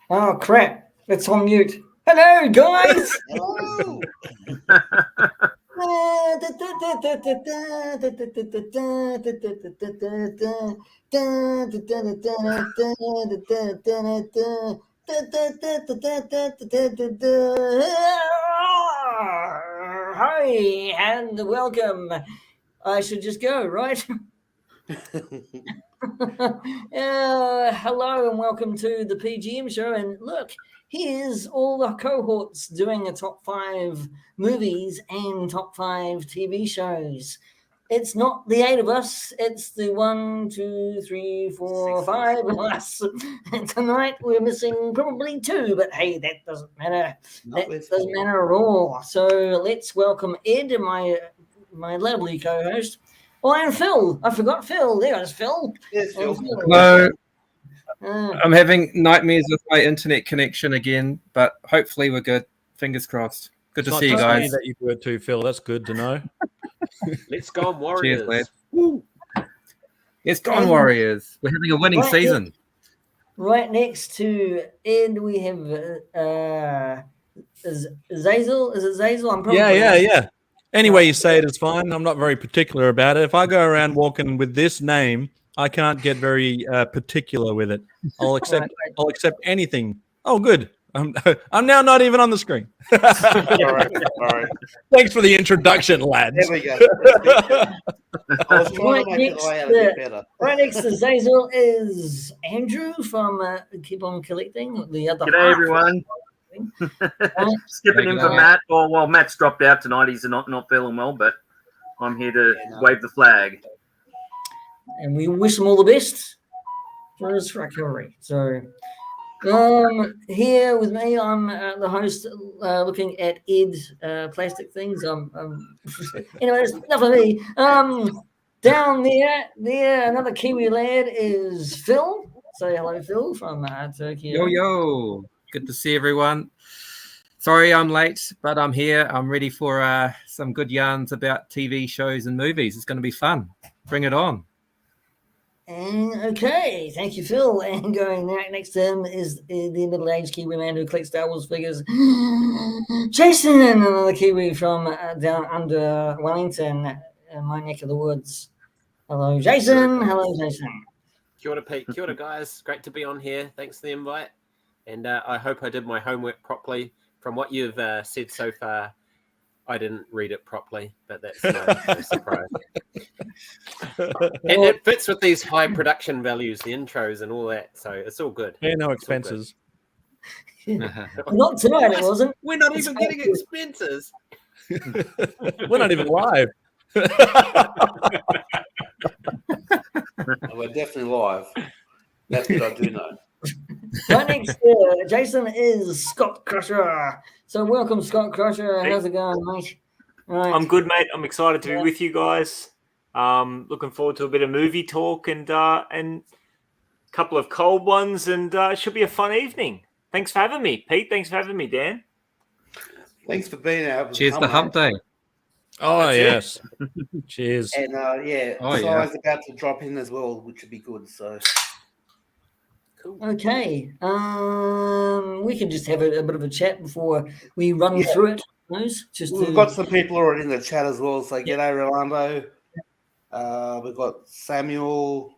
Oh, crap. It's on mute. Hello, guys. Hello. Hi, and welcome. I should just go, right? Hello and welcome to the PGM Show. And look, here's all the cohorts doing a top 5 movies and top 5 TV shows. It's not the 8 of us, it's the 1, 2, 3, 4, 5 of us. And tonight we're missing probably 2, but hey, that doesn't matter. That doesn't matter at all. So let's welcome Ed, my lovely co-host. Oh, and Phil. I forgot Phil. There's Phil. Yes, Phil. Hello. I'm having nightmares with my internet connection again, but hopefully we're good. Fingers crossed. Good to see you guys. That you do it too, Phil. That's good to know. Let's go on, Warriors. Cheers, Let's go on, Warriors. We're having a winning season. Right next to Ed, we have Zazel. Is it Zazel? I'm probably Yeah. Any way you say it is fine. I'm not very particular about it. If I go around walking with this name, I can't get very particular with it. I'll accept anything. Oh, good. I'm now not even on the screen. All right. Thanks for the introduction, lads. There we go. I was trying to make it lay out a bit better. Right next to Zazel is Andrew from Keep On Collecting. The other G'day, everyone. Skipping in for Matt. Well, Matt's dropped out tonight. He's not feeling well, but I'm here to wave the flag. And we wish him all the best for his recovery. So, here with me, I'm the host, looking at Ed's plastic things. Anyways, enough of me. Down there, another Kiwi lad is Phil. Say hello, Phil, from Turkey. Yo. Good to see everyone. Sorry I'm late, but I'm here. I'm ready for some good yarns about TV shows and movies. It's going to be fun. Bring it on. And okay, thank you, Phil. And going next to him is the middle-aged Kiwi man who collects Star Wars figures, Jason, another Kiwi from down under Wellington, my neck of the woods. Hello, Jason. Hello, Jason. Kia ora, Pete. Kia ora, guys. Great to be on here. Thanks for the invite. And I hope I did my homework properly. From what you've said so far, I didn't read it properly, but that's no surprise. And it fits with these high production values, the intros and all that, so it's all good. Yeah, no expenses. Not tonight, it wasn't. We're not even getting expenses. We're not even live. We're definitely live. That's what I do know. Right next to Jason is Scott Crusher. So welcome, Scott Crusher. How's it going, mate? Right. I'm good, mate. I'm excited to be with you guys. Looking forward to a bit of movie talk and a couple of cold ones, and it should be a fun evening. Thanks for having me, Pete. Thanks for having me, Dan. Thanks for being out. Cheers to Hump Day. Oh, yes. Cheers. And Si's about to drop in as well, which would be good. So. Cool. Okay. We can just have a bit of a chat before we run through it. We've got some people already in the chat as well. So g'day, Rolando. We've got Samuel.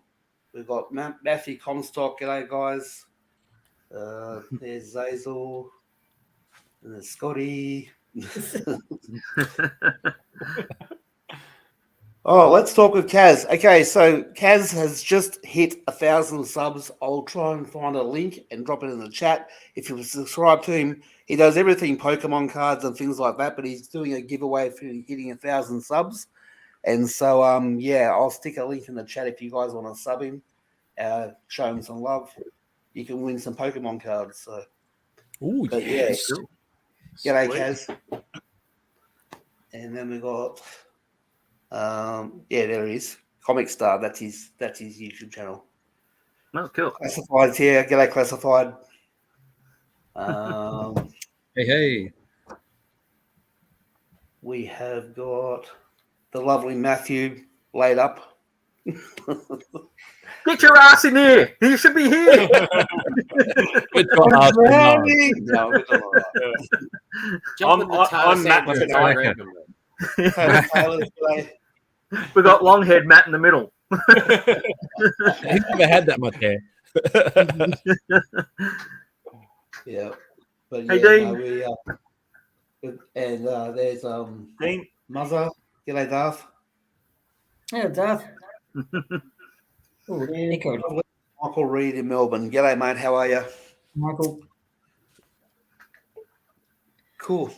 We've got Matthew Comstock. G'day, guys. There's Zazel. And there's Scotty. Oh, let's talk with Kaz. Okay, so Kaz has just hit 1,000 subs. I'll try and find a link and drop it in the chat. If you subscribe to him, he does everything Pokemon cards and things like that, but he's doing a giveaway for hitting 1,000 subs. And so, I'll stick a link in the chat if you guys want to sub him, show him some love. You can win some Pokemon cards. So, ooh, but yes. G'day, Kaz. And then we got. There he is. Comic Star. That's his YouTube channel. Oh, cool. Classified's here. G'day, Classified. Hey. We have got the lovely Matthew laid up. Get your ass in here. You should be here. Get your ass in line. No, we're not all right. Jump in the I'm tail Matt sandwich and Taylor. grab him. Taylor's today. We got long-haired Matt in the middle. He's never had that much hair. Yeah. But Hey, yeah, Dean. no, and there's Dean, Muzzer. G'day, Darth. Yeah, Darth. Oh, echoed. Michael Reed in Melbourne. G'day, mate. How are you? Michael. Cool.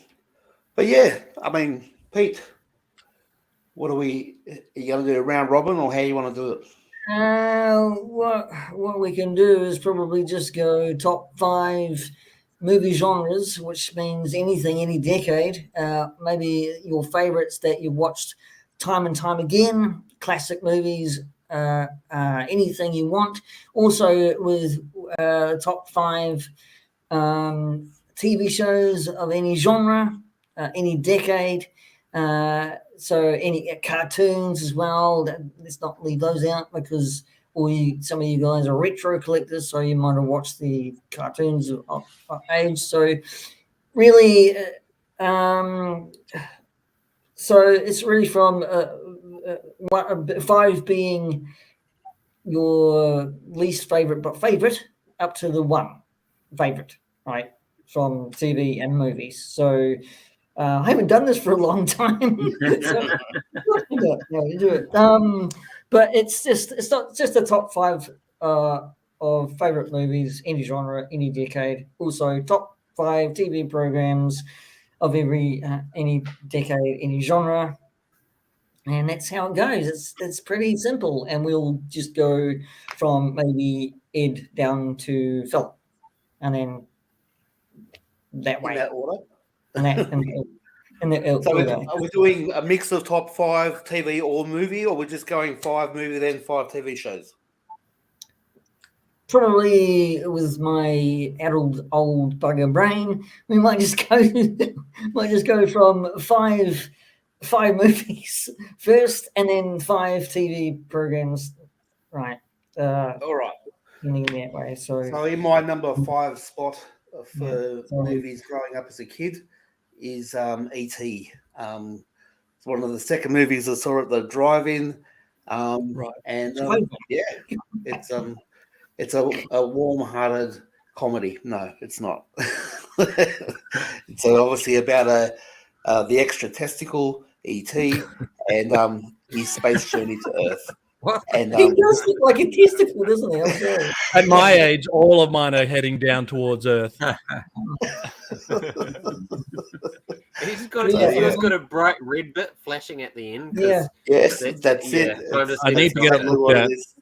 But yeah, I mean, Pete, what are you going to do, a round robin, or how you want to do it? What we can do is probably just go top 5 movie genres, which means anything, any decade. Maybe your favorites that you've watched time and time again, classic movies, anything you want. Also with top 5 TV shows of any genre, any decade. So any cartoons as well. Let's not leave those out because some of you guys are retro collectors, so you might have watched the cartoons of age. So really, so it's really from 5 being your least favorite but favorite up to the 1 favorite, right, from TV and movies. So I haven't done this for a long time. So, do it. But it's not just the top 5 of favorite movies, any genre, any decade. Also, top 5 TV programs of any decade, any genre, and that's how it goes. It's pretty simple, and we'll just go from maybe Ed down to Phil, and then that way. In that order. And So are we doing a mix of top 5 TV or movie, or we're just going 5 movie then 5 TV shows? Probably with my addled old bugger brain, we might just go from five movies first, and then 5 TV programs, right? All right. In that way. So in my number 5 spot for Yeah. movies growing up as a kid is E.T. It's one of the second movies I saw at the drive-in. Right. And yeah, it's a warm-hearted comedy. No, it's not. It's obviously about the extra testicle, E.T., and his space journey to Earth. What? And he does look like a testicle, doesn't he? I'm sorry. At my age, all of mine are heading down towards Earth. He's got a bright red bit flashing at the end. 'cause Yeah. yes, that's- that's yeah, it. so I'm just I need to get Exactly it what looked it at. is.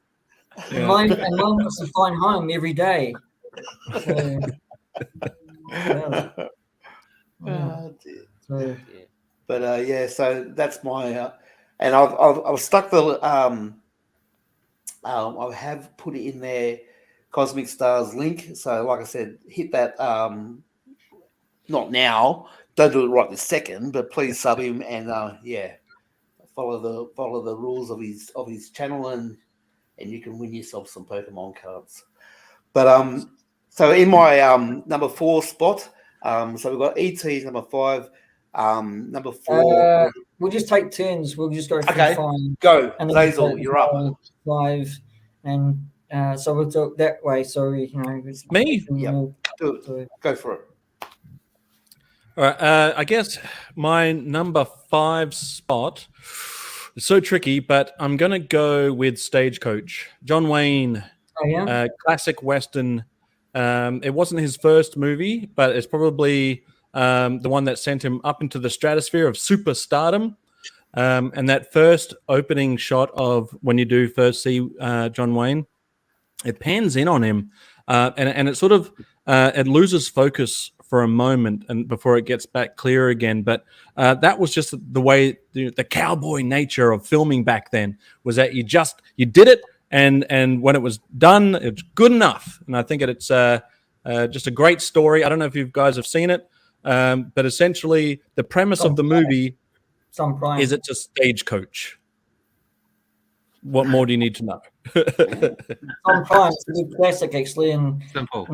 Yeah. Mine wants to find home every day. So, yeah. Oh, dear. So, But yeah, so that's my and I've stuck the I have put it in there, Cosmic Stars link. So like I said, hit that. Not now. Don't do it right this second, but please sub him and follow the rules of his channel and you can win yourself some Pokemon cards. But so in my number 4 spot, so we've got ET number 5. Number 4. we'll just take turns. We'll just go through Okay. 5. Go, And then Zazel, you're up. 5, and so we'll talk that way. So it's Me? Yep. Go for it. All right. I guess my number 5 spot is so tricky, but I'm going to go with Stagecoach. John Wayne, Oh yeah. classic Western. It wasn't his first movie, but it's probably the one that sent him up into the stratosphere of superstardom. And that first opening shot of when you do first see John Wayne, it pans in on him, and it sort of it loses focus for a moment and before it gets back clear again. But that was just the way the cowboy nature of filming back then was that you did it, and when it was done, it's good enough. And I think it's just a great story. I don't know if you guys have seen it, but essentially the premise of the movie Some prime. is it's a stagecoach. What more do you need to know? Tom Prime, it's a good classic actually, and Simple.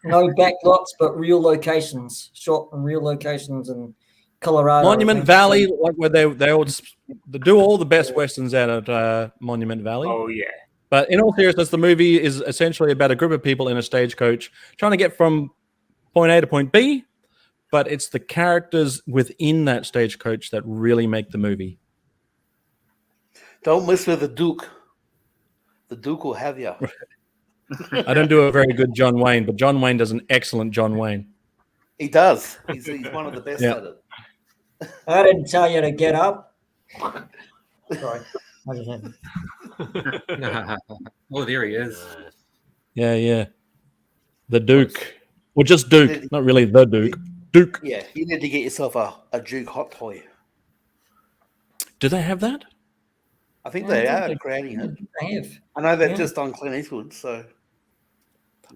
no backlots, but real locations, shot in real locations in Colorado. Monument Valley, like where they do all the best westerns out at Monument Valley. Oh yeah. But in all seriousness, the movie is essentially about a group of people in a stagecoach trying to get from point A to point B, but it's the characters within that stagecoach that really make the movie. Don't mess with the Duke. The Duke will have you. I don't do a very good John Wayne, but John Wayne does an excellent John Wayne. He does. He's one of the best Yeah. at it. I didn't tell you to get up. Sorry. I just had- Oh, there he is. Yeah. The Duke. Well, just Duke, not really the Duke. Duke. Yeah, you need to get yourself a Duke hot toy. Do they have that? I think Yeah, they I are think creating it. I have. I know they've Yeah. just done Clint Eastwood, so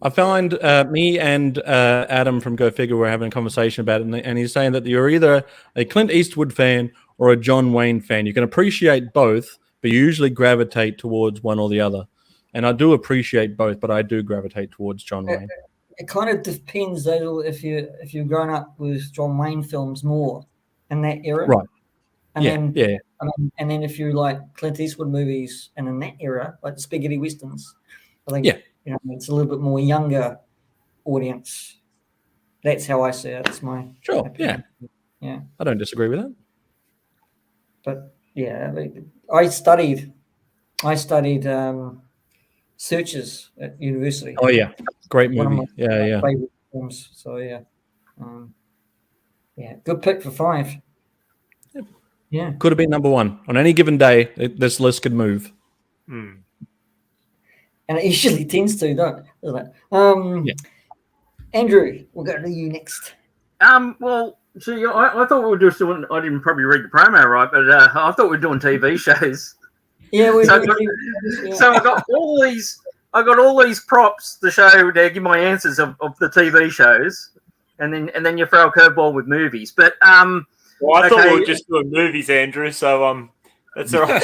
I find me and Adam from Go Figure were having a conversation about it, and he's saying that you're either a Clint Eastwood fan or a John Wayne fan. You can appreciate both, but you usually gravitate towards one or the other. And I do appreciate both, but I do gravitate towards John Wayne. It kind of depends though if you've grown up with John Wayne films more in that era, Right. And Yeah. and then if you like Clint Eastwood movies and in that era, like the spaghetti westerns, I think Yeah. it's a little bit more younger audience. That's how I see it. It's my Sure. opinion. Yeah. Yeah. I don't disagree with that. But yeah, I studied Searchers at university. Oh, yeah. Great One of movie. Yeah. favorite films. So yeah, good pick for 5. Yep. Yeah, Could have been number one. On any given day, this list could move. Hmm. and it usually tends to, doesn't it? Yeah. Andrew, we'll go to you next. Well, see, I thought we were just doing. I didn't probably read the promo right, but I thought we were doing TV shows. Yeah, So I got all these. I got all these props to show to give my answers of the TV shows, and then you throw a curveball with movies. But Well, I thought we Okay. were just doing movies, Andrew. So that's all right.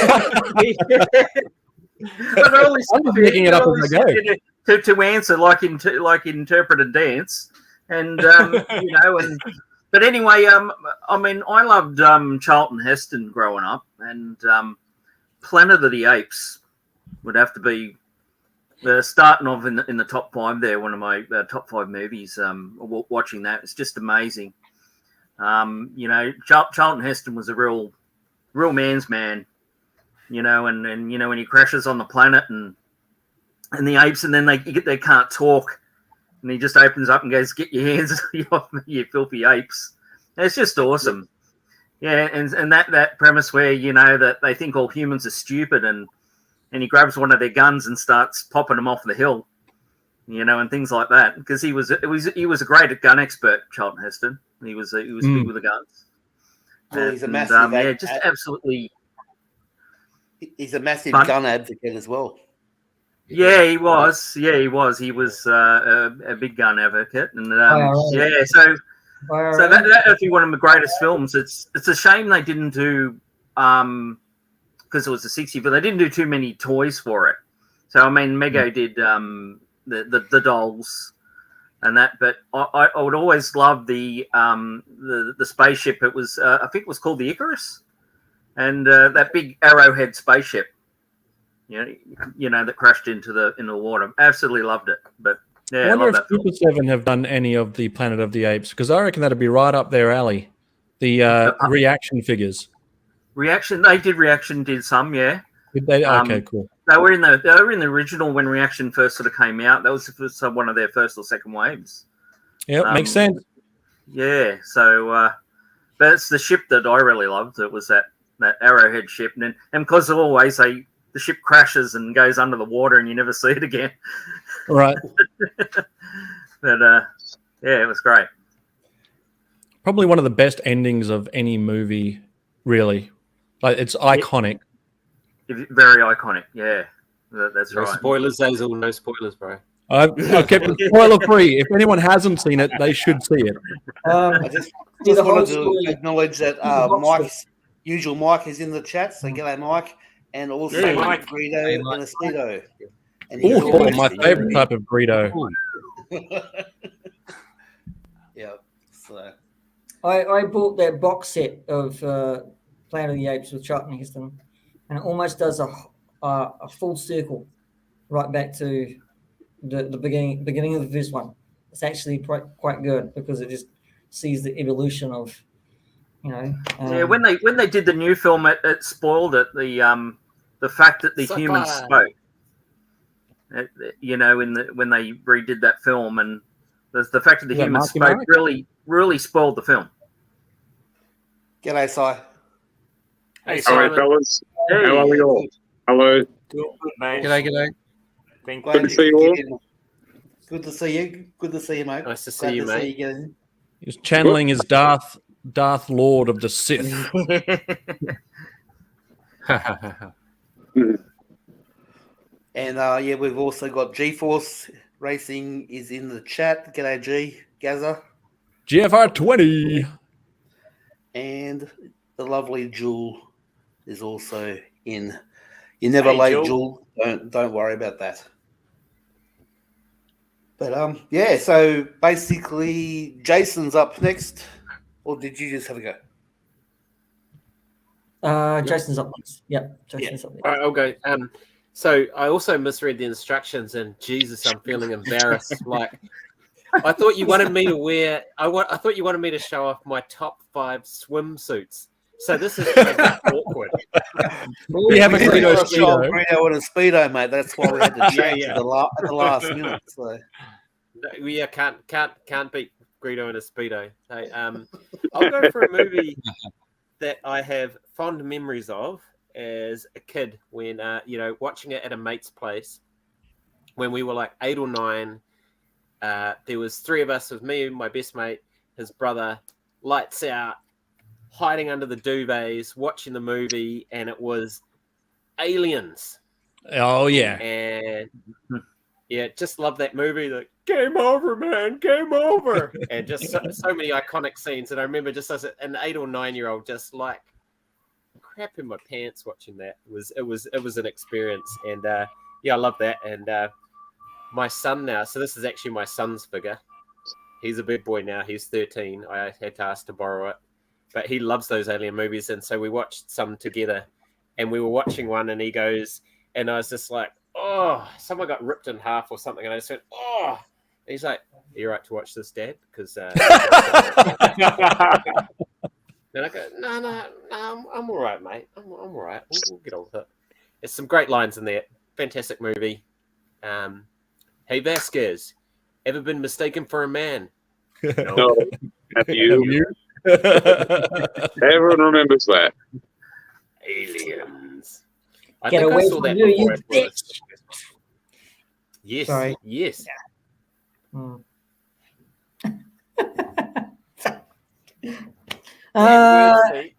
but all this I'm just making it up all as this I go. to answer like interpret and dance, and But anyway, I mean, I loved Charlton Heston growing up, and Planet of the Apes would have to be starting off in the top 5 there. One of my top 5 movies. Watching that, it's just amazing. Charlton Heston was a real man's man. And when he crashes on the planet and the apes, and then they can't talk. And he just opens up and goes, "Get your hands off me, you filthy apes!" And it's just awesome. Yeah, and that premise where that they think all humans are stupid, and he grabs one of their guns and starts popping them off the hill, and things like that. Because he was a great gun expert, Charlton Heston. He was big with the guns. Well, he's a And, massive just absolutely. he's a massive Fun. gun advocate as well. Yeah, he was. He was a big gun advocate, and So that actually one of the greatest films. It's a shame they didn't do because it was the '60s, but they didn't do too many toys for it. So I mean, Mego did the dolls and that, but I would always love the spaceship. It was I think it was called the Icarus, and that big arrowhead spaceship. That crashed into the water. Absolutely loved it. But yeah, I wonder if that film. Super 7 have done any of the Planet of the Apes, because I reckon that'd be right up their alley. The reaction figures. Reaction did some, yeah. Did they? Okay, cool. They were in the original when Reaction first sort of came out. That was one of their first or second waves. Yeah, makes sense. Yeah, so but it's the ship that I really loved. It was that arrowhead ship, and because always the ship crashes and goes under the water, and you never see it again. Right. But yeah, it was great. Probably one of the best endings of any movie, really. Like, it's iconic. Very iconic. Yeah, that's No right. spoilers, Hazel. No spoilers, bro. I've kept it spoiler free. If anyone hasn't seen it, they should see it. I just the whole wanted to story- acknowledge that the whole Mike's usual Mike is in the chat. So g'day, Mike. and also Hey, Mike. Greedo Hey, and Mike. a Speedo. And Oh, enjoy. my favorite type of Greedo. Yeah. So I bought that box set of Planet of the Apes with Charlton Heston, and it almost does a full circle right back to the beginning of the first one. It's actually quite good because it just sees the evolution of, Yeah, when they did the new film, it spoiled it. The fact that the Sci-fi. humans spoke. When they redid that film, and the fact that the Is that humans Marky spoke Mark? really spoiled the film. g'day, Si. Hey, All right, Simon. fellas. Hey. How are we all? Hello. Good, mate. G'day. Thank Glad to you see you could all. get in. Good to see you. Good to see you, mate. Nice to see Glad you, to mate. see you again. He's channeling his Darth Lord of the Sith. And yeah, we've also got G-Force Racing is in the chat. G'day, G. Gaza. GFR 20. And the lovely Jewel is also in. You're never Hey, late, Jewel. Jewel. Don't worry about that. But yeah, so basically Jason's up next. Or did you just have a go? Jason's up next. Yep, Jason's up next. All right, I'll go. So I also misread the instructions, and Jesus, I'm feeling embarrassed. Like, I thought you wanted me to wear. I thought you wanted me to show off my top 5 swimsuits. So this is going to be awkward. We have a did Greedo want to show Speedo. Greedo and a Speedo, mate. That's why we had to change Yeah. at the last minute. So Yeah, can't beat Greedo in a speedo. So, I'll go for a movie that I have fond memories of as a kid when watching it at a mate's place when we were like 8 or 9. There was 3 of us, with me, my best mate, his brother, lights out, hiding under the duvets, watching the movie, and it was Aliens. Oh, yeah. And yeah, just love that movie. Like, game over, man, game over, and just so many iconic scenes. And I remember just as an 8 or 9-year-old, just like crapping my pants watching that. It was an experience, and yeah, I love that. And my son now, so this is actually my son's figure. He's a big boy now. He's 13. I had to ask to borrow it, but he loves those alien movies, and so we watched some together. And we were watching one, and he goes, and I was just like, oh, someone got ripped in half or something. And I just went, oh. And he's like, are you right to watch this, Dad? Because and I go, no, I'm all right, mate. I'm all right. We'll get on with it. There's some great lines in there. Fantastic movie. Hey, Vasquez, ever been mistaken for a man? No. Have you? Everyone remembers that. Aliens. I Get think I away saw from that you, before. you I saw this. bitch. Yes, Sorry. yes. Mm. And we'll see.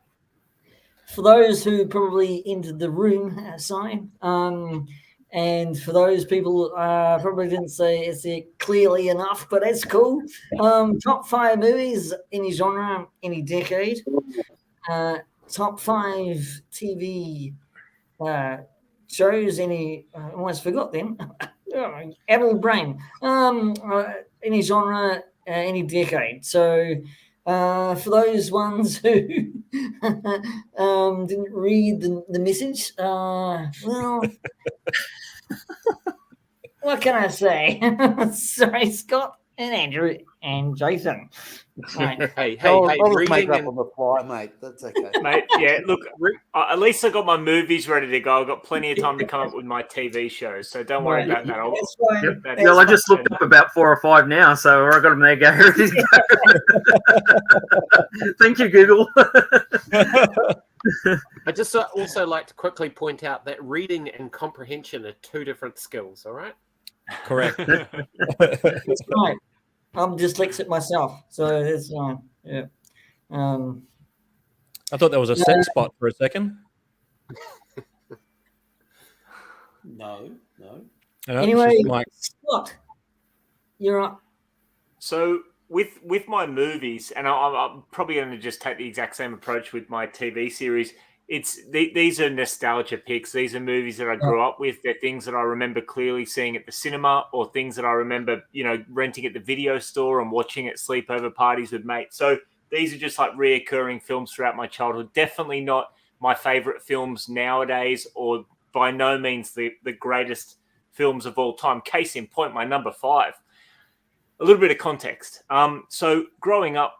For those who probably entered the room, Simon, and for those people probably didn't say it clearly enough, but it's cool. Top 5 movies, any genre, any decade. Top 5 TV shows, any. I almost forgot them. Adult brain. Any genre, any decade. So. For those ones who didn't read the message, well, what can I say? Sorry, Scott and Andrew and Jason. Right. Hey, I'll just make reading it up and on the fly, mate. That's okay. Mate, yeah, look, at least I got my movies ready to go. I've got plenty of time to come up with my TV shows, so don't worry about that. That's fine. Yep. That's Well, I just looked up about 4 or 5 now, so I got them there. Go. Thank you, Google. I just also like to quickly point out that reading and comprehension are 2 different skills, all right? Correct. That's right. I'm dyslexic myself, so that's fine. Yeah. I thought that was a set spot for a second. No. Anyway, it's just Mike. Scott, you're up. So with my movies, and I'm probably going to just take the exact same approach with my TV series. these are nostalgia picks. These are movies that I grew up with. They're things that I remember clearly seeing at the cinema, or things that I remember, renting at the video store and watching at sleepover parties with mates. So these are just like reoccurring films throughout my childhood. Definitely not my favorite films nowadays, or by no means the greatest films of all time. Case in point, my number 5. A little bit of context. So growing up,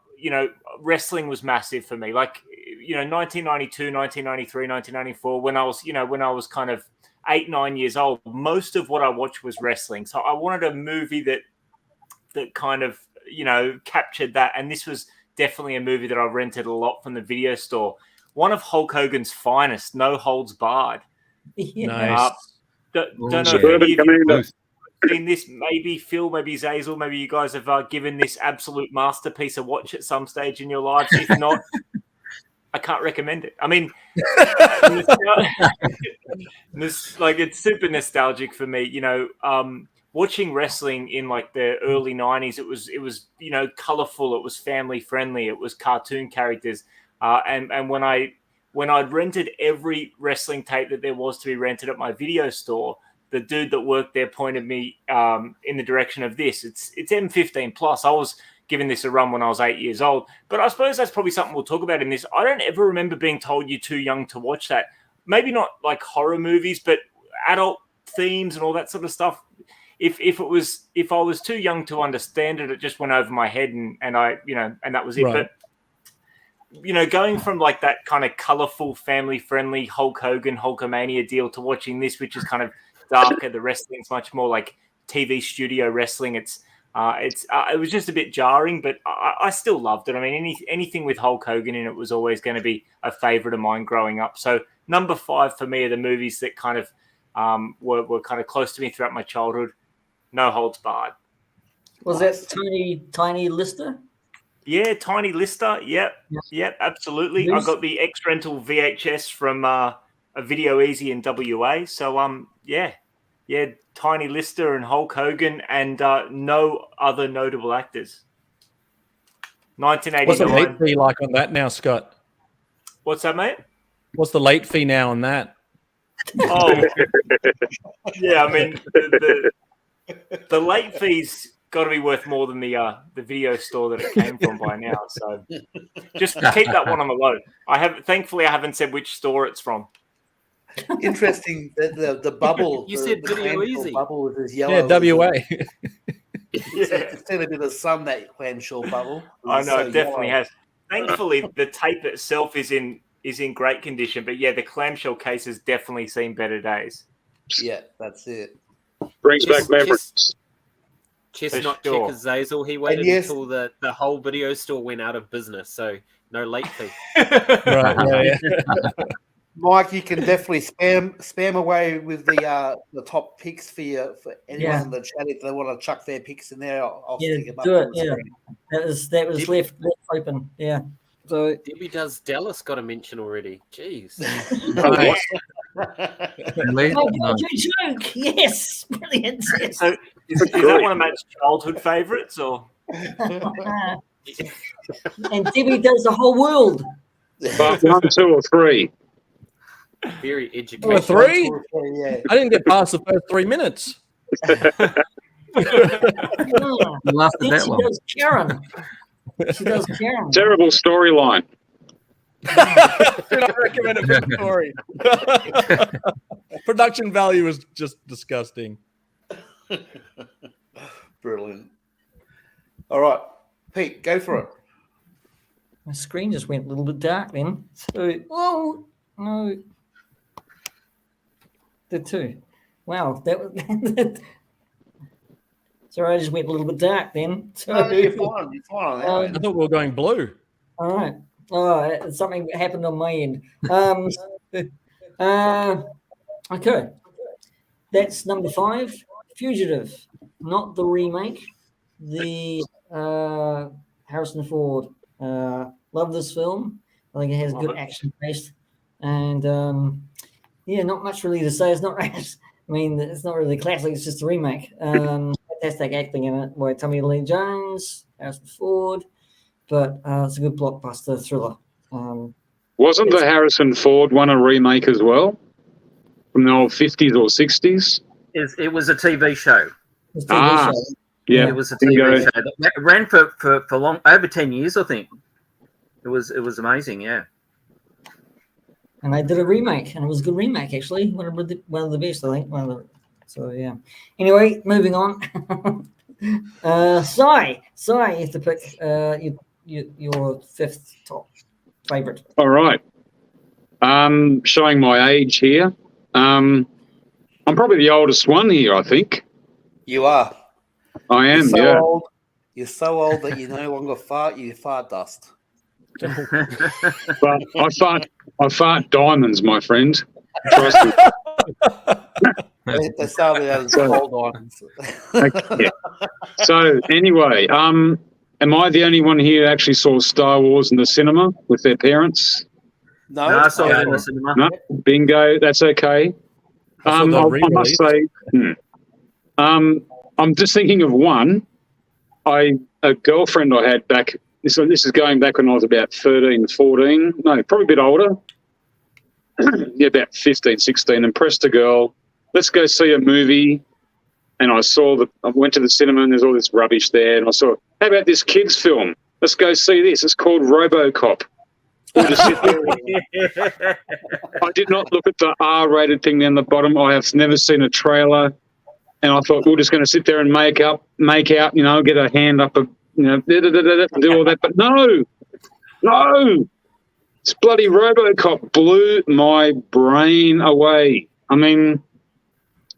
wrestling was massive for me. Like, 1992, 1993, 1994, when I was kind of 8, 9 years old, most of what I watched was wrestling. So I wanted a movie that kind of, captured that. And this was definitely a movie that I rented a lot from the video store. One of Hulk Hogan's finest, No Holds Barred. Nice. Don't know if any of you have seen this. Maybe Phil, maybe Zazel, maybe you guys have given this absolute masterpiece a watch at some stage in your lives. If not, I can't recommend it. I mean, it's super nostalgic for me. Watching wrestling in like the early 90s, it was colorful, it was family friendly, it was cartoon characters, and when I'd rented every wrestling tape that there was to be rented at my video store, the dude that worked there pointed me in the direction of this. It's M15 plus. I was giving this a run when I was 8 years old, but I suppose that's probably something we'll talk about in this. I don't ever remember being told you're too young to watch that. Maybe not like horror movies, but adult themes and all that sort of stuff. If I was too young to understand it, it just went over my head, and I and that was it. Right. But going from like that kind of colorful, family friendly Hulk Hogan, Hulkamania deal to watching this, which is kind of darker. The wrestling's much more like TV studio wrestling. It was just a bit jarring, but I still loved it. I mean, anything with Hulk Hogan in it was always going to be a favorite of mine growing up. So number 5 for me are the movies that kind of were kind of close to me throughout my childhood. No Holds Barred. Was that Tiny Lister? Yeah, Tiny Lister. Yep, absolutely. I got the X-Rental VHS from a Video Easy in WA. So yeah, Tiny Lister and Hulk Hogan, and no other notable actors. 1989. What's the late fee like on that now, Scott? What's that, mate? What's the late fee now on that? Oh, yeah. I mean, the late fee's got to be worth more than the video store that it came from by now. So just keep that one on the low. Thankfully, I haven't said which store it's from. Interesting. The bubble. You said Video Easy. Bubble with his yellow. Yeah, WA. It's seen a bit of sun, that clamshell bubble. I know, it definitely has. Thankfully, the tape itself is in great condition, but yeah, the clamshell case has definitely seen better days. Yeah, that's it. Brings back memories. Chestnut For sure. checker Zazel, he waited yes. until the whole video store went out of business, so no late fee. Right. Yeah. Mike, you can definitely spam away with the top picks for anyone in the chat if they want to chuck their picks in there. I'll stick them up. Do it. on the Yeah, screen. that was left open. Yeah. So Debbie Does Dallas got a mention already. Jeez. Really? oh, No. good joke. Yes, brilliant. Yes. So is that one of Matt's childhood favourites, or? And Debbie Does the Whole World. Part 1, 2, or 3. Very Oh, educational. 3? Yeah. I didn't get past the first 3 minutes. You lasted Then that she long. does Karen. She does Karen. Terrible storyline. Did I recommend it for the story? Production value is just disgusting. Brilliant. All right, Pete, go for it. My screen just went a little bit dark then. So, oh no, the 2. Wow, that was. Sorry, I just went a little bit dark then. So, No, you're fine. You're fine on that. I thought we were going blue. all right. Oh, something happened on my end. Okay. That's number 5. Fugitive, not the remake. The Harrison Ford. Love this film. I think it has good action taste, and not much really to say. It's not. I mean, it's not really classic. It's just a remake. Fantastic acting in it by Tommy Lee Jones, Harrison Ford, but it's a good blockbuster thriller. Wasn't the Harrison Ford one a remake as well? From the old 50s or 60s? It was a TV show. It's a TV show. Yeah. It was a Bingo. TV show that ran for long, over 10 years, I think. It was amazing, yeah. And they did a remake, and it was a good remake actually. One of the best, I think. So yeah. Anyway, moving on. Sai, you have to pick your fifth top favorite. All right. Showing my age here. I'm probably the oldest one here, I think. You are. I am, You're so yeah. old. You're so old that you no longer fart. You fart dust. But I fart diamonds, my friend. Trust me. They started out as cold diamonds. Okay. So anyway, am I the only one here that actually saw Star Wars in the cinema with their parents? No, No, I saw it in the cinema. No, bingo. That's okay. I must say, I'm just thinking of one. A girlfriend I had back. This is going back when I was about 13, 14. No, probably a bit older. Yeah, about 15, 16. Impressed a girl. Let's go see a movie. And I went to the cinema and there's all this rubbish there. And I saw, how about this kids film? Let's go see this. It's called RoboCop. We'll just sit there. I did not look at the R-rated thing down the bottom. I have never seen a trailer. And I thought we're just going to sit there and make out, get a hand up, do all that. But no. This bloody RoboCop blew my brain away. I mean,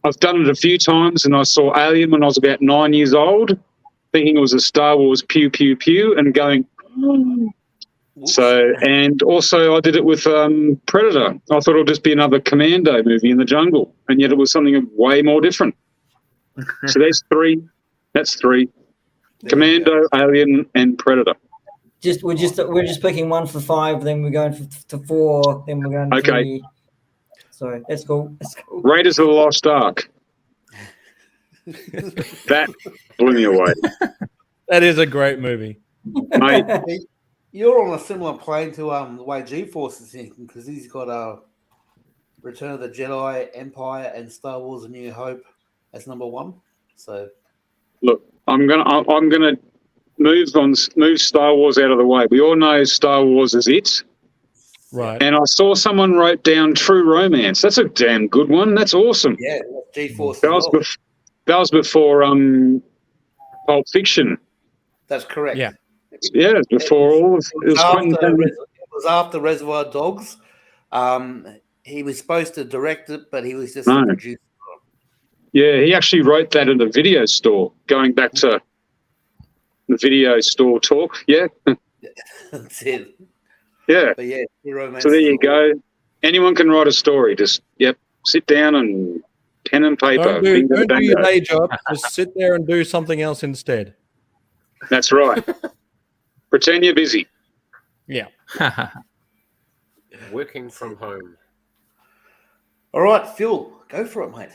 I've done it a few times, and I saw Alien when I was about 9 years old, thinking it was a Star Wars pew, pew, pew, and going, oh. So, and also I did it with Predator. I thought it would just be another Commando movie in the jungle, and yet it was something way more different. So there's three. That's three. Commando, Alien, and Predator. We're just picking one for 5, then we're going to 4, then we're going to 3. So that's cool. Raiders of the Lost Ark. That blew me away. That is a great movie. Mate, You're on a similar plane to the way G-Force is thinking, because he's got Return of the Jedi, Empire, and Star Wars: A New Hope as number 1. So look, I'm gonna move Star Wars out of the way. We all know Star Wars is it. Right. And I saw someone wrote down True Romance. That's a damn good one. That's awesome. yeah, G-Force. That was before Pulp Fiction. That's correct. Yeah. Yeah, before all of it was after Reservoir Dogs. He was supposed to direct it, but he was just No. a producer. Yeah, he actually wrote that in the video store, going back to the video store talk. Yeah. That's it. Yeah. But yeah, True Romance. So there you go. Anyone can write a story. Just, sit down and pen and paper. Don't do Bingo, your bango. day job. Just sit there and do something else instead. That's right. Pretend you're busy. Yeah. Working from home. All right, Phil, go for it, mate.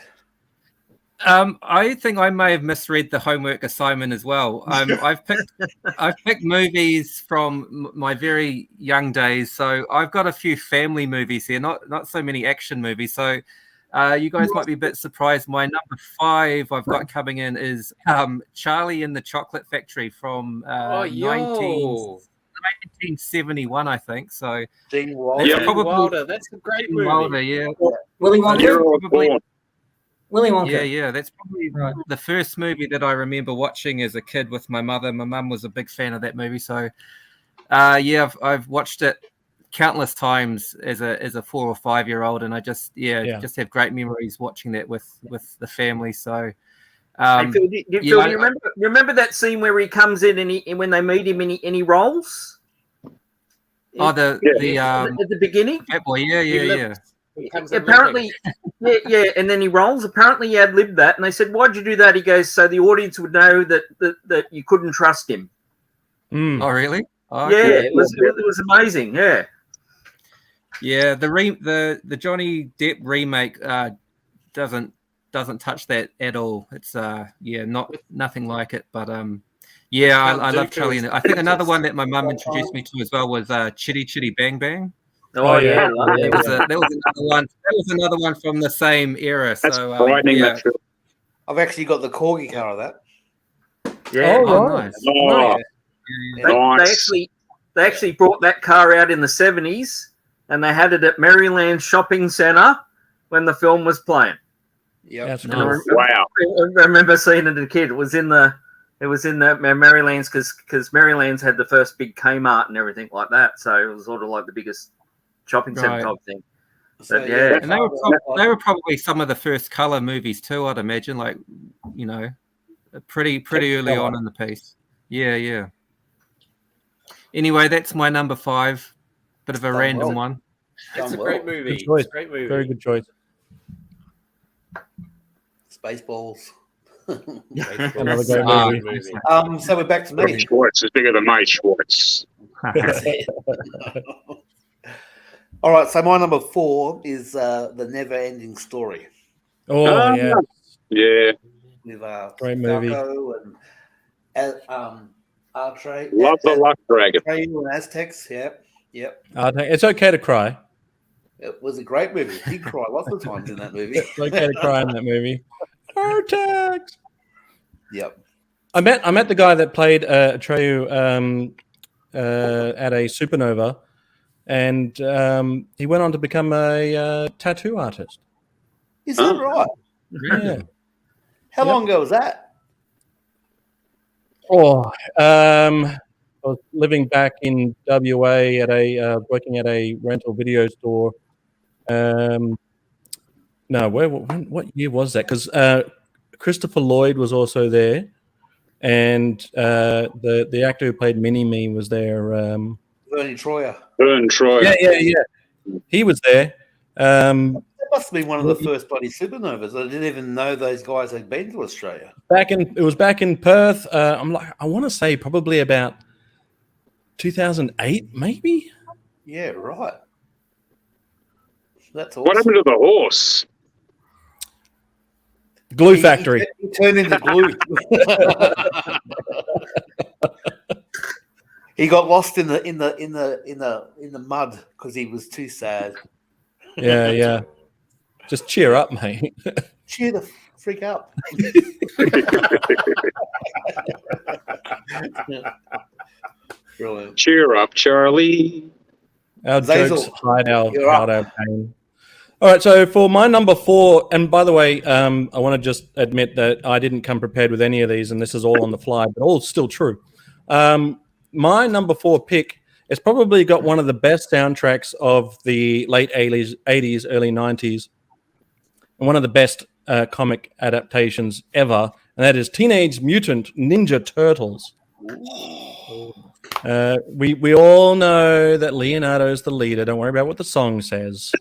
I think I may have misread the homework assignment as well. I've picked movies from my very young days, so I've got a few family movies here, not so many action movies. So you guys might be a bit surprised. My number 5 I've got coming in is Charlie and the Chocolate Factory from 1971, I think. So Gene Wilder. it's Yeah. probably Wilder, that's a great movie. Wilder, yeah. Willy Wonka. Year I was Probably- born. Willy Wonka. Yeah, that's probably Right. the first movie that I remember watching as a kid with my mother. My mum was a big fan of that movie, so I've watched it countless times as a 4 or 5 year old, and I just have great memories watching that with the family. So, Hey, Phil, you remember that scene where he comes in and when they meet him and he rolls? at at the beginning. Fat Boy, yeah. Apparently, and then he rolls. Apparently, he had lived that, and they said, "Why'd you do that?" He goes, "So the audience would know that you couldn't trust him." Mm. Oh, really? Oh, Yeah, okay. it was amazing. Yeah, Yeah. The Johnny Depp remake doesn't touch that at all. It's nothing like it. But I love Charlie. And I think another one that my mum introduced me to as well was Chitty Chitty Bang Bang. Oh, yeah. There was another one. That was another one from the same era. That's So frightening. yeah. That film. I've actually got the corgi car of that. Yeah. Oh, nice. Oh, nice. They actually brought that car out in the 70s, and they had it at Maryland Shopping Centre when the film was playing. Yep. That's And I cool. remember, Wow. I remember seeing it as a kid. It was in the Maryland's because Maryland's had the first big Kmart and everything like that. So it was sort of like the biggest shopping centre Right. type thing. So, But, yeah. And they were probably some of the first color movies too, I'd imagine, like, you know, pretty early on in the piece. Yeah. Anyway, that's my number 5. Bit of a random one. It's a Done great well. movie. Good choice. It's a great movie. Very good choice. Spaceballs. Another great movie. So we're back to Tom me. Schwartz is bigger than my Schwartz. All right, so my number 4 is the Never-Ending Story Oh, yeah. Yeah. with Great movie. Falco and Artre. Love the Luck Dragon. Atreyu and Aztecs. Yep. It's okay to cry. It was a great movie. Did cry lots of times in that movie. It's okay to cry in that movie. Artax. Yep. I met the guy that played Atreyu at a supernova, and he went on to become a tattoo artist. Is that right? Yeah. How long ago was that? I was living back in WA at working at a rental video store. What year was that? Because Christopher Lloyd was also there, and the actor who played Mini-Me was there. Bernie Troyer. Vern Troy. Yeah. He was there. That must have been one of the first bloody supernovas. I didn't even know those guys had been to Australia. It was back in Perth. I want to say probably about 2008, maybe. Yeah, right. That's awesome. What happened to the horse? Glue Factory. He turned into glue. He got lost in the mud because he was too sad. Yeah. Just cheer up, mate. Cheer the freak up. Brilliant. Cheer up, Charlie. Our Zazel, jokes hide our you're up. pain. All right, so for my number 4, and by the way, I want to just admit that I didn't come prepared with any of these, and this is all on the fly, but all still true. My number 4 pick has probably got one of the best soundtracks of the late 80s, early 90s, and one of the best comic adaptations ever, and that is Teenage Mutant Ninja Turtles. We all know that Leonardo's the leader. Don't worry about what the song says.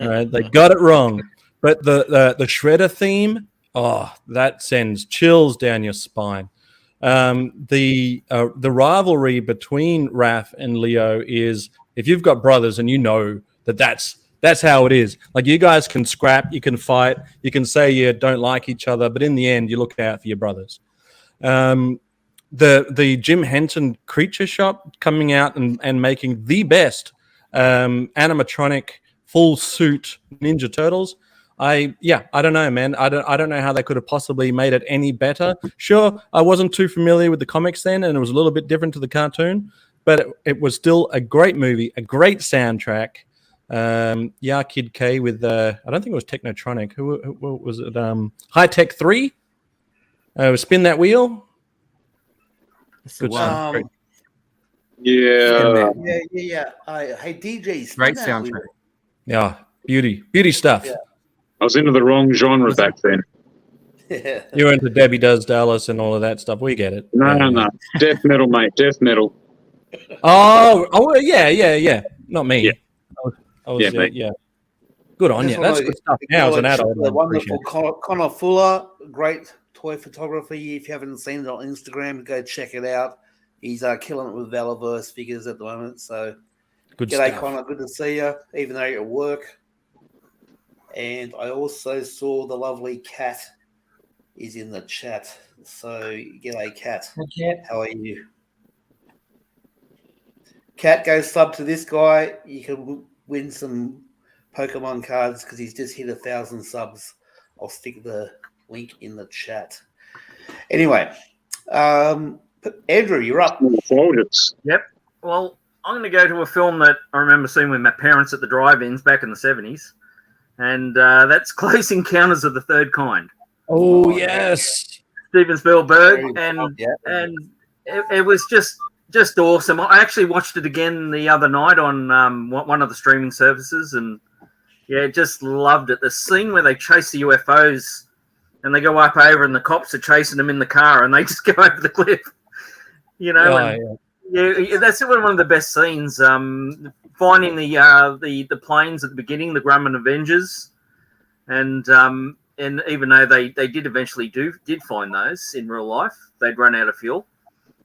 All right, they got it wrong. But the Shredder theme, that sends chills down your spine. The rivalry between Raph and Leo is, if you've got brothers and you know that's how it is. Like, you guys can scrap, you can fight, you can say you don't like each other, but in the end, you look out for your brothers. The Jim Henson Creature Shop coming out and making the best animatronic full suit Ninja Turtles. I don't know, man. I don't know how they could have possibly made it any better. Sure, I wasn't too familiar with the comics then, and it was a little bit different to the cartoon, but it was still a great movie, a great soundtrack. Kid K with I don't think it was Technotronic. Who was it? High Tech 3. Spin That Wheel. Good stuff. Yeah. Hey, DJs. Great soundtrack. Yeah, beauty stuff. Yeah. I was into the wrong genre back then. Yeah. You're into Debbie Does Dallas and all of that stuff. We get it. No. Death metal, mate. Death metal. Oh, yeah. Not me. Yeah. I was, mate. yeah. Good on you. That's good stuff. Now as an adult, The I appreciate wonderful Connor Fuller, great toy photography. If you haven't seen it on Instagram, go check it out. He's killing it with Valaverse figures at the moment. So, good g'day, stuff. Connor. Good to see you, even though you're at work. And I also saw the lovely Cat is in the chat. So, g'day, Cat. Okay. How are you? Cat, go sub to this guy. You can win some Pokemon cards because he's just hit 1,000 subs. I'll stick the link in the chat. Anyway, Andrew, you're up. Yep. Well, I'm going to go to a film that I remember seeing with my parents at the drive-ins back in the 70s, and that's Close Encounters of the Third Kind. Oh, yes. Steven Spielberg, and it was just awesome. I actually watched it again the other night on one of the streaming services, and just loved it. The scene where they chase the UFOs and they go up over, and the cops are chasing them in the car, and they just go over the cliff. That's one of the best scenes. Finding the planes at the beginning, the Grumman Avengers, and even though they did eventually did find those in real life, they'd run out of fuel.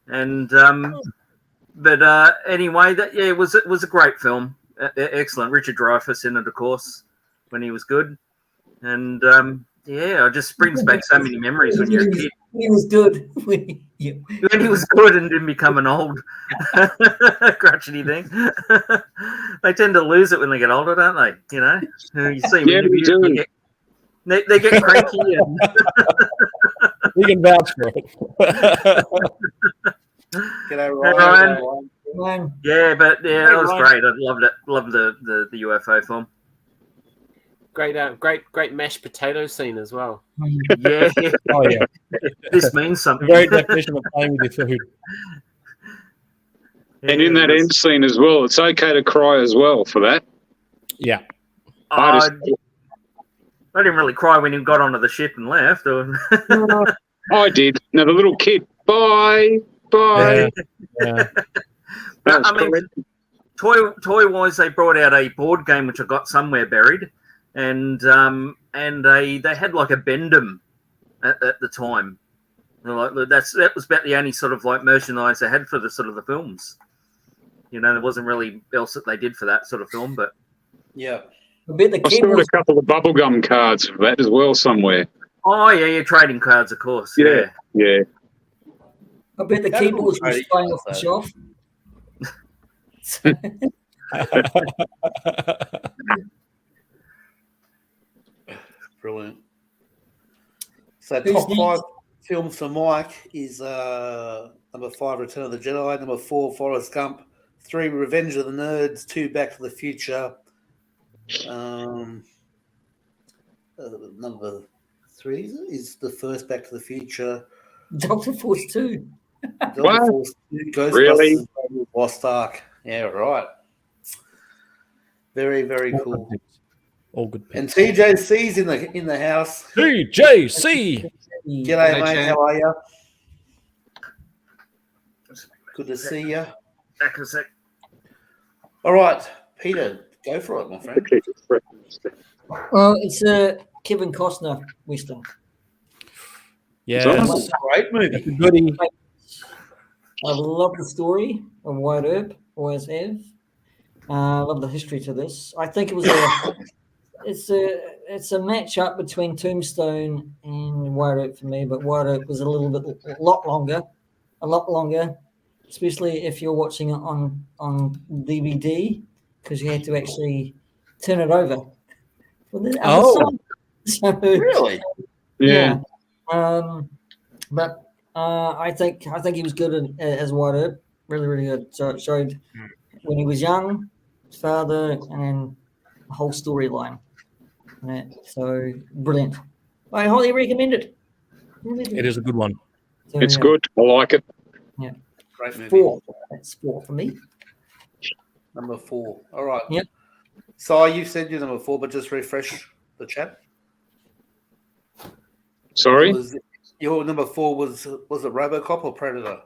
And anyway, it was a great film. Excellent. Richard Dreyfuss in it, of course, when he was good. And it just brings back so many memories when you're a kid. He was good. When he was good and didn't become an old crotchety thing. They tend to lose it when they get older, don't they? You know? You see them they get cranky. And We can vouch for it. G'day, Ryan. Yeah, but that was great. I loved it. Loved the UFO film. Great mashed potato scene as well. Yeah. Oh, yeah. This means something. The very definition of playing with your food. And in that end scene as well, it's okay to cry as well for that. Yeah. I didn't really cry when he got onto the ship and left. I did. Now the little kid, bye. Yeah. I mean, toy-wise, they brought out a board game which I got somewhere buried, and they had like a Bendham at the time. That was about the only sort of like merchandise they had for the sort of the films. There wasn't really else that they did for that sort of film, but yeah. I saw a couple of bubblegum cards for that as well somewhere. Oh yeah, trading cards, of course. Yeah. I bet the keyboards were flying off the shelf. Brilliant. So top 5 films for Mike is number 5, Return of the Jedi, number 4, Forrest Gump, 3, Revenge of the Nerds, 2, Back to the Future, number 3 is the first Back to the Future, Delta Force 2. Delta Force 2, Ghostbusters, Really? Lost Ark. Yeah, right. Very, very cool. All good. And TJC's in the house. TJC. G'day, mate. How are you? Good to see you. back in a sec. All right, Peter, go for it, my friend. Well, it's a Kevin Costner Western. Yeah, It's a great movie. it's a goodie. I love the story of White Earp, always have. I love the history to this. I think it was it's a match-up between Tombstone and White Earp for me, but White Earp was a lot longer, especially if you're watching it on DVD, because you had to actually turn it over. So, Really? yeah. But I think he was good as White Earp. Really, really good. So it showed when he was young, his father, and the whole storyline. So brilliant. I highly recommend it. Really It is a good one. So, It's good. I like it. Yeah. Great movie. 4. That's 4 for me. Number 4. All right. Yep. So you said you're number 4, but just refresh the chat. Sorry? Your number 4 was it RoboCop or Predator?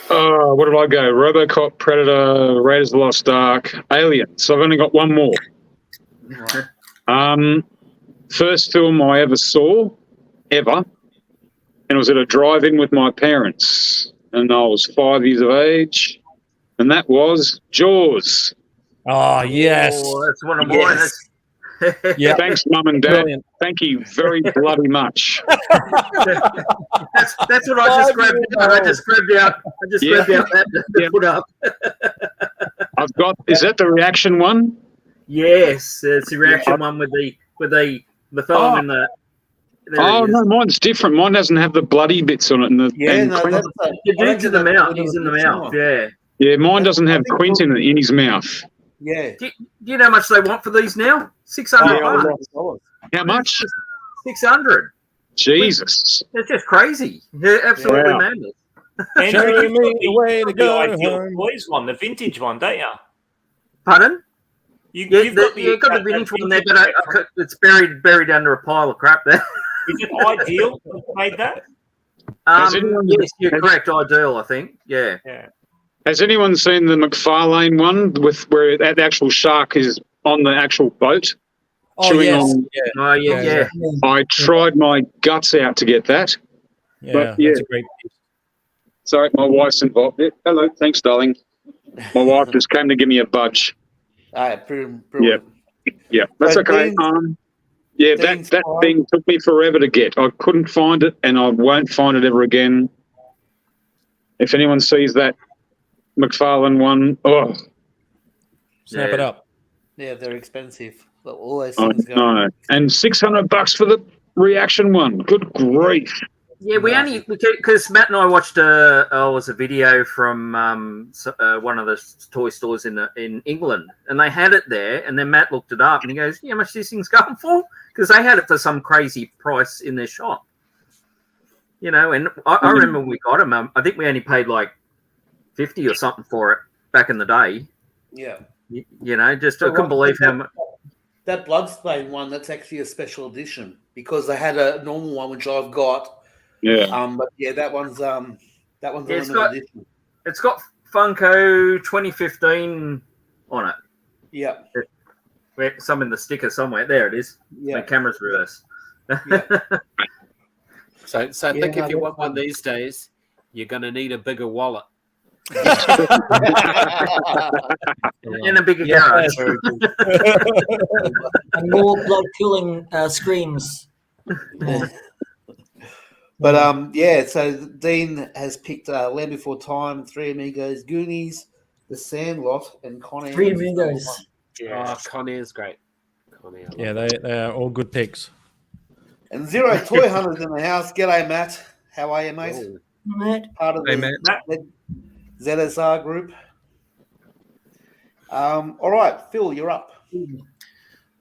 What did I go? RoboCop, Predator, Raiders of the Lost Ark, Alien. So I've only got one more. Right. First film I ever saw, ever, and it was at a drive-in with my parents, and I was 5 years of age, and that was Jaws. Oh, yes. Oh, that's one of mine. Yes. Yeah. Thanks, Mum and Dad. Brilliant. Thank you very bloody much. That's what I just grabbed. I just grabbed out. I just grabbed out that to put up. I've got. Is that the reaction one? Yes, it's the reaction one with the fellow in the. There he is. No, mine's different. Mine doesn't have the bloody bits on it. And The dude's in the mouth. He's in the mouth. Yeah. Yeah, mine doesn't have Quint in his mouth. Yeah. Do you know how much they want for these now? $600. How much? 600. Jesus. It's just crazy. Yeah, absolutely madness. Andrew, Show you've me got the way to the go Ideal home. Boys one, the vintage one, don't you? Pardon? You've You've got the vintage one there, but it's buried under a pile of crap there. Is it Ideal that made that? Yes, you're correct. Ideal, I think. Yeah. Has anyone seen the McFarlane one where the actual shark is on the actual boat? Oh, yes. Yeah. I tried my guts out to get that. Yeah, yeah. that's a great piece. Sorry, my wife's involved. Yeah, hello, thanks, darling. My wife just came to give me a budge. All right, brilliant. Yeah, that's okay. That thing took me forever to get. I couldn't find it, and I won't find it ever again. If anyone sees that McFarlane one, Snap it up. Yeah, they're expensive. But all those things go. No, and $600 for the reaction one. Good grief! Yeah, because Matt and I watched a video from one of the toy stores in England, and they had it there, and then Matt looked it up, and he goes, "How much this thing's going for?" Because they had it for some crazy price in their shop, and I remember when we got them. I think we only paid like 50 or something for it back in the day. Yeah, I couldn't believe how much. That Bloodstain one, that's actually a special edition because they had a normal one which I've got. Yeah. But yeah, that one's a limited edition. It's got Funko 2015 on it. Yeah. Some in the sticker somewhere. There it is. Yeah. The camera's reversed. So I think if you want one these days, you're going to need a bigger wallet. In a bigger garage. And more blood cooling screams. But so Dean has picked Land Before Time, Three Amigos, Goonies, The Sandlot, and Con Air. Three Amigos. Yeah, Con Air's great. Yeah, they are all good picks. And Zero Toy Hunters in the house. G'day, Matt. How are you, mate? Matt. Part of the ZSR group. All right, Phil, you're up.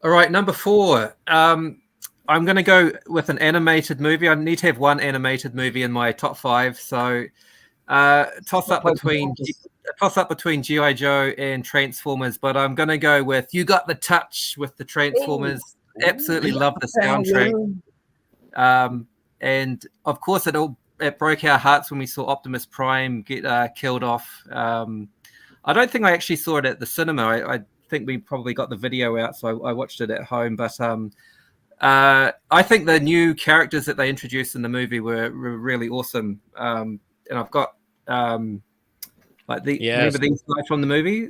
All right, number 4. I'm going to go with an animated movie. I need to have one animated movie in my top 5. So toss up between G.I. Joe and Transformers, but I'm going to go with You Got the Touch with the Transformers. Absolutely love the soundtrack. And of course, it broke our hearts when we saw Optimus Prime get killed off. I don't think I actually saw it at the cinema. I think we probably got the video out, so I watched it at home. But I think the new characters that they introduced in the movie were really awesome. And I've got remember these guys from the movie?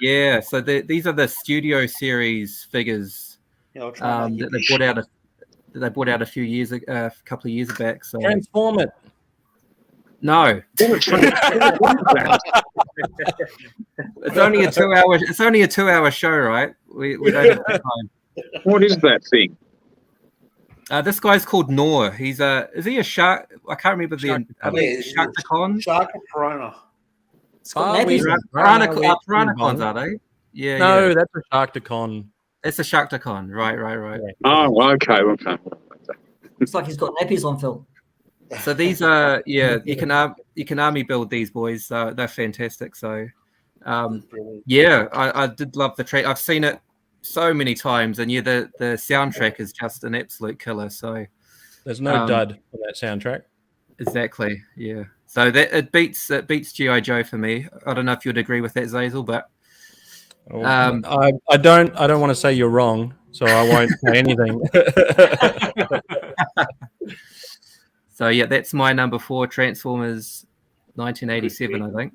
Yeah. So these are the Studio Series figures that they brought out a couple of years back. So Transform it. No. It's only a 2-hour. It's only a 2-hour show, right? We don't have the time. What is that thing? This guy's called Noor. Is he a shark? I can't remember Sharkticon. Piranha. Piranacons, are they? Yeah. No, that's a Sharkticon. It's a Sharkticon. Right. Oh, okay. Looks like he's got nappies on, Phil. So these are you can army build these boys. They're fantastic. So I did love the track. I've seen it so many times, and the soundtrack is just an absolute killer. So there's no dud for that soundtrack. Exactly. Yeah. So that it beats G.I. Joe for me. I don't know if you'd agree with that, Zazel, but I don't want to say you're wrong, so I won't say anything. So yeah, that's my number 4, Transformers 1987, I think.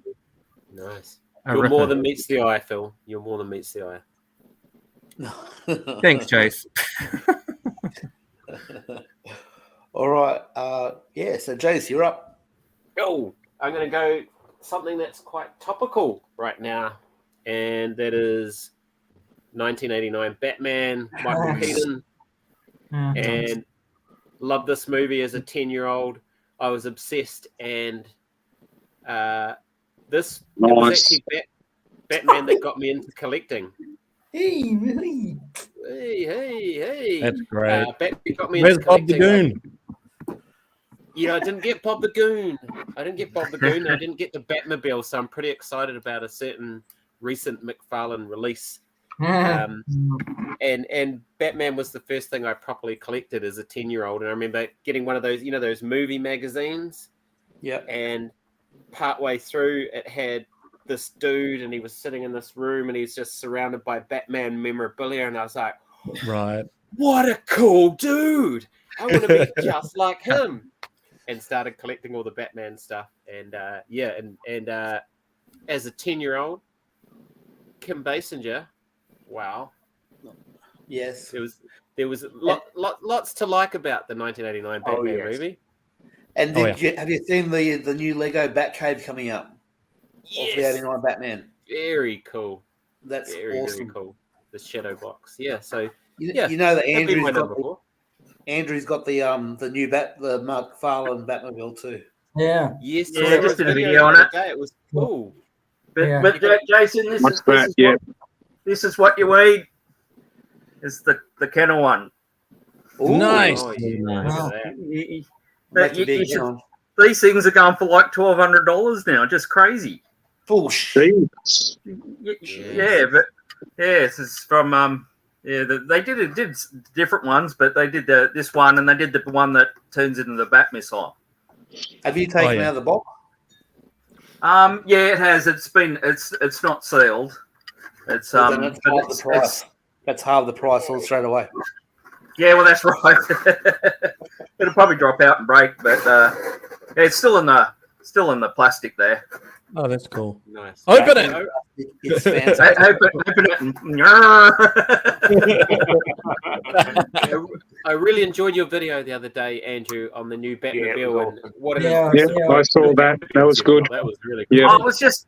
Nice. You're more than meets the eye, Phil. You're more than meets the eye. Thanks, Chase. All right. So Jace, you're up. I'm going to go something that's quite topical right now, and that is 1989 Batman, Michael Nice. Keaton, and loved this movie as a 10-year-old. I was obsessed, and this it was Nice. actually Batman that got me into collecting. Hey, really? Hey! That's great. Batman got me Where's into Bob the collecting. Goon? Yeah, I didn't get Bob the Goon. I didn't get the Batmobile, so I'm pretty excited about a certain recent McFarlane release. And Batman was the first thing I properly collected as a 10-year-old. And I remember getting one of those, those movie magazines. Yeah. And partway through, it had this dude, and he was sitting in this room, and he's just surrounded by Batman memorabilia. And I was like, Right. what a cool dude! I want to be just like him. And started collecting all the Batman stuff. And as a 10-year-old, Kim Basinger, wow. Yes. There was lots to like about the 1989 Batman movie. And have you seen the new Lego Batcave coming up? Yes. Of the 89 Batman. Very cool. That's very, awesome. Very cool. The Shadow Box. Yeah. So you know that Andrew's got the new the McFarlane Batmobile too. Yeah. Yes. Yeah, there just was did a video on it. It was cool. But Jason, this is what you eat. It's the kennel one. Ooh, nice. Oh, yeah. Wow. These things are going for like $1,200 now. Just crazy. Jesus. Yeah, but this is from they did different ones, but they did this one, and they did the one that turns into the Bat missile. Have you taken out of the box? Yeah, it has. It's not sealed. It's then it's half the price. That's half the price all straight away. Yeah, well, that's right. It'll probably drop out and break, but it's still in the plastic there. Oh, that's cool. Nice. Open it. It's fantastic. Open it. I really enjoyed your video the other day, Andrew, on the new Batmobile. I saw that. That was good. That was really cool. Yeah. Oh, it was just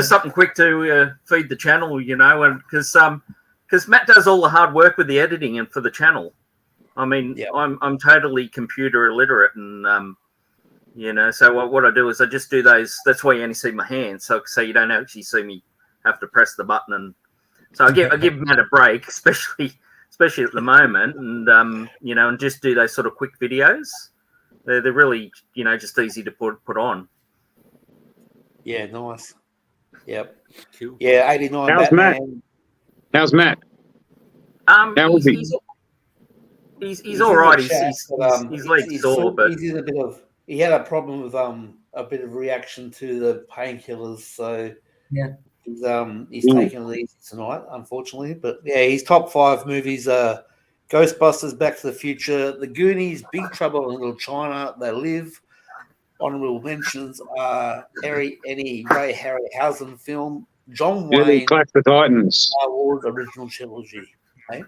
something quick to feed the channel, and because Matt does all the hard work with the editing and for the channel. I mean, I'm totally computer illiterate, and so what I do is I just do those. That's why you only see my hands, so you don't actually see me have to press the button. And so I give Matt a break, especially at the moment, and and just do those sort of quick videos. They're really just easy to put on. Yeah, nice. Yep. Cool. Yeah, 89. How's Batman. Matt? How's Matt? How is he? He's all right. He's legs sore, but he's in a bit of. He had a problem with a bit of reaction to the painkillers, so he's taking it easy tonight, unfortunately. But yeah, his top 5 movies are Ghostbusters, Back to the Future, The Goonies, Big Trouble in Little China, They Live. Honorable mentions are Ray Harryhausen film, John Wayne, Clash the Titans, Star Wars original trilogy. Okay?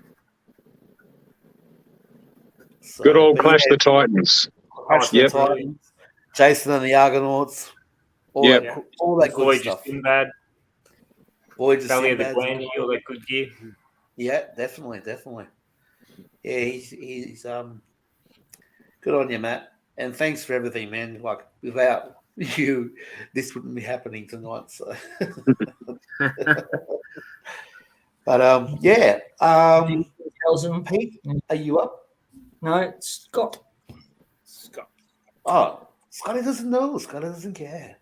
So, good old Clash the Titans. Clash the Titans, Jason and the Argonauts, all that good stuff. Sinbad, Voyage of Valley of the Sinbad, Granny, all that good gear. Yeah, definitely. Yeah, he's good on you, Matt, and thanks for everything, man. Like without you, this wouldn't be happening tonight. So, but Pete, are you up? No, it's Scott. Oh, Scotty doesn't know. Scotty doesn't care.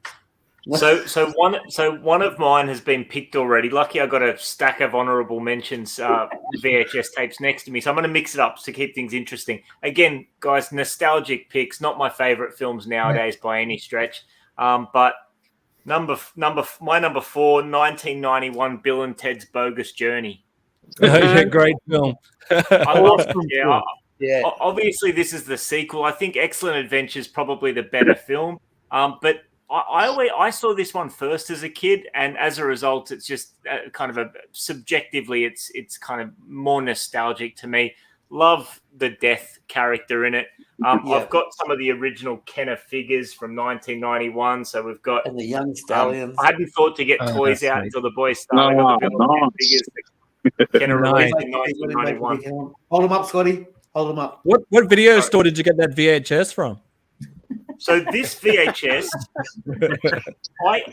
So one of mine has been picked already. Lucky I got a stack of honourable mentions VHS tapes next to me, so I'm going to mix it up to keep things interesting. Again, guys, nostalgic picks, not my favourite films nowadays by any stretch. But my number 4, 1991, Bill and Ted's Bogus Journey. Great film. I love it. Yeah. Obviously, this is the sequel. I think Excellent Adventure is probably the better film. But I saw this one first as a kid, and as a result, it's just kind of subjectively, it's kind of more nostalgic to me. Love the death character in it. I've got some of the original Kenner figures from 1991. So we've got And the young stallions. I hadn't thought to get toys that's out sweet. until the boys started. I got the Bill and Ted nice. figures that Kenner Nice. released in 1991. Hold them up, Scotty. Hold them up. What video store did you get that VHS from? So this VHS,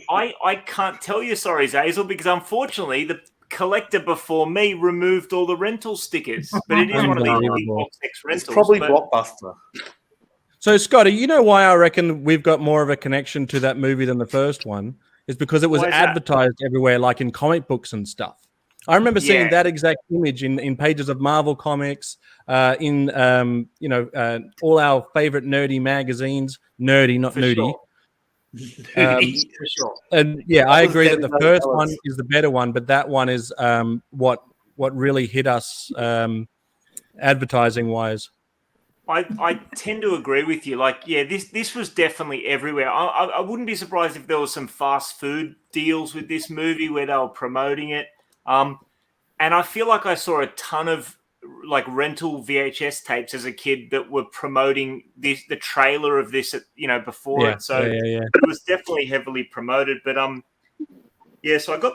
I can't tell you, sorry, Zazel, because unfortunately the collector before me removed all the rental stickers. But it is one of these big box X rentals. It's probably but Blockbuster. So, Scotty, you know why I reckon we've got more of a connection to that movie than the first one? Is because it was Why is that? advertised everywhere, like in comic books and stuff. I remember seeing Yeah. that exact image in pages of Marvel comics, in all our favorite nerdy magazines. Nerdy, not For nudie. sure. For sure. And yeah, I agree that the Definitely first those. one is the better one, but that one is what really hit us advertising wise. I tend to agree with you. Like, yeah, this was definitely everywhere. I wouldn't be surprised if there was some fast food deals with this movie where they were promoting it. And I feel like I saw a ton of like rental VHS tapes as a kid that were promoting the trailer of this, before it. So yeah. it was definitely heavily promoted. But yeah. So I got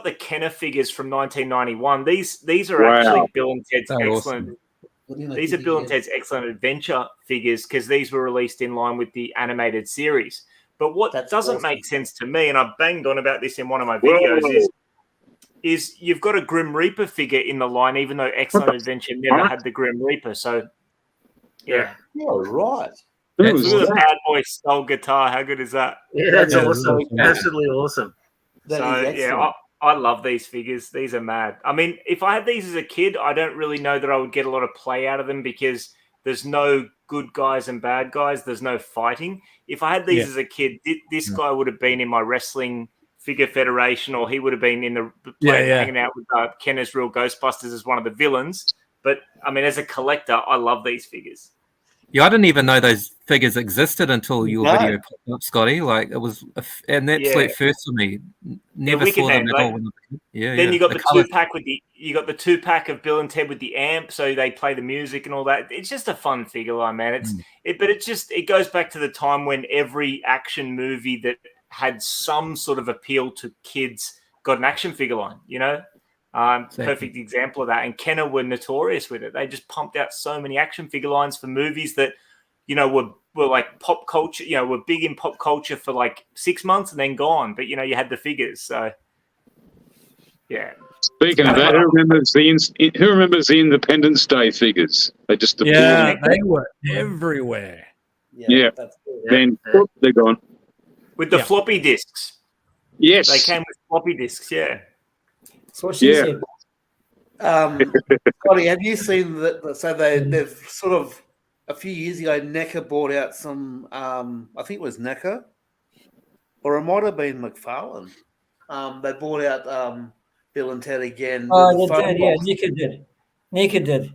the Kenner figures from 1991. These are Wow. actually Bill and Ted's They're excellent. awesome. These are Bill and Ted's Excellent Adventure figures because these were released in line with the animated series. But what That's doesn't awesome. make sense to me, and I banged on about this in one of my videos, is you've got a Grim Reaper figure in the line, even though Excellent Adventure never had the Grim Reaper. So, yeah. You're right. Who That's was Look at that? the bad boy skull guitar. How good is that? Yeah, that's Yeah, awesome. awesome. Absolutely awesome. That So, is yeah, excellent. I love these figures. These are mad. I mean, if I had these as a kid, I don't really know that I would get a lot of play out of them because there's no good guys and bad guys. There's no fighting. If I had these Yeah. as a kid, this guy would have been in my wrestling figure federation, or he would have been in the hanging out with Kenner's Real Ghostbusters as one of the villains. But I mean, as a collector, I love these figures. Yeah, I didn't even know those figures existed until your No. video popped up, Scotty. Like it was an absolute first for me. Never wicked, saw them man. at Like, all. Yeah, Then you got the colour- 2-pack the 2-pack of Bill and Ted with the amp, so they play the music and all that. It's just a fun figure line, man. But it goes back to the time when every action movie that had some sort of appeal to kids got an action figure line. Exactly. Perfect example of that. And Kenner were notorious with it. They just pumped out so many action figure lines for movies that were like pop culture. Were big in pop culture for like 6 months and then gone. But you had the figures, so. Yeah. Speaking of that, who remembers the Independence Day figures? They just appeared. Yeah, they were everywhere. Yeah. That's cool. Then they're gone. With the Yeah. floppy disks. Yes. They came with floppy disks, yeah. That's what she Yeah. said. Scotty, have you seen that? So they've sort of a few years ago, NECA bought out some. I think it was NECA, or it might have been McFarlane. They bought out Bill and Ted again. Oh, with the they phone did. Yeah, box. Nika did.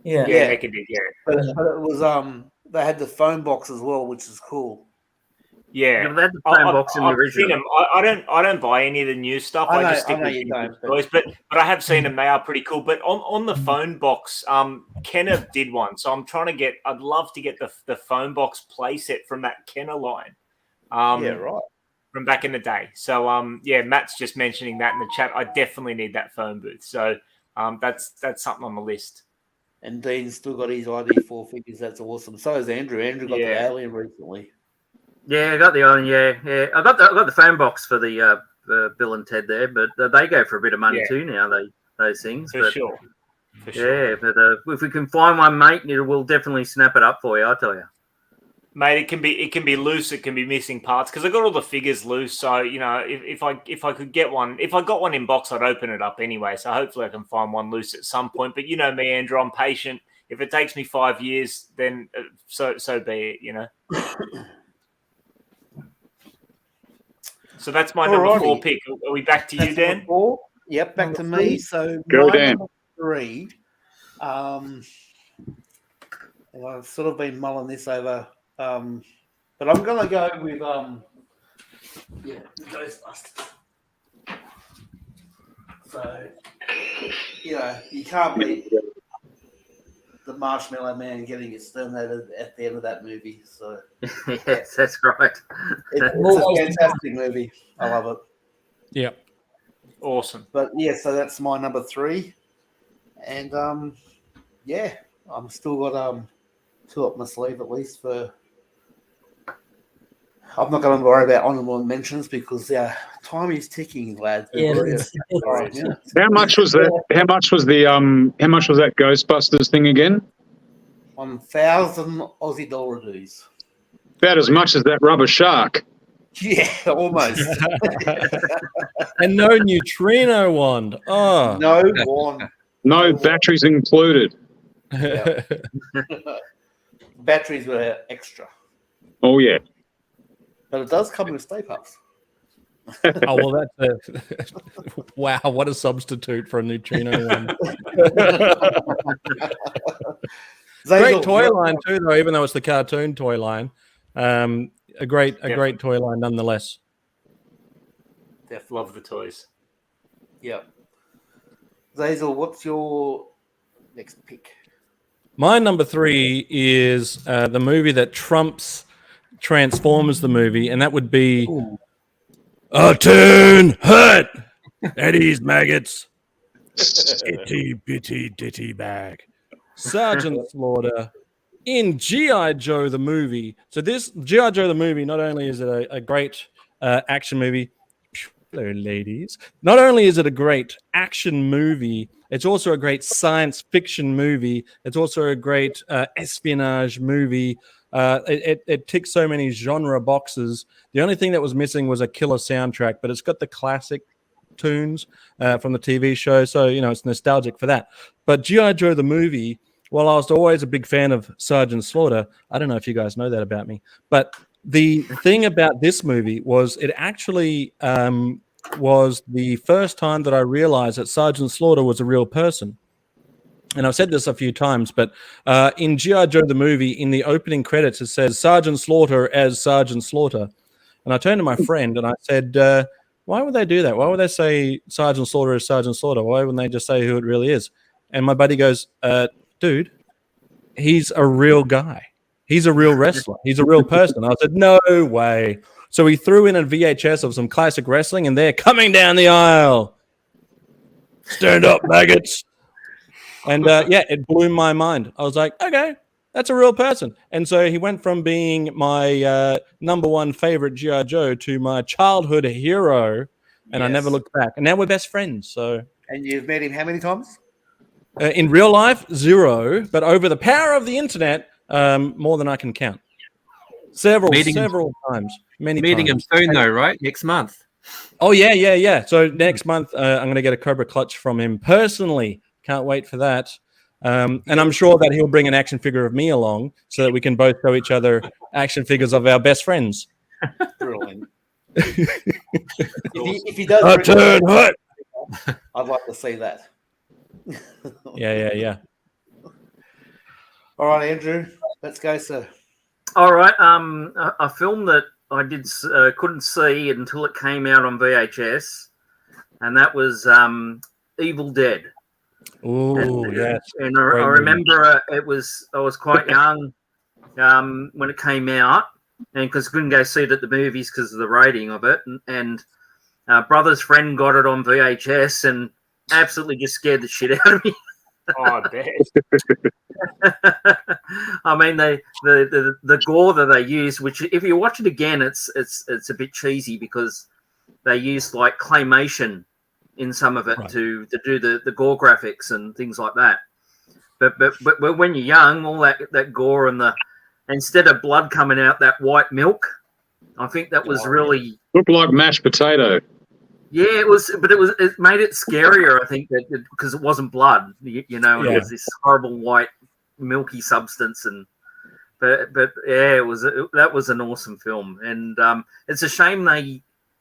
Yeah. Yeah, they could do, yeah. But it was they had the phone box as well, which is cool. Yeah. They had the same box in the I've seen original. them. I don't buy any of the new stuff. I know- I just stick I know with you vintage don't, toys. But I have seen them. They are pretty cool. But on the phone box, Kenner did one. So I'm trying to get. I'd love to get the phone box playset from that Kenner line. Yeah, right. From back in the day. So yeah, Matt's just mentioning that in the chat. I definitely need that phone booth. So that's something on the list. And Dean's still got his ID4 figures. That's awesome. So is Andrew. Andrew got the Yeah. Alien recently. Yeah, I got the island. Yeah. I got the phone box for the Bill and Ted there, but they go for a bit of money Yeah. too now. Those things. For but, sure. For sure. Yeah, but if we can find one, mate, we'll definitely snap it up for you. I tell you. Mate, it can be loose. It can be missing parts because I got all the figures loose. So if I could get one, if I got one in box, I'd open it up anyway. So hopefully I can find one loose at some point. But you know me, Andrew, I'm patient. If it takes me 5 years, then so be it. So that's my number Alrighty. 4 pick. Are we back to you, That's Dan? number 4. Yep, back to Number me. 3. So Go, my Dan. number 3. I've sort of been mulling this over, but I'm gonna go with Ghostbusters. So you can't beat the Marshmallow Man getting exterminated at the end of that movie. So Yes, that's right. it's a fantastic movie. I love it. Yeah. Awesome. But yeah, so that's my number 3, and yeah, I'm still got 2 up my sleeve at least for. I'm not going to worry about honorable mentions because time is ticking, lads. Yeah, We're it's- at 5 minutes. How much was that? How much was that Ghostbusters thing again? 1,000 Aussie dollar dues. About as much as that rubber shark. Yeah, almost. And no neutrino wand. Oh. No one. No batteries included. Yeah. Batteries were extra, Oh yeah. but it does come with Stay Puffs. Oh, well, that's wow, what a substitute for a neutrino wand. Great toy line too, though, even though it's the cartoon toy line. A great toy line nonetheless. Love the toys. Yeah. Zazel, what's your next pick? My number 3 is the movie that trumps Transformers the movie, and that would be A Turn Hut. Eddie's maggots. Itty bitty ditty bag. Sergeant Slaughter in G.I. Joe the movie. So this G.I. Joe the movie, not only is it a great action movie, hello ladies, not only is it a great action movie, it's also a great science fiction movie. It's also a great espionage movie. It ticks so many genre boxes. The only thing that was missing was a killer soundtrack, but it's got the classic tunes from the TV show, so it's nostalgic for that. But G.I. Joe the movie, while I was always a big fan of Sergeant Slaughter, I don't know if you guys know that about me, but the thing about this movie was it actually was the first time that I realized that Sergeant Slaughter was a real person. And I've said this a few times, but in G.I. Joe the movie, in the opening credits, it says Sergeant Slaughter as Sergeant Slaughter. And I turned to my friend and I said, why would they do that? Why would they say Sergeant Slaughter as Sergeant Slaughter? Why wouldn't they just say who it really is? And my buddy goes, dude, he's a real guy. He's a real wrestler. He's a real person. I said, no way. So he threw in a VHS of some classic wrestling, and they're coming down the aisle. Stand up, maggots. And it blew my mind. I was like, okay, that's a real person. And so he went from being my number 1 favorite G.I. Joe to my childhood hero, and I never looked back. And now we're best friends. So. And you've met him how many times? In real life, 0, but over the power of the internet, more than I can count. Several times. Meeting him soon, though, right? Next month. Oh, yeah. So next month, I'm going to get a Cobra Clutch from him personally. Can't wait for that. And I'm sure that he'll bring an action figure of me along so that we can both show each other action figures of our best friends. Brilliant. if he does, A Turn Hut. I'd like to see that. Yeah. All right, Andrew, let's go, sir. All right. A film that I couldn't see until it came out on VHS, and that was Evil Dead. Oh, yes. And I remember I was quite young when it came out, and because I couldn't go see it at the movies because of the rating of it, and brother's friend got it on VHS and absolutely just scared the shit out of me. Oh, I bet. I mean, the gore that they use, which if you watch it again, it's a bit cheesy because they use like claymation in some of it to do the gore graphics and things like that. But when you're young, all that gore and instead of blood coming out, that white milk, I think that was really Looked like mashed potato. Yeah, it was, but it made it scarier. I think because it wasn't blood, It was this horrible white milky substance, but yeah, that was an awesome film, and it's a shame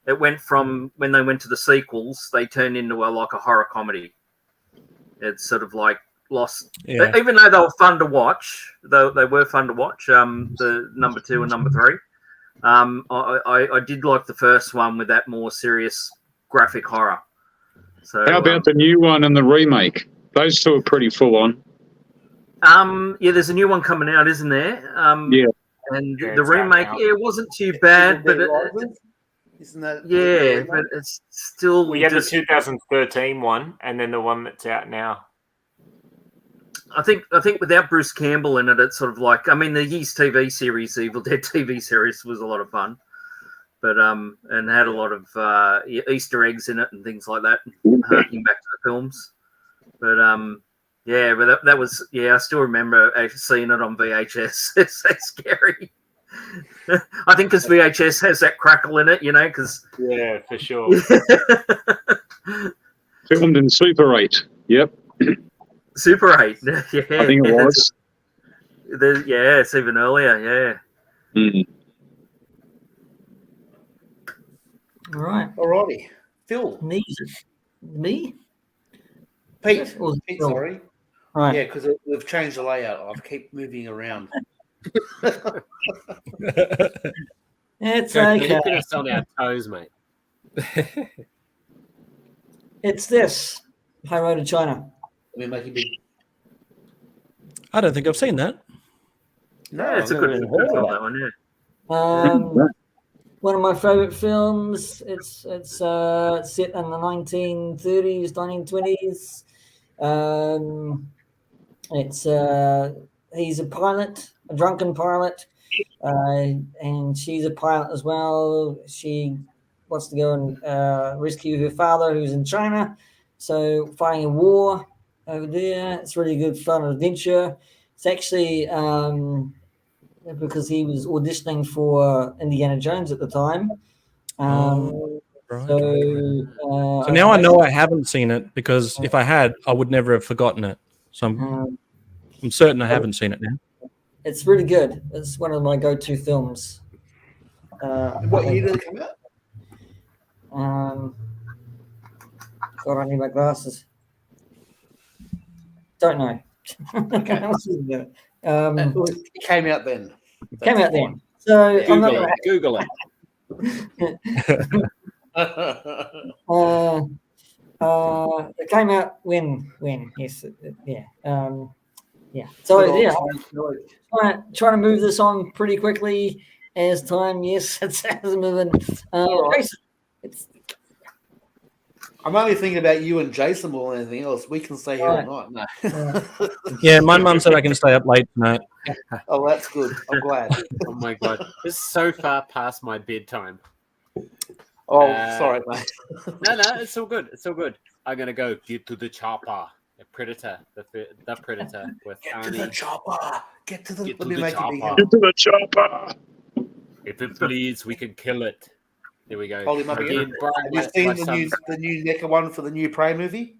it went from when they went to the sequels, they turned into like a horror comedy. It's sort of like lost, even though they were fun to watch. Though they were fun to watch, the number 2 and number 3. I did like the first one with that more serious graphic horror. So how about the new one and the remake? Those two are pretty full on. Yeah, there's a new one coming out, isn't there? Yeah. And Yeah, the it's out remake, now. yeah, it wasn't too bad, but Isn't that? yeah, but it's still We had the just. 2013 one, and then the one that's out now. I think without Bruce Campbell in it, it's sort of like, I mean, the Yeast TV series, the Evil Dead TV series, was a lot of fun, but and had a lot of Easter eggs in it and things like that, harking back to the films. But yeah, but that was, yeah, I still remember actually seeing it on VHS. It's so scary. I think because VHS has that crackle in it, you know, because Yeah, for sure. Filmed in Super 8. Yep. Super 8. Yeah, I think it was. Yeah, it's even earlier. Yeah. Mm. All right. Alrighty. Phil. Me? Pete. Or Pete, Phil? sorry. Right. Yeah, because we've changed the layout. I've keep moving around. It's You're okay. keeping us on our toes, mate. It's this. High Road to China. Let me make it big. I don't think I've seen that. No, Yeah, it's a I've good never film, heard of that one, yeah. One of my favorite films. It's set in the 1930s, 1920s. It's he's a pilot, a drunken pilot, and she's a pilot as well. She wants to go and rescue her father, who's in China. So fighting a war over there. It's really good fun and adventure. It's actually because he was auditioning for Indiana Jones at the time. Right. So now I know I haven't seen it, because if I had, I would never have forgotten it. So I'm certain I haven't seen it now. it's really good. It's one of my go-to films. What year did it come out? God, I need my glasses. Don't know. Okay. It came out then. Came out then. So I'm not Google it. it came out when? Yes, yeah. Yeah. So yeah, trying to move this on pretty quickly as time. Yes, it's moving. It's I'm only thinking about you and Jason more than anything else. We can stay here all night. No. Yeah, my mum said I can stay up late tonight. Oh, that's good. I'm glad. Oh my god, this is so far past my bedtime. Oh, sorry, mate. No, it's all good. It's all good. I'm gonna go get to the chopper. The Predator, the Predator with Get Arnie. to the chopper. Get to the. Get Let to me the make it chopper. bigger. Get to the chopper. If it bleeds, we can kill it. There we go. Hold him up again. Have you seen the new NECA one for the new Prey movie?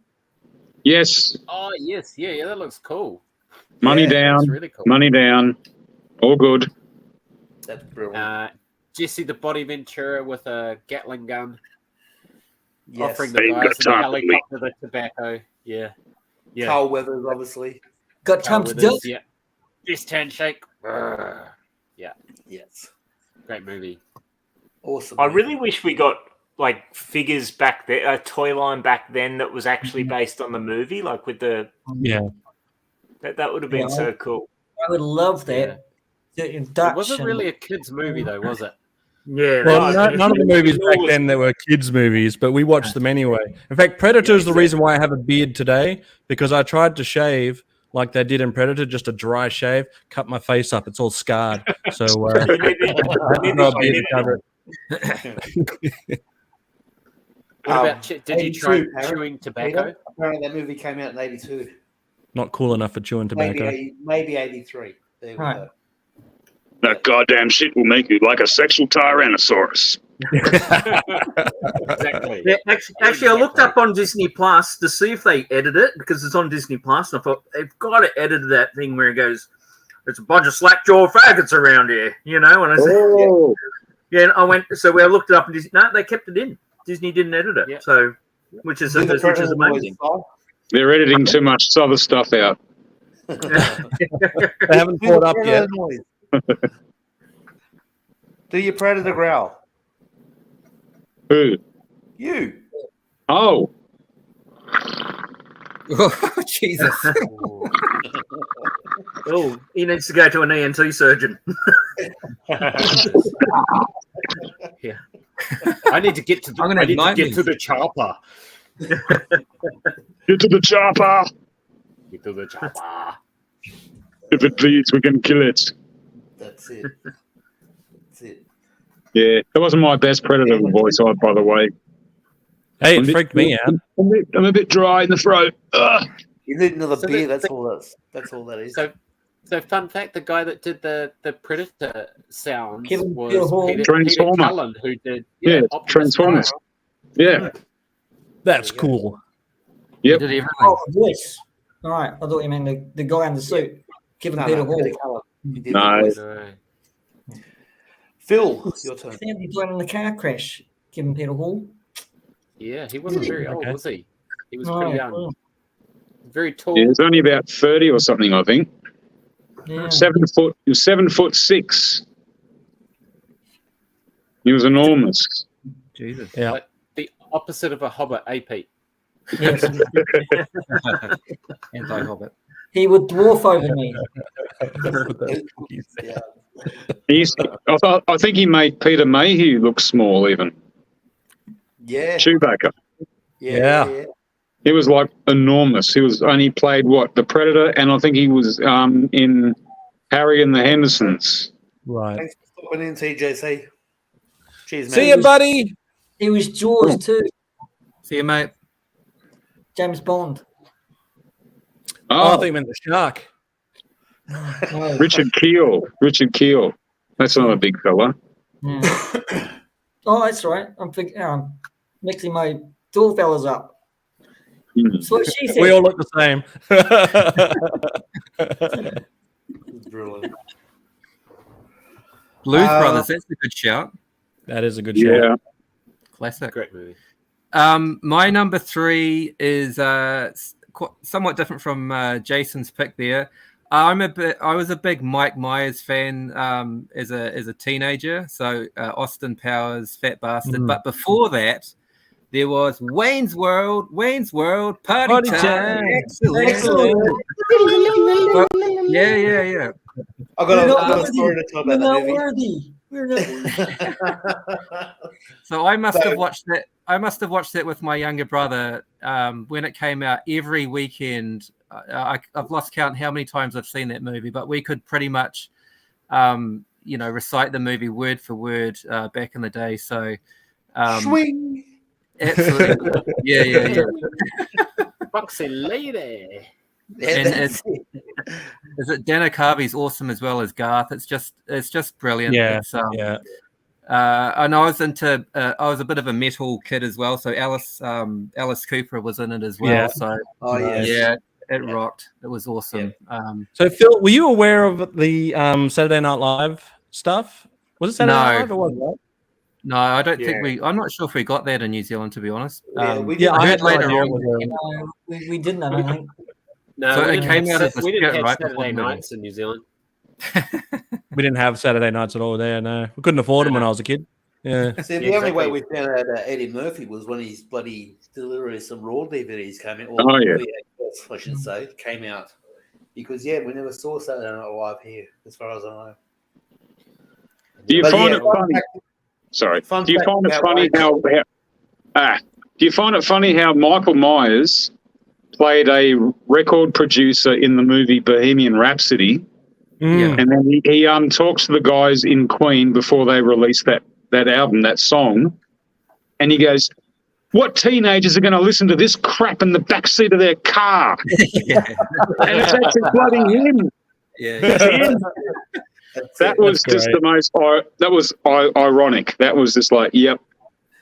Yes. Oh yes, yeah, that looks cool. Money Yeah, down. That's really cool. Money down. All good. That's brilliant. Jesse the Body Ventura with a Gatling gun, Yes. offering the Ain't guys got in the time for me. helicopter the tobacco. Yeah. Yeah. Carl Weathers, obviously. got time to do it. Yeah. Fist handshake. Brrr. Yes. Great movie. Awesome. I really wish we got like figures back there, a toy line back then that was actually based on the movie, like with the Yeah. that would have been so cool. I would love that. In Dutch It wasn't and- really a kids' movie though, was it? Yeah. Well, No, none of the movies back then that were kids' movies, but we watched them anyway. In fact, Predator is the reason why I have a beard today, because I tried to shave like they did in Predator, just a dry shave, cut my face up. It's all scarred. So I had to grow a beard to cover it. What about did you try 82, chewing tobacco? Peter, apparently that movie came out in 82. Not cool enough for chewing tobacco. Maybe 83. There we Right. go. That goddamn shit will make you like a sexual tyrannosaurus. Exactly. Yeah, actually, I looked up on Disney Plus to see if they edit it, because it's on Disney Plus, and I thought they've got to edit that thing where it goes, "There's a bunch of slack-jawed faggots around here," you know. And I said, Oh, "Yeah." And I went, so we looked it up, and Disney, no, they kept it in. Disney didn't edit it, Yeah. so which is Do the Predator amazing. noise, they're editing too much other stuff out. They haven't caught up yet. noise. Do your Predator growl? Who? You. Oh. Oh, Jesus. Oh, he needs to go to an ENT surgeon. Yeah. I need to get to the. I'm gonna I need to have get to nightmares. the chopper. Get to the chopper. Get to the chopper. If it bleeds, we can kill it. That's it. That's it. Yeah, that wasn't my best Predator voice, by the way. Hey, it freaked me out. I'm a bit dry in the throat. Ugh. You need another So beer. the- That's all. That's all that is. So fun fact: the guy that did the Predator sounds Kevin was Peter Peter Transformer. Cullen, who did Optimus Transformers. Prime. Yeah. That's cool. Yep. Did everything. Oh, voice. All right. I thought you meant the guy in the suit. Kevin Peter Hall. Peter Cullen. You did No. the voice. No. Phil, your turn. Found he died in the car crash. Kevin Peter Hall. Yeah, he wasn't very old, Okay. was he? He was Oh, pretty young. cool. Very tall. Yeah, he was only about 30 or something, I think. Yeah. 7 foot. He was 7'6". He was enormous. Jesus. Yeah. Like the opposite of a hobbit, Pete? Yes. Anti-Hobbit. He would dwarf over me. Yeah. I think he made Peter Mayhew look small, even. Yeah. Chewbacca. Yeah. He was like enormous. He was only played the Predator, and I think he was in Harry and the Hendersons. Right. Thanks for stopping in, TJC. Cheers, man. See you, buddy. He was Jaws too. See you, mate. James Bond. Oh, I Oh, thought you meant the shark. No. Richard Keel. Richard Keel. That's not a big fella. Yeah. Oh, that's right. I'm mixing my tall fellas up. Hmm. That's what she said. We all look the same. Brilliant. Blues Uh, Brothers. That's a good shout. That is a good show. Yeah. Classic. Great movie. My number 3 is somewhat different from Jason's pick there. I was a big Mike Myers fan as a teenager. So Austin Powers, Fat Bastard. Mm. But before that, there was Wayne's World, Party Party Time. Time. Excellent. Excellent. Yeah. I've We're got not a story to tell We're about not that movie. worthy. We're not worthy. So I must have watched that. I must have watched that with my younger brother when it came out every weekend. I've lost count how many times I've seen that movie, but we could pretty much, recite the movie word for word back in the day. So, Swing. absolutely, yeah. Foxy lady. Yeah, And that's it. Is it Dana Carvey's awesome as well as Garth? It's just brilliant. Yeah, It's, yeah. and I was a bit of a metal kid as well. So Alice Cooper was in it as well. Yeah. So Oh, yeah. yeah, it rocked. It was awesome. So, Phil, were you aware of the Saturday Night Live stuff? Was it Saturday Night No. Live or was it? No, I don't think Yeah. I'm not sure if we got that in New Zealand, to be honest. Yeah, we Yeah, did. I heard had no later idea on- it was a- No, we didn't, I don't think. No, So we it didn't came have out as a we didn't skit have right before Saturday the movie. nights in New Zealand. We didn't have Saturday nights at all there. No, we couldn't afford them when I was a kid. Yeah. See, the Yeah, only way exactly. we found out about Eddie Murphy was when his bloody delivery of some raw DVDs came out. Or Oh, yeah. VHS, I should say, came out. Because, we never saw Saturday Night Live here, as far as I know. Do you But find yeah, it funny? Sorry. Fun Do you fact find it about funny do you find it funny how Michael Myers played a record producer in the movie Bohemian Rhapsody, Mm. and then he talks to the guys in Queen before they release that album, that song, and he goes, "What teenagers are going to listen to this crap in the backseat of their car?" Yeah. And it's actually bloody him. Yeah. It's him. That was That's just great. the most. That was ironic. That was just like, yep,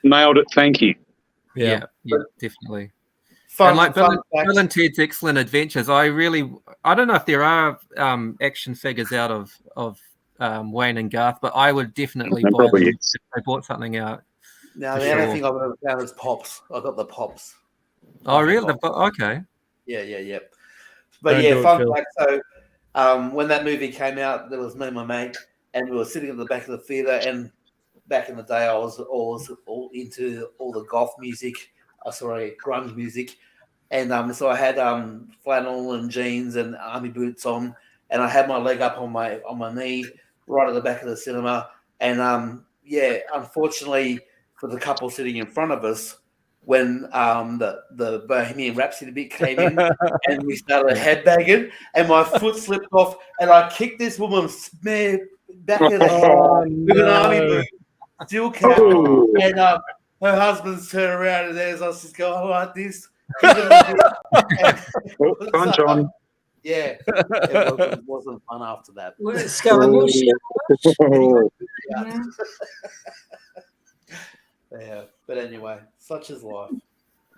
nailed it. Thank you. Yeah, definitely. Fun, And like fun Bill fact. and Ted's Excellent Adventures, I don't know if there are action figures out of Wayne and Garth, but I would definitely There buy probably them is. if they bought something out. No, for the only sure. thing I've ever found is Pops. I got the Pops. Oh, really? They've got, okay. Yeah. But Don't yeah, do it, fun Phil. fact. So, when that movie came out, there was me and my mate, and we were sitting at the back of the theater. And back in the day, I was all into all the goth music. Grunge music. And so I had flannel and jeans and army boots on, and I had my leg up on my knee right at the back of the cinema. And unfortunately for the couple sitting in front of us, when the Bohemian Rhapsody bit came in and we started headbanging, and my foot slipped off, and I kicked this woman back in the head with an army boot, steel cap, and her husband's turned around and there's us just going like this. Punch on. Yeah, it wasn't fun after that. Well, Scaramouche. Yeah, but anyway, such is life.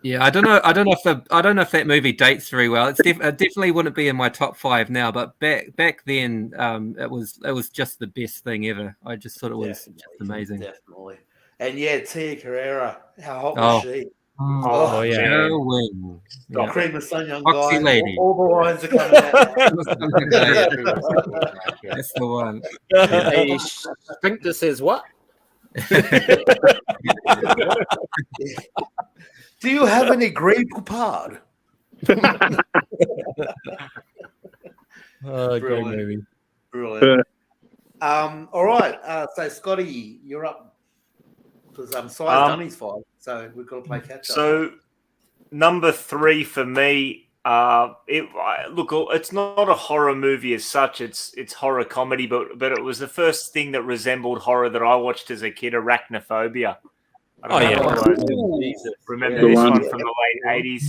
Yeah, I don't know if that movie dates very well. It definitely wouldn't be in my top 5 now, but back then, it was just the best thing ever. I just thought it was just amazing. Definitely. And yeah, Tia Carrera, how hot was she? Oh, yeah. Yeah. Cream of Sun Young Foxy Guy. lady. All the lines are coming out. That's the one. A sphincter says what? Do you have any Grey Poupard? Oh, great movie. Brilliant. All right. So Scotty, you're up. Because Si's done his 5, so we've got to play catch up. So number 3 for me, it's not a horror movie as such. It's horror comedy, but it was the first thing that resembled horror that I watched as a kid, Arachnophobia. I don't know if you guys remember this one from the late 80s.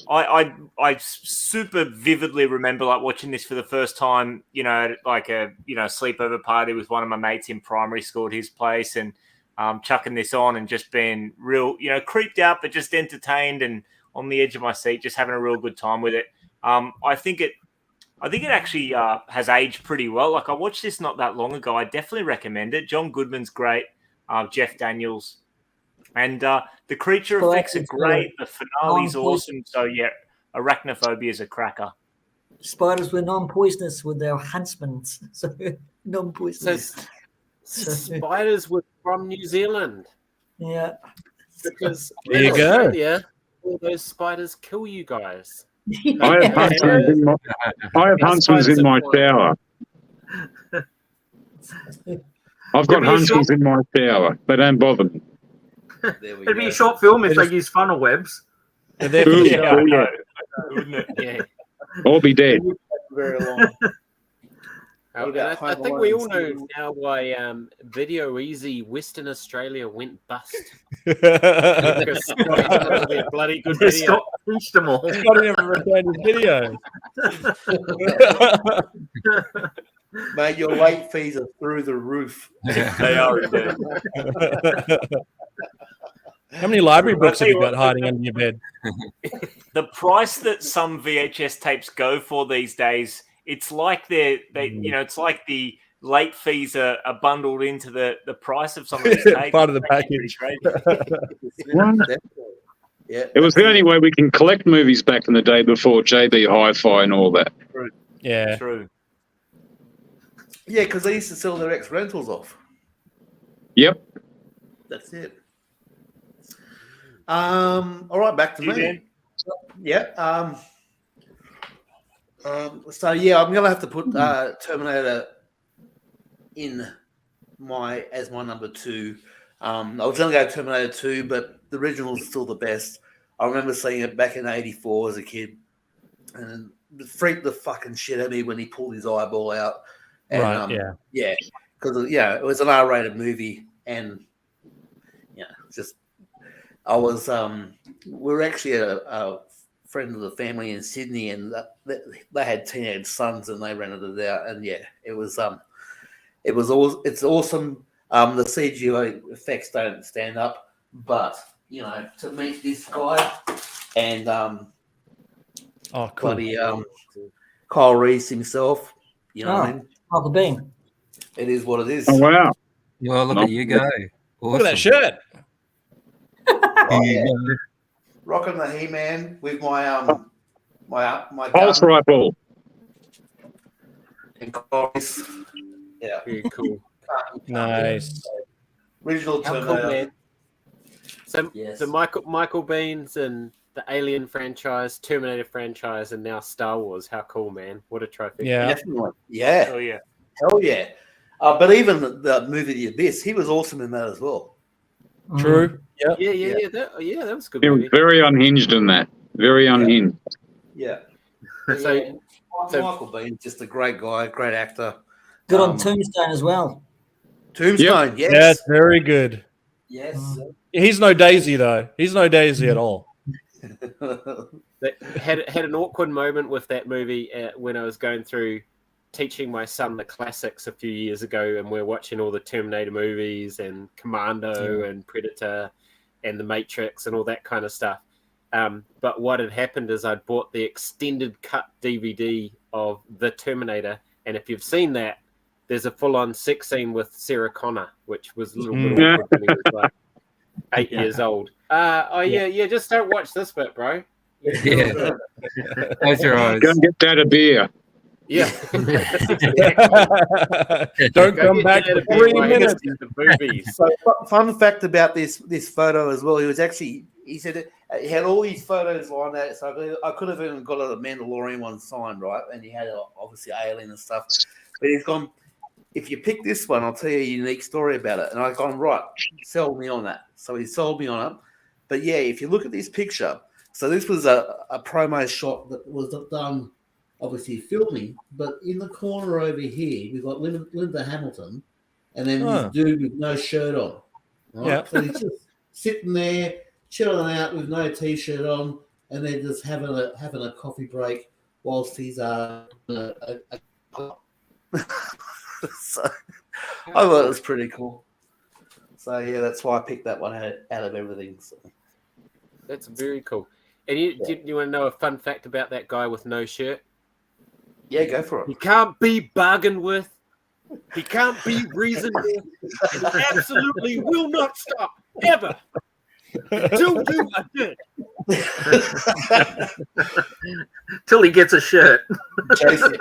I super vividly remember like watching this for the first time, like a sleepover party with one of my mates in primary school at his place, and chucking this on and just being real, creeped out, but just entertained and on the edge of my seat, just having a real good time with it. I think it actually has aged pretty well. Like I watched this not that long ago. I definitely recommend it. John Goodman's great. Jeff Daniels. And the creature effects are great. The finale's awesome. So, yeah, Arachnophobia is a cracker. Spiders were non-poisonous with their huntsmen. So, non-poisonous. So spiders were from New Zealand. Yeah. Because there you go. Australia, all those spiders kill you guys. I have huntsmans in my shower. I've got huntsmans in my shower. They don't bother me. It'd be a short film if they use funnel webs. Wouldn't it? I'll be dead. Very long. I think we all know now why Video Easy Western Australia went bust. Because Scotty did a bloody good video. Scott pinched them all. Scotty never returned his video. Mate, your late fees are through the roof. They are indeed. How many library books have you got hiding under your bed? The price that some VHS tapes go for these days, it's like it's like the late fees are bundled into the price of some of these tapes. Part of the package. Yeah, it was the only way we can collect movies back in the day before JB Hi-Fi and all that. Yeah. True. Yeah, because they used to sell their ex-rentals off. Yep. That's it. All right, back to me. Dan? Yeah. So yeah, I'm gonna have to put Terminator in as my number 2. I was gonna go Terminator 2, but the original is still the best. I remember seeing it back in '84 as a kid, and it freaked the fucking shit out of me when he pulled his eyeball out. And, yeah, because it was an R-rated movie, and I was we were actually a friend of the family in Sydney, and they had teenage sons, and they rented it out, and it's awesome. The CGI effects don't stand up, but to meet this guy and bloody Kyle Reese himself, what I mean? Uncle Bean. It is what it is. Oh wow! Well, look at you go. Awesome. Look at that shirt. Oh, yeah. Rocking the He-Man with my my pulse rifle. And Kyle Reese. Yeah, Very cool. Nice. Original How Terminator. cool, man. So, Yes. so Michael Bean's and the Alien franchise, Terminator franchise, and now Star Wars. How cool, man! What a trophy! Yeah. Definitely. Yeah. Oh yeah. Hell yeah. But even the movie The Abyss, he was awesome in that as well. True. Yeah. Yeah. That was a good He was movie. very unhinged in that. Very unhinged. Yeah. So- Yeah. so- Michael Bean, just a great guy, great actor. Good on Tombstone as well. Tombstone, yes. That's very good. Yes. He's no Daisy though. He's no Daisy at all. That had an awkward moment with that movie when I was going through teaching my son the classics a few years ago, and we're watching all the Terminator movies and Commando and Predator and The Matrix and all that kind of stuff. But what had happened is I'd bought the extended cut DVD of The Terminator, and if you've seen that, there's a full-on sex scene with Sarah Connor, which was a little bit awkward when he was like 8 years old. Just don't watch this bit, bro. Yeah. Close your eyes. Go and get Dad a beer. Yeah. Don't Go come get back that for a bit 3 while minutes. it's in the movies. So, fun fact about this photo as well. He said he had all these photos lined out. So I could have even got a Mandalorian one signed, right? And he had obviously Alien and stuff. But he's gone, if you pick this one, I'll tell you a unique story about it. And I've gone, right, sell me on that. So he sold me on it. But yeah, if you look at this picture, so this was a promo shot that was done, obviously filming, but in the corner over here, we've got Linda Hamilton, and then this dude with no shirt on. Right? Yeah. So he's just sitting there, chilling out with no t-shirt on, and they're just having a coffee break whilst he's So I thought it was pretty cool. So yeah, that's why I picked that one out of everything. So. That's very cool. And you want to know a fun fact about that guy with no shirt? Yeah, go for He it. can't be bargained with. He can't be reasoned with. He absolutely will not stop, ever. Till do again. Till he gets a shirt. Jason,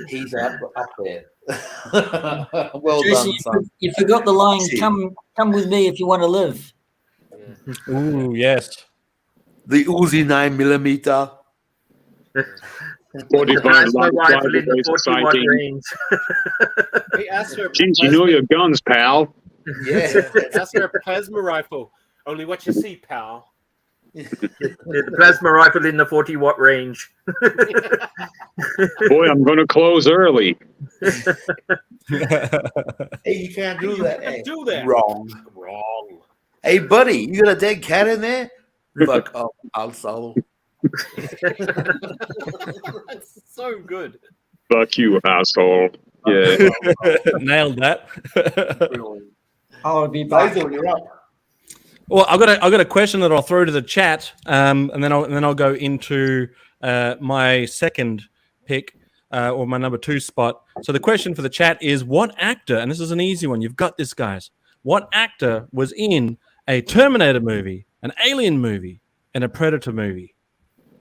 he's up there. Well Jason, done, son. you forgot the line, come with me if you want to live. Ooh, yes. The Uzi 9mm. 45 That's my light rifle in the flash 41 sighting. range. He asked for a Jeez, you know your guns, pal. Yeah. asked for a plasma rifle. Only what you see, pal. The plasma rifle in the 40-watt range. Boy, I'm going to close early. Hey, you can't do that. Hey. Do that. Wrong. Hey, buddy, you got a dead cat in there? Fuck off, asshole. That's so good. Fuck you, asshole. Yeah. Nailed that. I'll be back. Basil, you're up. Well, I've got a question that I'll throw to the chat, and then I'll go into my second pick or my number 2 spot. So the question for the chat is, what actor? And this is an easy one. You've got this, guys. What actor was in a Terminator movie, an Alien movie, and a Predator movie?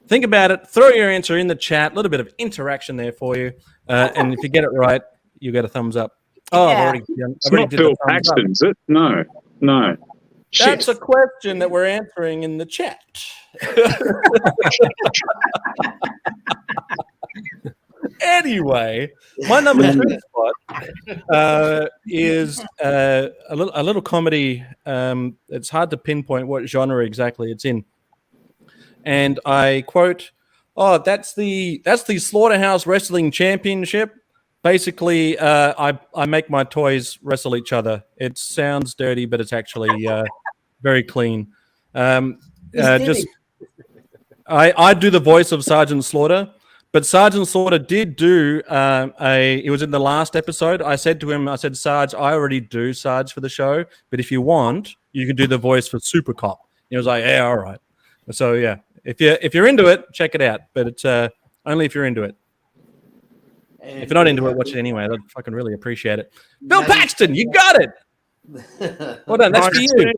Think about it. Throw your answer in the chat. A little bit of interaction there for you, and if you get it right, you get a thumbs up. Oh, Yeah. It's not Bill Paxton, is it? No. That's a question that we're answering in the chat. Anyway, my number 2 spot is a little comedy. It's hard to pinpoint what genre exactly it's in. And I quote, "Oh, that's the Slaughterhouse Wrestling Championship. Basically, I make my toys wrestle each other. It sounds dirty, but it's actually very clean. I do the voice of Sergeant Slaughter, but Sergeant Slaughter did do he was in the last episode. I said to him, Sarge, I already do Sarge for the show, but if you want, you can do the voice for Super Cop. He was like, yeah, all right. So yeah, if you're into it, check it out, but it's only if you're into it. And if you're not into it, watch it anyway. I'd fucking really appreciate it. Bill Paxton, you got it. Well done. That's for you.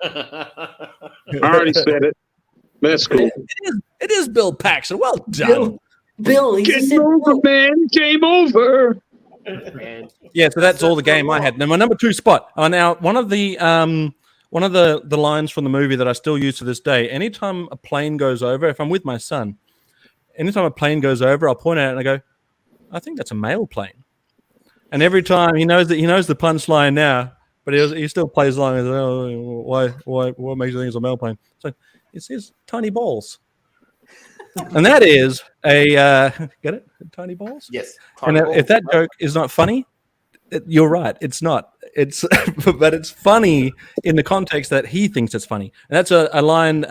I already said it. That's cool. It is Bill Paxton. Well done. Bill, he just Game said, over, man. Game over. And Yeah, so that's all the game I had. Now my number 2 spot. Now one of the one of the lines from the movie that I still use to this day. Anytime a plane goes over, if I'm with my son, anytime a plane goes over, I'll point at it and I go, I think that's a mail plane. And every time he knows the punchline now, but he still plays along as, oh, what makes you think it's a mail plane? So it says tiny balls. And that is a get it? Tiny balls? Yes. And if that joke is not funny, you're right. It's not. It's but it's funny in the context that he thinks it's funny. And that's a line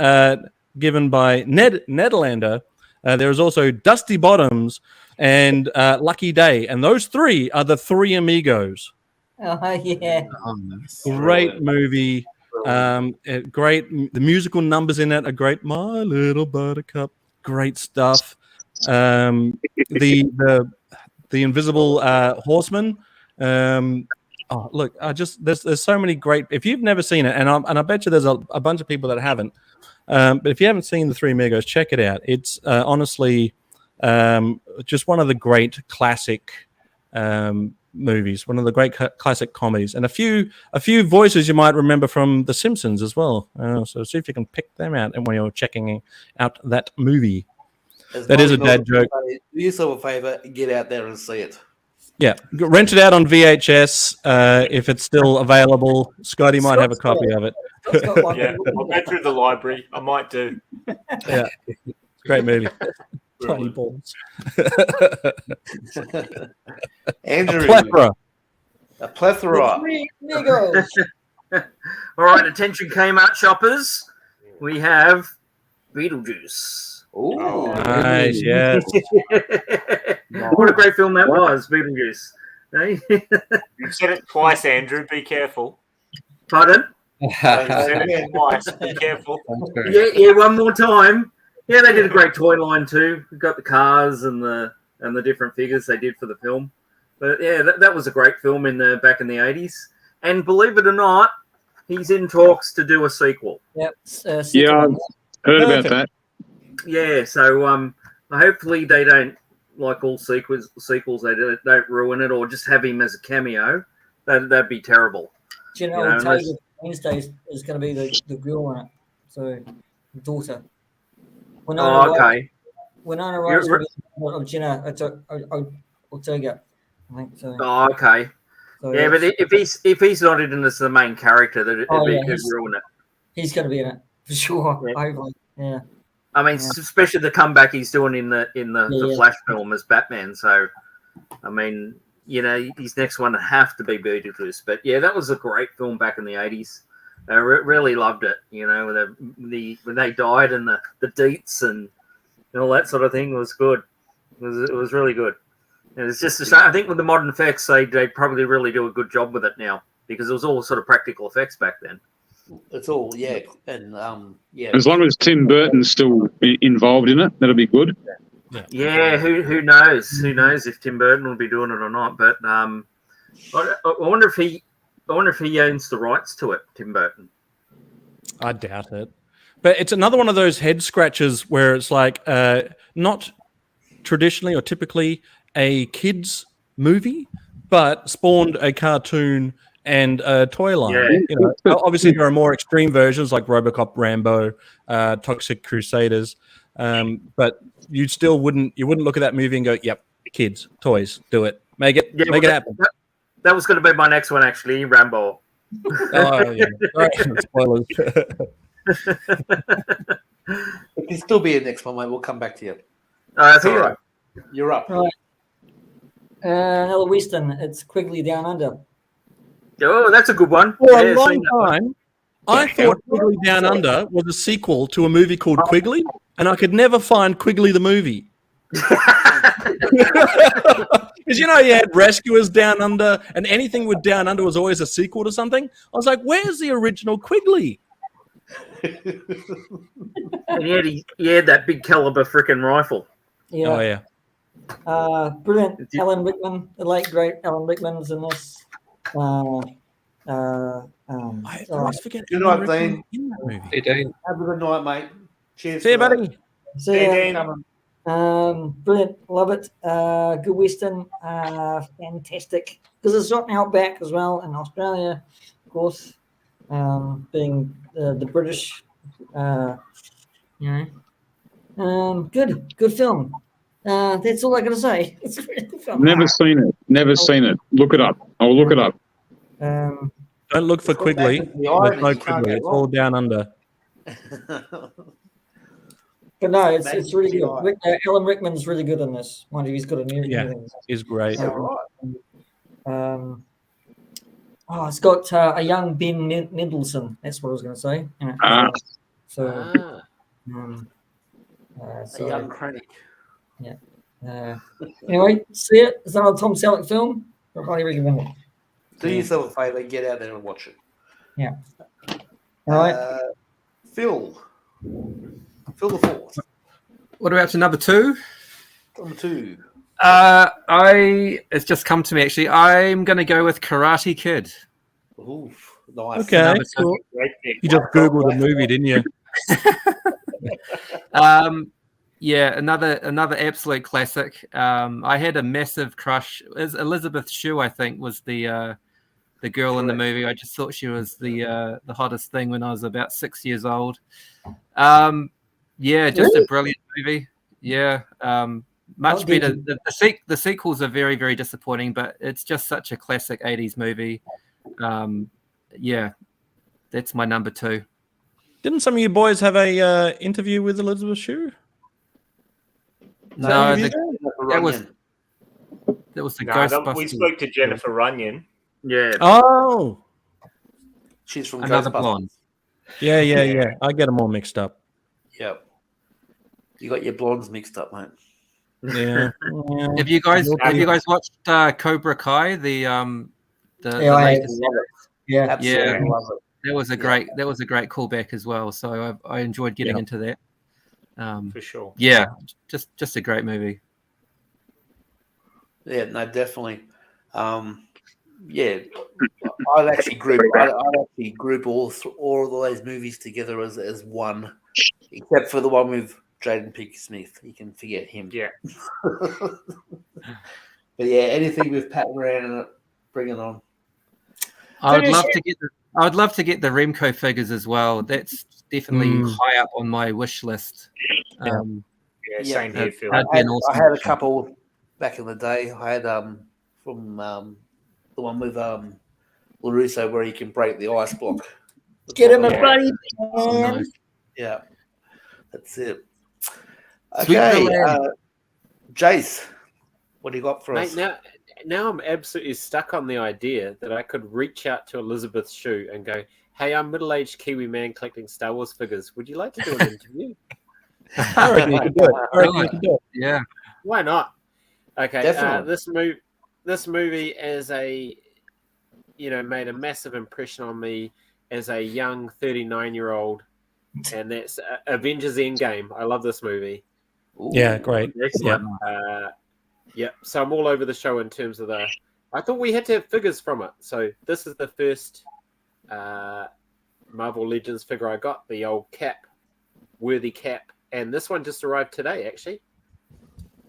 given by Nederlander. There is also Dusty Bottoms and Lucky Day, and those three are the Three Amigos. Oh yeah. Great movie. Great. The musical numbers in it are great. My Little Buttercup. Great stuff. The Invisible Horseman. Oh, look! There's so many great. If you've never seen it, and I bet you there's a bunch of people that haven't. But if you haven't seen the Three Amigos, check it out. It's honestly just one of the great classic movies, one of the great classic comedies, and a few voices you might remember from The Simpsons as well. So see if you can pick them out, and when you're checking out that movie, that is a dad joke. Do yourself a favor, get out there and see it. Yeah, rent it out on VHS if it's still available. Scotty might have a copy of it. Yeah, I'll go through the library. I might do. Yeah, great movie. Tiny balls. Andrew, a plethora. Three amigos. All right, attention Kmart shoppers. We have Beetlejuice. Ooh, nice, yes. What a great film that was, Beetlejuice. You've said it twice, Andrew. Be careful. Pardon? You said it twice. Be careful. Yeah, one more time. Yeah, they did a great toy line too. We got the cars and the different figures they did for the film. But yeah, that was a great film back in the 80s. And believe it or not, he's in talks to do a sequel. Yep. Yeah, I've heard about that. Yeah, so hopefully they don't, like all sequels, they don't ruin it or just have him as a cameo. That'd be terrible. Do you know Tiger Wednesday is going to be the girl on it? So, daughter. Okay. Winona Ryder of Jenna Ortega, I think so. Oh, okay. So yeah, but if he's not in as the main character, that it'd ruin it. He's going to be in it for sure. Yeah. Hopefully, yeah. I mean, especially the comeback he's doing in the Flash film as Batman. So, I mean, his next one would have to be Beetlejuice. But yeah, that was a great film back in the 80s. I really loved it. When they died and the deets and all that sort of thing was good. It was really good. And it's just a shame. I think with the modern effects, they probably really do a good job with it now because it was all sort of practical effects back then. It's all, yeah. And, yeah. As long as Tim Burton's still involved in it, that'll be good. Yeah, who knows? Who knows if Tim Burton will be doing it or not? But I wonder if he owns the rights to it, Tim Burton. I doubt it. But it's another one of those head scratches where it's like not traditionally or typically a kids movie, but spawned a cartoon and a toy line. Yeah. Obviously there are more extreme versions like RoboCop, Rambo, Toxic Crusaders, but you wouldn't look at that movie and go, "Yep, kids, toys, do it, make it happen." That was going to be my next one, actually, Rambo. Oh yeah, right. Spoilers. It can still be a next one, mate. We'll come back to you. That's all right. You're up. Right. Another Western. It's Quigley Down Under. Oh, that's a good one. For a long time, I thought Quigley Down Under was a sequel to a movie called Quigley, and I could never find Quigley the movie. Because you had Rescuers Down Under, and anything with Down Under was always a sequel to something. I was like, where's the original Quigley? And he had that big caliber freaking rifle. Yeah. Oh, yeah. Brilliant. Alan Rickman, the late great Alan Rickman's in this. I always forget. Good night, Dean. In that movie. Hey, Dean. Have a good night, mate. Cheers. See you, buddy. See Hey, ya. Dean. Brilliant. Love it. Good Western. Fantastic. Because it's not out back as well in Australia, of course. being the British. Good film. That's all I got to say. It's a really good film. Never seen it. Never seen it. Look it up. I'll look it up. Don't look for Quigley. The There's Irish, no you can't Quigley. go It's all wrong. down under. But no, it's really good. Right. Alan Rickman's really good in this. Mind you, he's good in everything. Is great. Yeah, right. It's got a young Ben Mendelsohn. That's what I was going to say. You know, Ah. so, A young crank. anyway, see it. It's another Tom Selleck film. I highly recommend it. Do yourself a favour, get out there and watch it. Yeah. All right. Phil the fourth. What about to number 2? Number 2. It's just come to me actually. I'm going to go with Karate Kid. Ooh, nice. Okay, Number two. cool. Great pick. You just Googled the movie, didn't you? Yeah, another absolute classic. I had a massive crush. Elizabeth Shue, I think, was the girl in the movie. I just thought she was the hottest thing when I was about 6 years old. Yeah, just a brilliant movie. Yeah, much better. The sequels are very, very disappointing, but it's just such a classic 80s movie. Yeah, that's my number 2. Didn't some of you boys have a interview with Elizabeth Shue? No, that was that was the No, Ghostbusters. we spoke to Jennifer Runyon. Yeah. Oh, she's from Another Ghostbusters. blonde. yeah. I get them all mixed up. Yep. You got your blondes mixed up, mate. Yeah. Have you guys watched Cobra Kai? The latest? Yeah. Absolutely Yeah. love it. That was a great callback as well. So I enjoyed getting into that. For sure. Yeah, just a great movie. Yeah, no, definitely. Yeah, I'd actually group all of those movies together as one, except for the one with Jaden Smith. You can forget him. Yeah. But yeah, anything with Pat Moran in it, bring it on. I would love to get the Remco figures as well. That's definitely high up on my wish list. Yeah, same here, Phil. That'd be an awesome I had a option. couple back in the day. I had from the one with LaRusso where he can break the ice block. Get him a Yeah. buddy, Oh, man. nice. Yeah, that's it. Sweet Okay, Villain. Jace, what do you got for us? Mate, now I'm absolutely stuck on the idea that I could reach out to Elizabeth Shue and go, "Hey, I'm middle-aged Kiwi man collecting Star Wars figures. Would you like to do an interview?" I reckon you could do it. Yeah. Why not? Okay, Definitely. this movie as made a massive impression on me as a young 39-year-old, and that's Avengers Endgame. I love this movie. Yeah, great. Excellent. Yeah, so I'm all over the show in terms of I thought we had to have figures from it. So this is the first Marvel Legends figure I got, the old Cap, worthy Cap, and this one just arrived today, actually.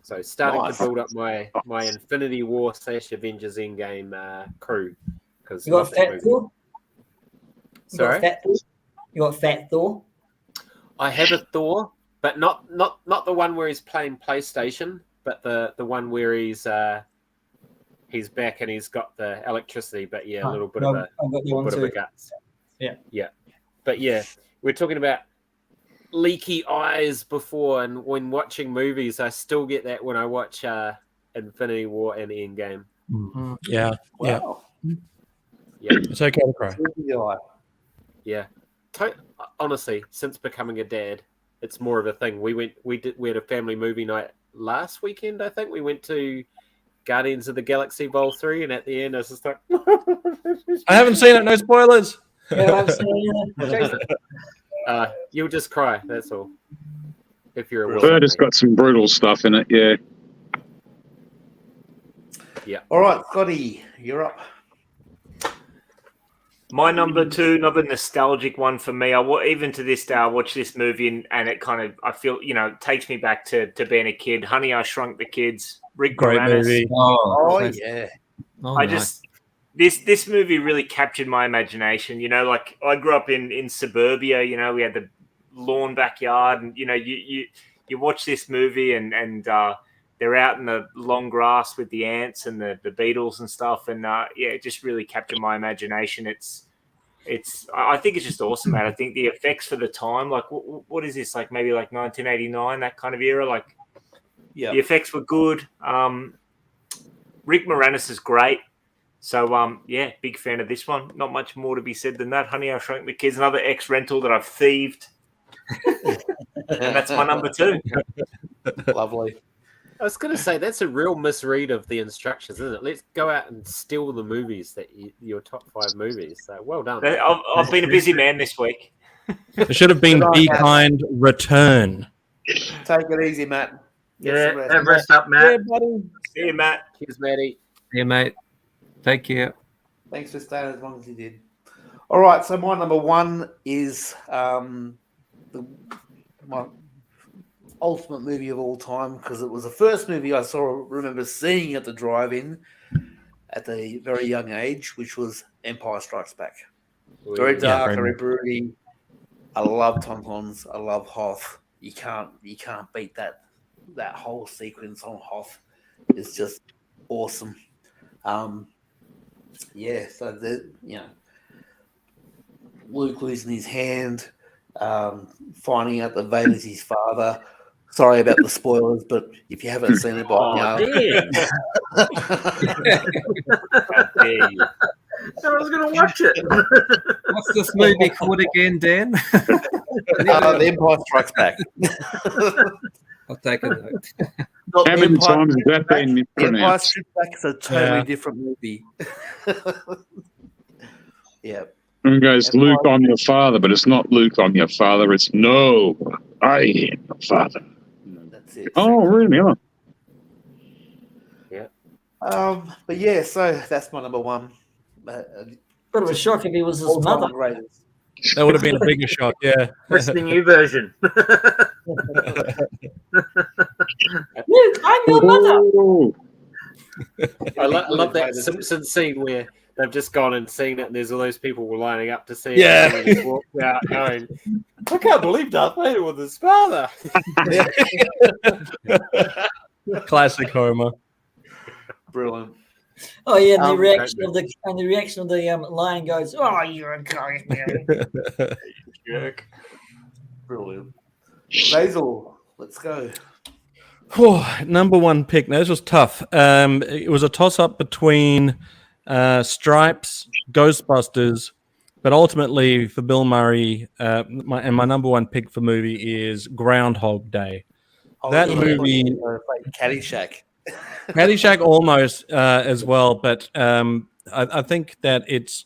So starting to build up my Infinity War / Avengers Endgame crew. Because You got Fat Thor? Sorry? You got Fat Thor? I have a Thor, but not the one where he's playing PlayStation, but the one where he's back and he's got the electricity, but a little bit of a guts. Yeah. But yeah, we're talking about leaky eyes before, and when watching movies, I still get that when I watch Infinity War and Endgame. Yeah. Wow. Yeah. It's okay to cry. Yeah. Honestly, since becoming a dad, it's more of a thing. We had a family movie night last weekend, I think. We went to Guardians of the Galaxy Vol 3, and at the end I was just like I haven't seen it, no spoilers. Yeah, I've seen it. you'll just cry, that's all. If you're a Bird has got some brutal stuff in it, yeah. Yeah. All right, Scotty, you're up. My number 2, another nostalgic one for me. Even to this day, I watch this movie and it kind of, I feel, it takes me back to being a kid. Honey, I Shrunk the Kids. Rick Great Moranis. movie. Oh yeah. Oh, I nice. just, this movie really captured my imagination. You know, like I grew up in suburbia. You know, we had the lawn backyard, and you know, you watch this movie, and they're out in the long grass with the ants and the beetles and stuff, and yeah, it just really captured my imagination. I think it's just awesome, man. I think the effects for the time, like what is this, like maybe like 1989, that kind of era, like Yeah. the effects were good. Rick Moranis is great. So, yeah, big fan of this one. Not much more to be said than that. Honey, I Shrunk the Kids, another ex-rental that I've thieved. And that's my number 2. Lovely. I was going to say, that's a real misread of the instructions, isn't it? Let's go out and steal the movies, your top 5 movies. So, well done. I've been a busy man this week. It should have been Be Kind, Return. Take it easy, Matt. Yeah, rest up, Matt. Yeah, buddy. See you, Matt. Cheers, Matty. Yeah, mate. Take care. Thanks for staying as long as you did. All right, so my number 1 is my ultimate movie of all time, because it was the first movie I remember seeing at the drive-in at a very young age, which was Empire Strikes Back. Very dark, very broody. I love Tom Holland. I love Hoth. You can't beat that whole sequence on Hoth. It's just awesome. Yeah, so Luke losing his hand, finding out that Vader's his father. Sorry about the spoilers, but if you haven't seen it by now, I was going to watch it. What's this movie called again, Dan? The Empire Strikes Back. I'll take a note. How many times has that been Empire mispronounced? Strikes Back is a totally different movie. Yeah. And goes, Luke, I'm your father, but it's not Luke, I'm your father. It's no, I am your father. That's it. Oh, really? Oh. But yeah, so that's my number 1. Bit of a shock if he was his mother. Greatest. That would have been a bigger shock, yeah. That's the new version. Luke, I'm your mother. Oh. I love that Simpsons scene where they've just gone and seen it, and there's all those people lining up to see it. Yeah. And he just walked out going, I can't believe Darth Vader was his father. Classic Homer. Brilliant. Oh yeah, the reaction of the lion goes, "Oh, you're a ghost, man." Jerk. Brilliant. Basil, let's go. Number 1 pick. Now, this was tough. It was a toss-up between Stripes, Ghostbusters, but ultimately for Bill Murray, my number 1 pick for movie is Groundhog Day. That movie, Caddyshack. Caddyshack almost as well, but I think that it's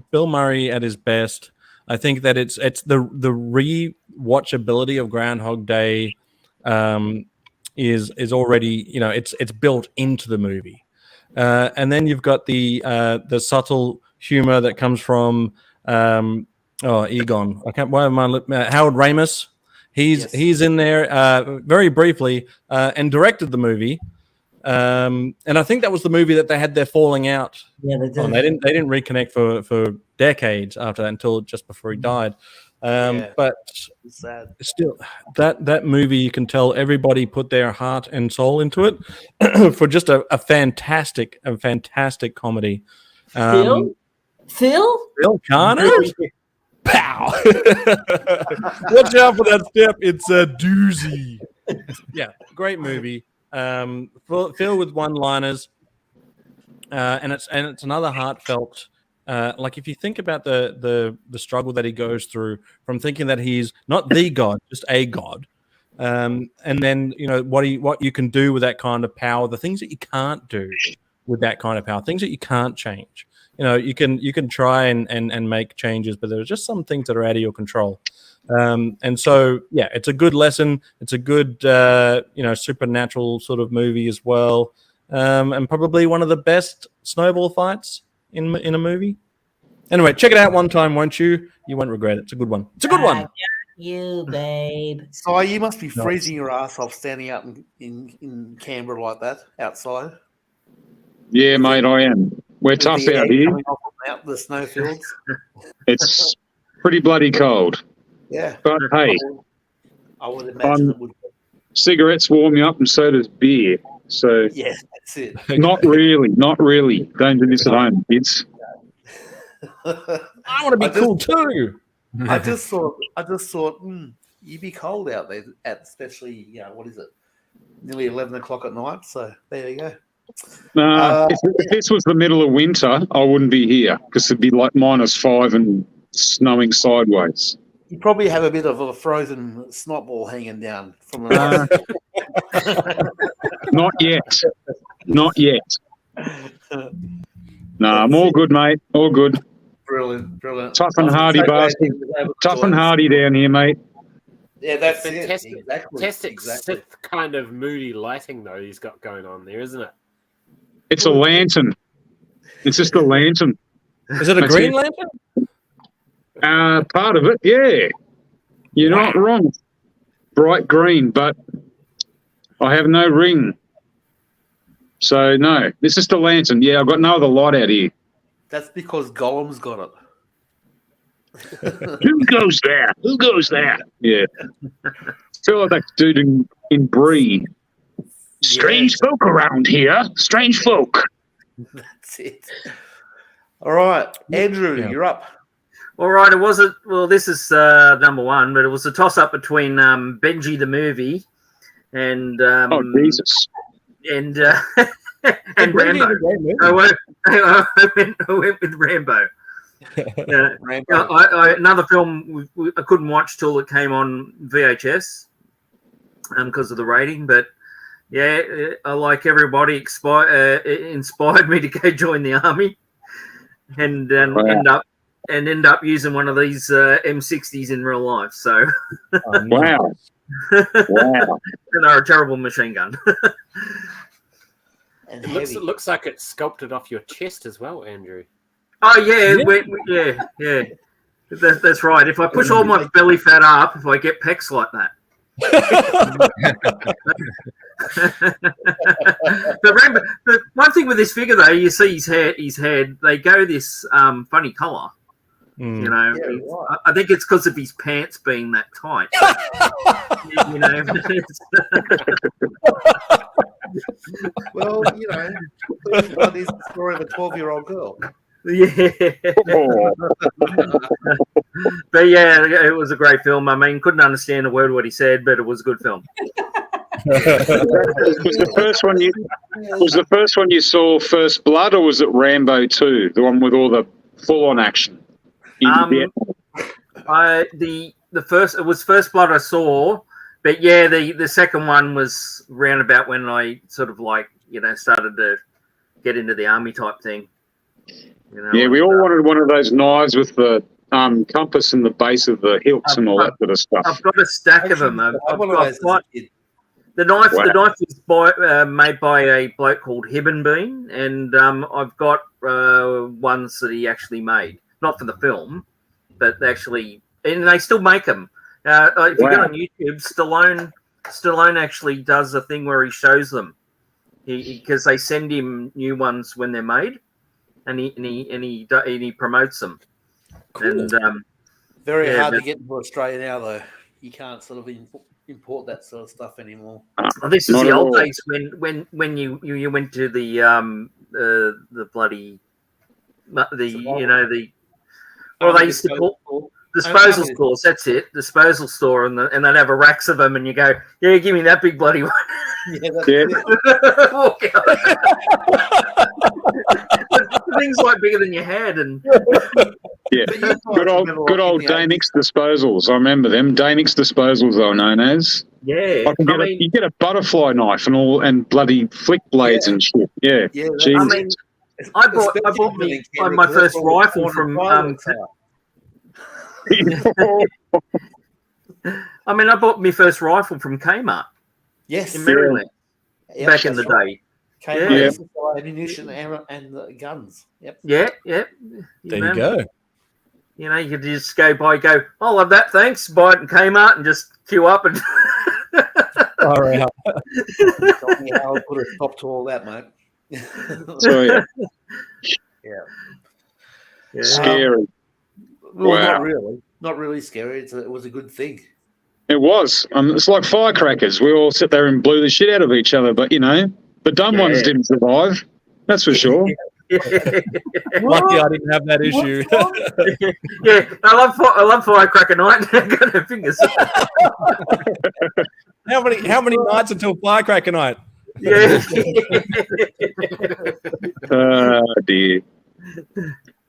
Bill Murray at his best. I think that it's the rewatchability of Groundhog Day is already, it's built into the movie, and then you've got the subtle humor that comes from Egon. I can't. Why am I? Howard Ramis. He's in there very briefly and directed the movie. And I think that was the movie that they had their falling out. Yeah, they did. They didn't reconnect for decades after that, until just before he died. But sad. Still, that movie, you can tell everybody put their heart and soul into it for just a fantastic comedy. Phil Carnage. Pow! Watch out for that step. It's a doozy. Yeah, great movie. Filled with one-liners, and it's another heartfelt. Like if you think about the struggle that he goes through from thinking that he's not the god, just a god, and then what you can do with that kind of power, the things that you can't do with that kind of power, things that you can't change. You can try and make changes, but there are just some things that are out of your control. And so, yeah, it's a good lesson. It's a good, supernatural sort of movie as well. And probably one of the best snowball fights in a movie. Anyway, check it out one time, won't you? You won't regret it. It's a good one. It's a good one. You, babe. So you must be freezing your ass off standing out in Canberra like that outside. Yeah, mate, I am. We're With tough the out air here. coming off out the snowfields. It's pretty bloody cold. Yeah. But hey, I would imagine I'm- it would. cigarettes warm you up, and so does beer. So Yeah, that's it. not really. Don't do this at home, kids. I want to be cool too. I just thought, you'd be cold out there, especially, what is it? Nearly 11 o'clock at night. So there you go. If this was the middle of winter, I wouldn't be here because it'd be like -5 and snowing sideways. You probably have a bit of a frozen snot ball hanging down from the Not yet. Not yet. No, I'm all good, mate. All good. Brilliant. Tough and hardy bastard. Tough and hardy down here, mate. Yeah, that's Fantastic, it. Exactly. fantastic Exactly. Sith kind of moody lighting though he's got going on there, isn't it? It's a lantern. It's just a lantern. Is it a That's green it. lantern? Part of it, yeah. You're not wrong. Bright green, but I have no ring. So, no, this is the lantern. Yeah, I've got no other light out here. That's because Gollum's got it. Who goes there? Who goes there? Yeah. Feel like that dude in Bree. Strange folk around here. Strange folk. That's it. All right, Andrew, you're up. All right, it wasn't. Well, this is number one, but it was a toss-up between Benji the movie and Oh, Jesus. and Rambo. I went with Rambo. Another film I couldn't watch till it came on VHS because of the rating, but yeah, I like everybody inspired me to go join the army and end up using one of these M60s in real life. So Wow. Wow. and they're a terrible machine gun. And It looks like it's sculpted off your chest as well, Andrew. Oh yeah, yeah. That's right. If I push all my belly fat up, if I get pecs like that. The one thing with this figure though, you see his head, they go this funny colour. You know, I think it's because of his pants being that tight. You know, well, this is the story of a 12-year-old girl. yeah. But yeah, it was a great film. I mean, couldn't understand a word what he said, but it was a good film. Was the first one you saw First Blood, or was it Rambo 2, the one with all the full-on action? The first, it was First Blood I saw, but yeah, the second one was round about when I sort of started to get into the army type thing. Yeah, we all wanted one of those knives with the compass and the base of the hilts and all that sort of stuff. I've got a stack of them. The knife was made by a bloke called Hibbenbean, and I've got ones that he actually made, not for the film, but and they still make them. If you go on YouTube, Stallone actually does a thing where he shows them, because they send him new ones when they're made, and he promotes them. Cool. And Very hard to get into Australia now, though. You can't sort of import that sort of stuff anymore. This is the old days when you went to the bloody they used to call disposal stores. That's it, disposal store, and they'd have a racks of them, and you go, yeah, give me that big bloody one. Yeah, that's it. Walk out. The thing's like bigger than your head, and yeah, good old Danix disposals. I remember them. Danix disposals they were known as. Yeah, you get a butterfly knife and bloody flick blades and shit. Yeah, I mean, I bought my first rifle from. I bought my first rifle from Kmart. Yes, in Maryland, back in the day. Kmart ammunition and the guns. Yep. Yeah. There you go. You could just go, I'll have that, thanks. Buy it in Kmart and just queue up and. All right. Tell me how I put a stop to all that, mate. So, Yeah. Scary. Well, Wow. not really. Not really scary. It was a good thing. It was. It's like firecrackers. We all sit there and blew the shit out of each other, but the dumb ones didn't survive. That's for sure. Lucky I didn't have that issue. Yeah, I love Firecracker Night. Got her fingers. How many nights until Firecracker Night? Yeah. Oh, dear.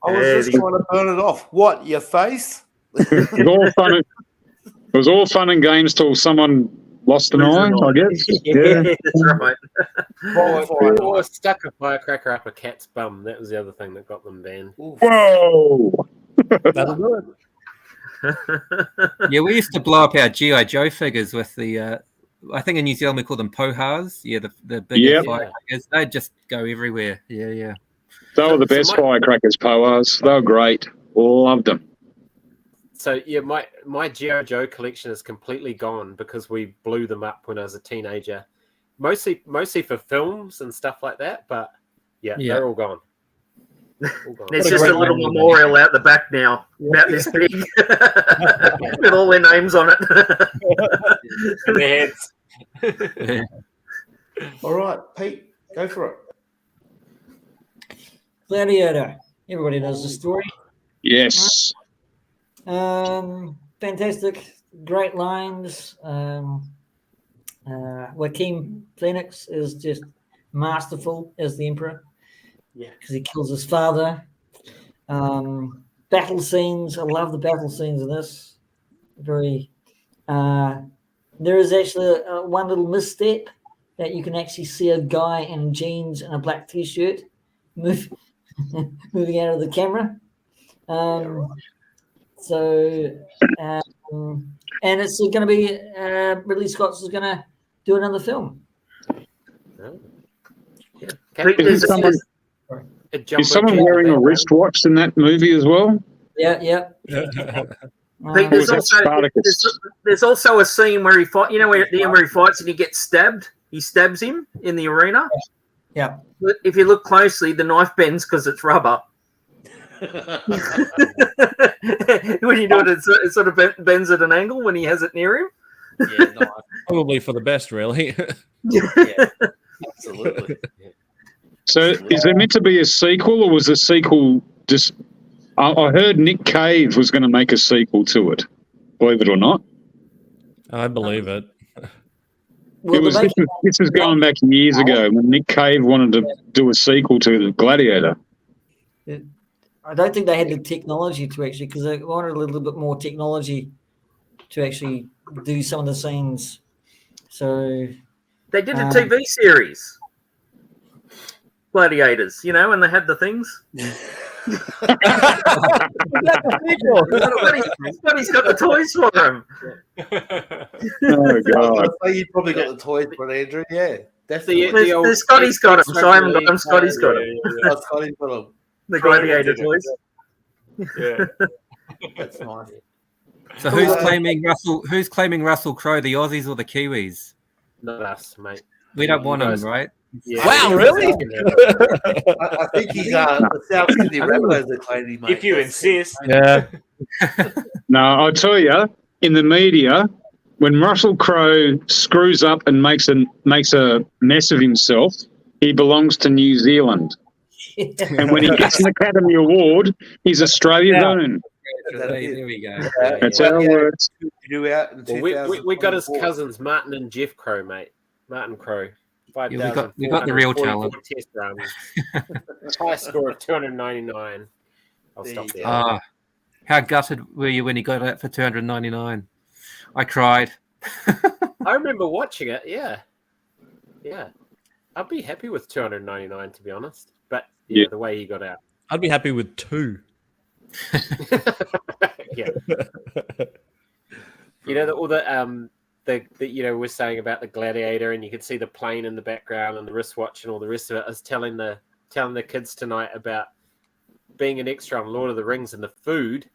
I was just trying to burn it off. What, your face? It was all fun and games till someone lost an eye, I guess. Yeah. That's right. Or stuck a firecracker up a cat's bum. That was the other thing that got them banned. Whoa! That'll do it. Yeah, we used to blow up our G.I. Joe figures with the, I think in New Zealand we call them pohas. Yeah, the big firecrackers. They'd just go everywhere. Yeah. They were the best firecrackers, Poas. They were great. Loved them. So yeah, my G.I. Joe collection is completely gone because we blew them up when I was a teenager. Mostly for films and stuff like that, but they're all gone. There's just a little memorial out the back now about this big with all their names on it. And their heads. All right, Pete, go for it. Gladiator. Everybody knows the story. Yes. Fantastic, great lines. Joaquin Phoenix is just masterful as the Emperor. Yeah, because he kills his father. Battle scenes. I love the battle scenes in this. Very. There is actually one little misstep that you can actually see a guy in jeans and a black t-shirt moving out of the camera. And it's going to be Ridley Scott's is going to do another film. Is someone wearing a wristwatch in that movie as well? Yeah. There's also a scene where he fight. You know where the Emperor fights and he gets stabbed. He stabs him in the arena. Yeah. If you look closely, the knife bends because it's rubber. When you do it, it sort of bends at an angle when he has it near him. Yeah, nice. Probably for the best, really. Yeah, absolutely. Yeah. So, is there meant to be a sequel, or was the sequel just? I heard Nick Cave was going to make a sequel to it. Believe it or not, I believe it. This is going back years ago when Nick Cave wanted to do a sequel to the Gladiator. I don't think they had the technology to actually, because they wanted a little bit more technology to actually do some of the scenes. So they did a TV series, Gladiators, and they had the things. Somebody's got the toys for him. Oh God! You probably got the toys for Andrew. Yeah, definitely. The Scotty's got them. So I haven't got them. Scotty's got them. Scotty's got them. The Gladiator toys. Yeah, that's nice. So who's claiming Russell Crowe, the Aussies or the Kiwis? Not us, mate. We don't want him, right? Yeah. Wow, really? I think he's the South Sydney Rabbitohs are claiming, mate. if you insist. Yeah. No, I'll tell you, in the media, when Russell Crowe screws up and makes a mess of himself, he belongs to New Zealand. And when he gets an Academy Award, he's Australian own. There we go. That's how it works. We got his cousins, Martin and Jeff Crowe, mate. Martin Crowe. We got the real talent. Test runs. High score of 299. I'll stop there. How gutted were you when he got it for 299? I cried. I remember watching it. Yeah. I'd be happy with 299 to be honest. But the way he got out. I'd be happy with 2. Yeah. All the we're saying about the Gladiator, and you could see the plane in the background and the wristwatch and all the rest of it. I was telling the kids tonight about being an extra on Lord of the Rings and the food,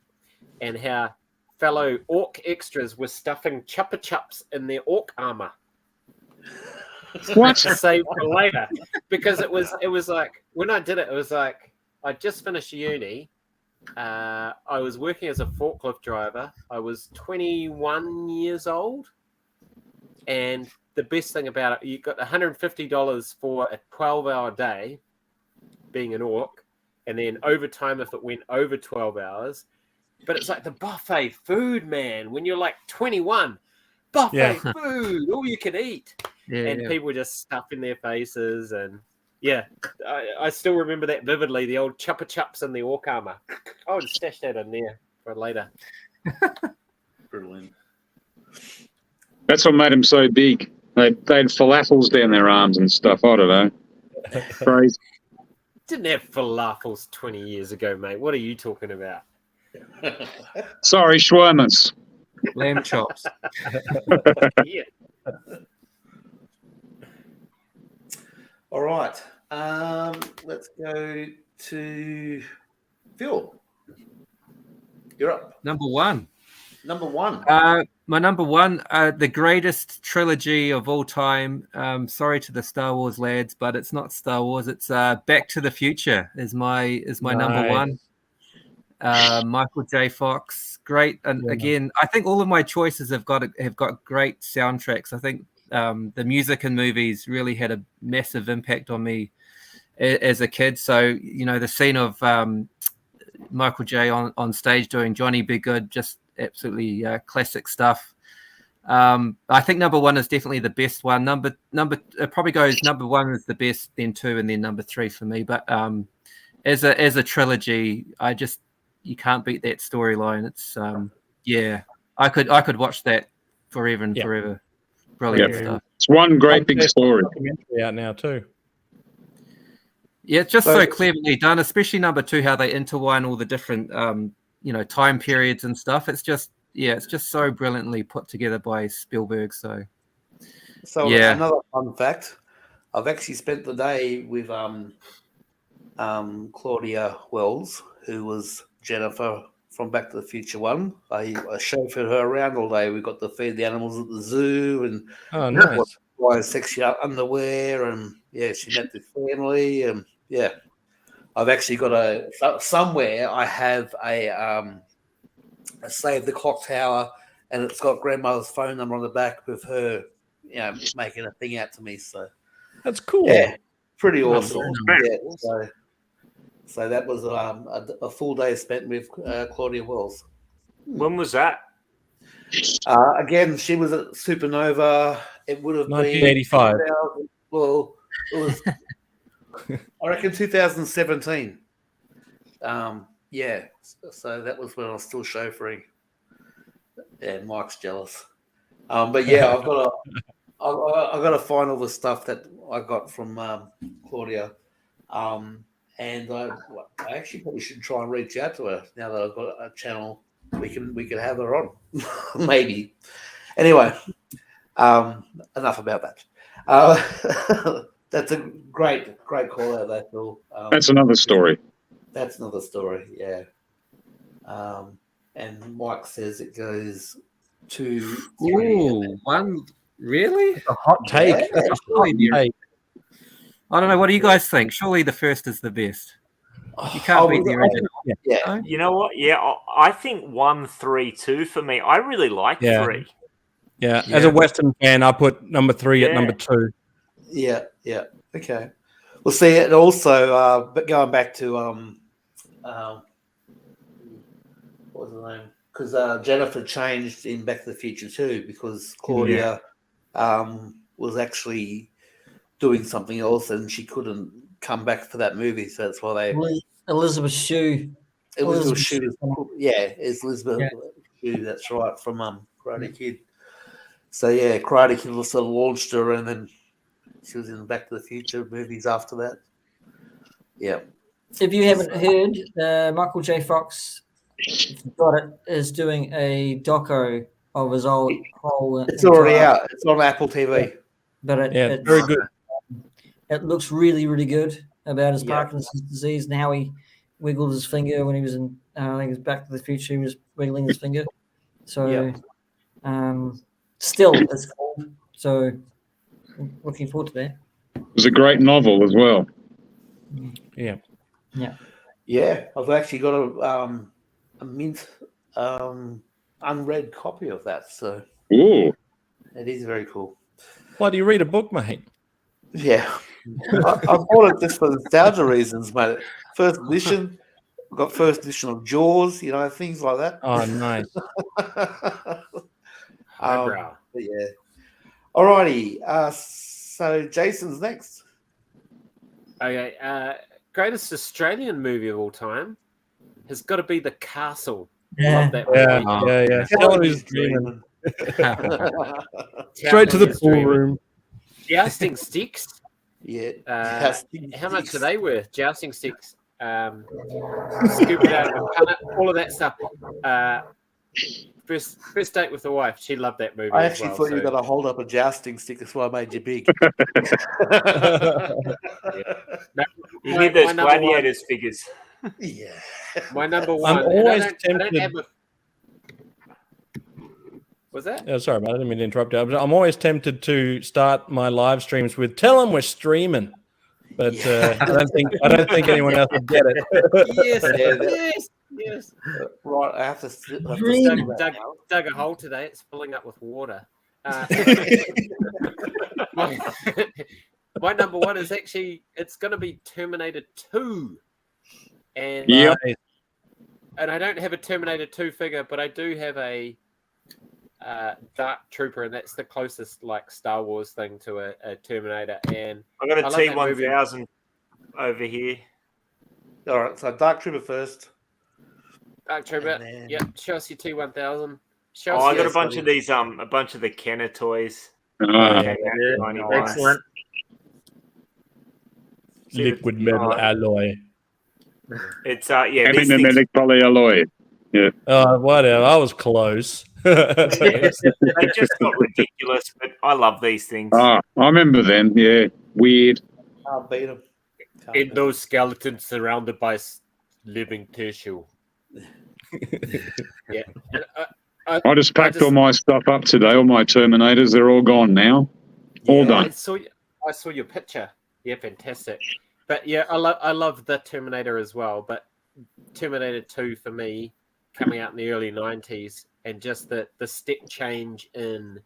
and how fellow orc extras were stuffing chupa chups in their orc armor. What? To save for later, because it was like when I did it, it was like I just finished uni. I was working as a forklift driver. I was 21 years old. And the best thing about it, you got $150 for a 12-hour day being an orc, and then overtime if it went over 12 hours. But it's like the buffet food, man. When you're like 21, buffet food, all you can eat. And people just stuffing their faces. And I still remember that vividly, the old chuppa chups in the orc armor. I would stash that in there for later. Brilliant. That's what made them so big. They had falafels down their arms and stuff. I don't know. Crazy. Didn't have falafels 20 years ago, mate. What are you talking about? Sorry, shawarmas. Lamb chops. Yeah. All right. Let's go to Phil. You're up. Number one. Number one. My number one, the greatest trilogy of all time. Sorry to the Star Wars lads, but it's not Star Wars. It's Back to the Future is my number one. Michael J. Fox, great. And again, I think all of my choices have got great soundtracks. I think the music in movies really had a massive impact on me as a kid. So the scene of Michael J. on stage doing Johnny Be Good, just absolutely classic stuff. I think number one is definitely the best one. Number it probably goes number one is the best, then two, and then number three for me. But as a trilogy, you can't beat that storyline. It's I could watch that forever and forever. Brilliant stuff. It's one great big story. Documentary out now too. Yeah, it's just so cleverly done, especially number two, how they intertwine all the different time periods and stuff. It's just so brilliantly put together by Spielberg. So another fun fact, I've actually spent the day with Claudia Wells, who was Jennifer from Back to the Future 1. I chauffeured her around all day. We got to feed the animals at the zoo and buy sexy underwear, and she met the family, and I've actually got somewhere I have a Save the Clock Tower, and it's got grandmother's phone number on the back with her, making a thing out to me. So that's cool. Yeah, pretty awesome. So that was a full day spent with Claudia Wells. When was that? Again, she was at Supernova. It would have 1985. been well, it was I reckon 2017. So that was when I was still chauffeuring. Yeah, Mike's jealous. But I've got to find all the stuff that I got from Claudia. And I actually probably should try and reach out to her now that I've got a channel we can have her on. Maybe. Anyway, enough about that. That's a great call out there, Phil. That's another story. That's another story, yeah. And Mike says it goes 2, 3. Ooh, one really? A hot take. Yeah. That's a hot take. I don't know. What do you guys think? Surely the first is the best. You can't beat the original. Yeah. You know what? Yeah, I think 1, 3, 2 for me. I really like 3. Yeah. As a Western fan, I put number 3 at number 2. Yeah. Okay. Well, see, it also, but going back to what was the name? Because Jennifer changed in Back to the Future too, because Claudia was actually doing something else, and she couldn't come back for that movie, so that's why they. Elizabeth Shue. Elizabeth Shue. It's Elizabeth Shue. That's right, from Karate Kid. So Karate Kid sort of launched her, and then she was in the Back to the Future movies after that. Yeah. If you haven't heard, Michael J. Fox, if you've got it, is doing a doco of his whole. It's already out. It's on Apple TV. But it's very good. It looks really, really good about his Parkinson's disease and how he wiggled his finger when he was in. I think it was Back to the Future. He was wiggling his finger. So, still, it's cool. So, looking forward to that. It was a great novel as well. Yeah. Yeah, I've actually got a mint unread copy of that, so Ooh. it is very cool. Why do you read a book, mate? Yeah, I bought it just for nostalgia reasons, mate. First edition, I got first edition of Jaws, things like that. Oh, nice. Highbrow. But yeah. Alrighty. So Jason's next. Okay, greatest Australian movie of all time has got to be The Castle. Yeah. Love that Yeah, movie. yeah. Kelly's dreaming. Straight to the Kelly's pool dreaming. room. Jousting sticks. Yeah. How much are they worth? Jousting sticks. Scoop it out of a punnet, all of that stuff. First date with the wife. She loved that movie. I as actually well, thought you were so- going to hold up a jousting stick. That's why I made you big. No, You need those my number one- gladiators figures. Yeah. My number one. I'm and always I don't tempted. have a... Was that? Oh, sorry, mate. I didn't mean to interrupt you. I'm always tempted to start my live streams with "Tell them we're streaming," but I don't think anyone else would get it. Yes. Right, I have to Dream. Dug a hole today. It's filling up with water. My number one is actually, it's going to be Terminator 2. And, Yep. and I don't have a Terminator 2 figure, but I do have a Dark Trooper, and that's the closest like Star Wars thing to a Terminator. And I've got a I love that T1000 over here. All right, so Dark Trooper first. Dark Trooper, And then- yep, show us your T1000. Oh, I got a bunch of these, a bunch of the Kenner toys. Ah, Came out in 91. Excellent. Liquid metal alloy. It's these things, Ammonimic polyalloy. Whatever. I was close. they just got ridiculous, but I love these things. Ah, I remember them. Yeah, weird. Can't beat them. Endoskeletons surrounded by living tissue. Yeah. I just packed all my stuff up today. All my Terminators, they're all gone now. All Yeah. done. I saw your picture. Yeah, fantastic. But yeah, I love the Terminator as well. But Terminator 2 for me, coming out in the early 90s, and just the step change in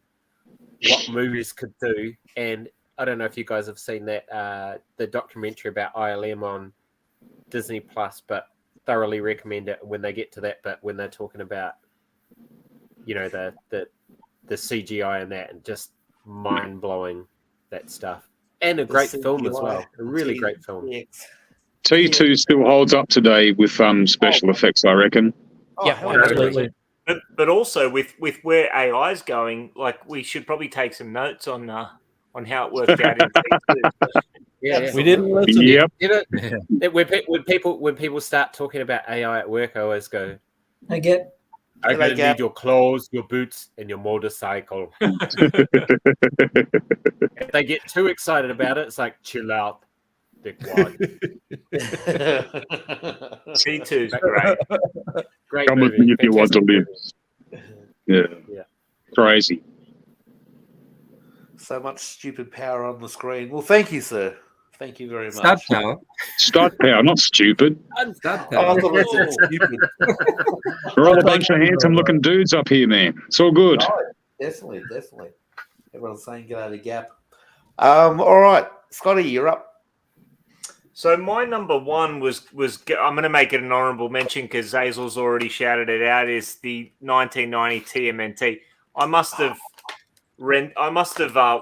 what movies could do. And I don't know if you guys have seen that the documentary about ILM on Disney Plus, but thoroughly recommend it when they get to that bit when they're talking about the CGI and that, and just mind-blowing that stuff. And a great film as well. A really great film. T2 still holds up today with special effects, I reckon. Yeah, absolutely. But also with where AI is going, like we should probably take some notes on how it worked out in T2. Yeah. We didn't listen. Yep. When people start talking about AI at work, I always go, I'm gonna need your clothes, your boots, and your motorcycle. If they get too excited about it, it's like, chill out, dickwad. T2's great. Great Come with movie, me if you want to fantastic live. movie. Yeah. Yeah. Crazy. So much stupid power on the screen. Well, thank you, sir. Thank you very much. Stud power. Start power, not stupid. Stud Oh, I power. thought it was stupid. We're all a bunch of handsome-looking dudes up here, man. It's all good. Oh, definitely. Everyone's saying get out of the gap. All right, Scotty, you're up. So my number one was I'm going to make it an honourable mention because Hazel's already shouted it out. Is the 1990 TMNT? I must have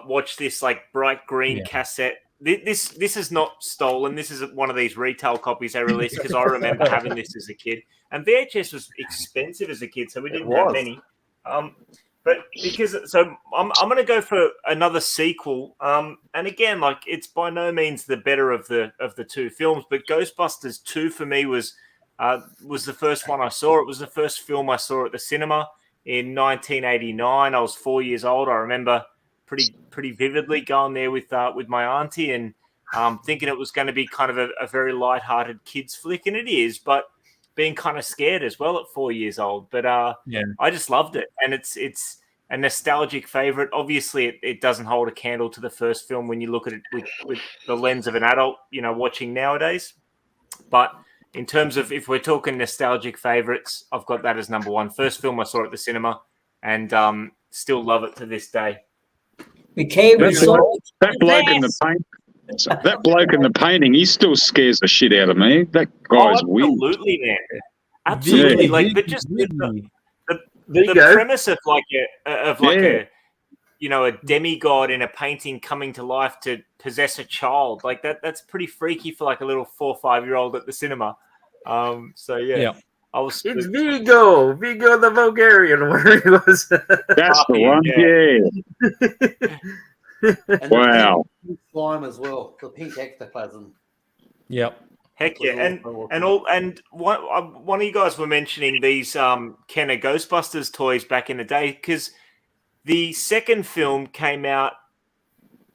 watched this like bright green cassette. This is not stolen. This is one of these retail copies they released because I remember having this as a kid. And VHS was expensive as a kid, so we didn't have many. But I'm going to go for another sequel. And again, like it's by no means the better of the two films, but Ghostbusters 2 for me was the first one I saw. It was the first film I saw at the cinema in 1989. I was 4 years old. I remember pretty vividly going there with my auntie and thinking it was going to be kind of a very light-hearted kids flick, and it is, but being kind of scared as well at 4 years old. But I just loved it, and it's a nostalgic favorite. Obviously, it doesn't hold a candle to the first film when you look at it with the lens of an adult, watching nowadays. But in terms of if we're talking nostalgic favorites, I've got that as number one. First film I saw at the cinema, and still love it to this day. Okay, we That's saw that bloke in the paint. That bloke in the painting, he still scares the shit out of me. That guy's weird. Absolutely, man. Absolutely, Yeah. like, but just the Vigo. premise of a demigod in a painting coming to life to possess a child, like that's pretty freaky for like a little 4 or 5 year old at the cinema. So yeah. I was It's Vigo the Bulgarian, where he was. That's the one. Yeah. And Wow. the pink slime as well. The pink ectoplasm. Yep. Heck yeah, and one of you guys were mentioning these Kenner Ghostbusters toys back in the day, because the second film came out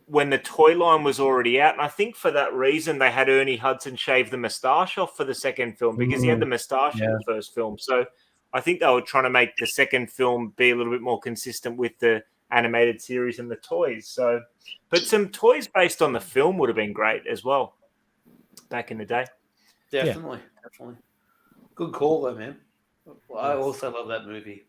when the toy line was already out, and I think for that reason they had Ernie Hudson shave the moustache off for the second film, because he had the moustache in the first film. So I think they were trying to make the second film be a little bit more consistent with the animated series and the toys. So, but some toys based on the film would have been great as well back in the day. Definitely. Good call though, man. I also love that movie.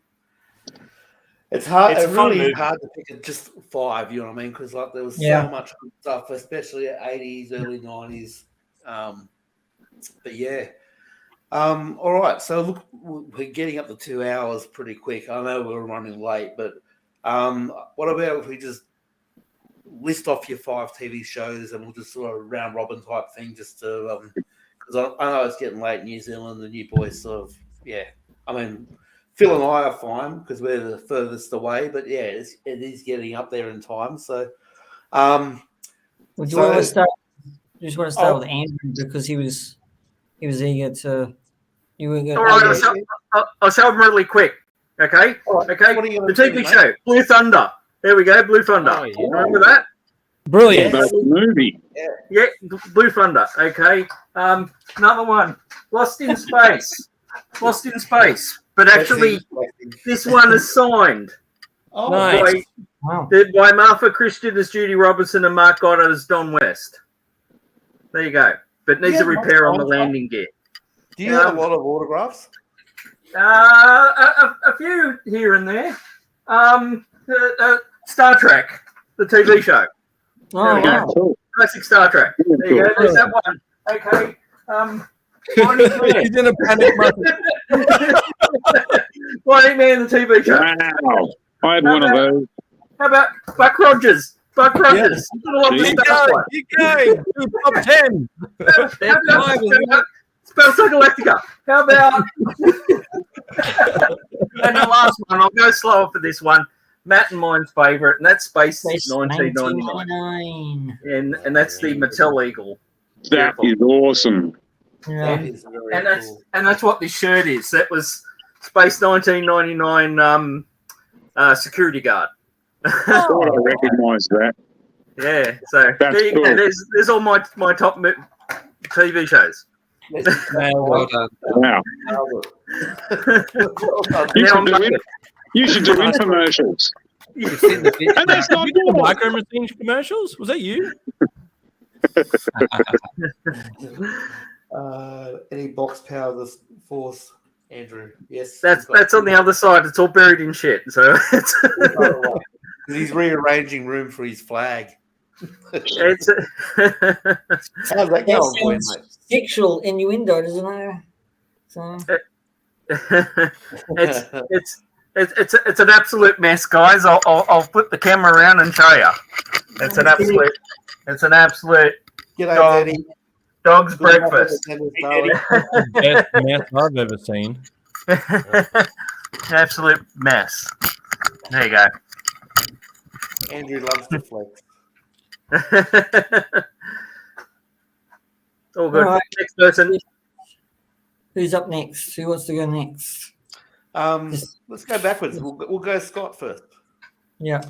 It's hard. It's It's a fun really movie. hard to pick just 5. You know what I mean? Because like there was so much good stuff, especially at 80s, early 90s. But yeah. All right. So look, we're getting up to 2 hours pretty quick. I know we're running late, but what about if we just list off your 5 TV shows and we'll just sort of round robin type thing, just to because I know it's getting late in New Zealand. The new boys sort of I mean, Phil and I are fine because we're the furthest away, but yeah, it is getting up there in time. So, Would you want to start? You just want to start with Andrew because he was eager to. You were going. All right, I'll show them really quick. Okay, okay. What are you gonna The TV show, Blue Thunder. There we go, Blue Thunder. Oh, yeah. Remember that? Brilliant. That's the movie. Yeah, Blue Thunder. Okay. Another one, Lost in Space. Lost in Space, but actually, this one is signed Nice. by Martha Christian as Judy Robinson and Mark Goddard as Don West. There you go. But needs a repair on the landing gear. Do you have a lot of autographs? A few here and there. Star Trek, the TV show. Oh, There wow. Cool. Classic Star Trek. There you go. There's that one. Okay. He's in a panic mode. Mighty Man, the TV show. Wow. I had one of those. How about Buck Rogers? Buck Rogers. Keep Keep going. Do top 10. Battlestar Galactica. How about? And the last one, I'll go slower for this one. Matt and mine's favourite, and that's Space 1999. And that's the Mattel Eagle. That is awesome. Yeah. That is very cool. And that's what this shirt is. That was Space 1999 security guard. God, I recognise that. Yeah. So That's there you go. cool. There's all my top TV shows. Well done. Wow. You should do infomercials. And that's not The Micro Machine commercials? Was that you? Any box power this force, Andrew? Yes. That's on the other side. It's all buried in shit. So He's rearranging room for his flag. it's How's that That going, boy, sounds mate? sexual innuendo, doesn't it? So, it's an absolute mess, guys. I'll flip the camera around and show you. It's an absolute G'day, Daddy. dog's breakfast. Best mess I've ever seen. Absolute mess. There you go. Andrew loves to flex. All good. All right. Next person. who's up next? Who wants to go next? Let's go backwards. We'll go Scott first. Yeah.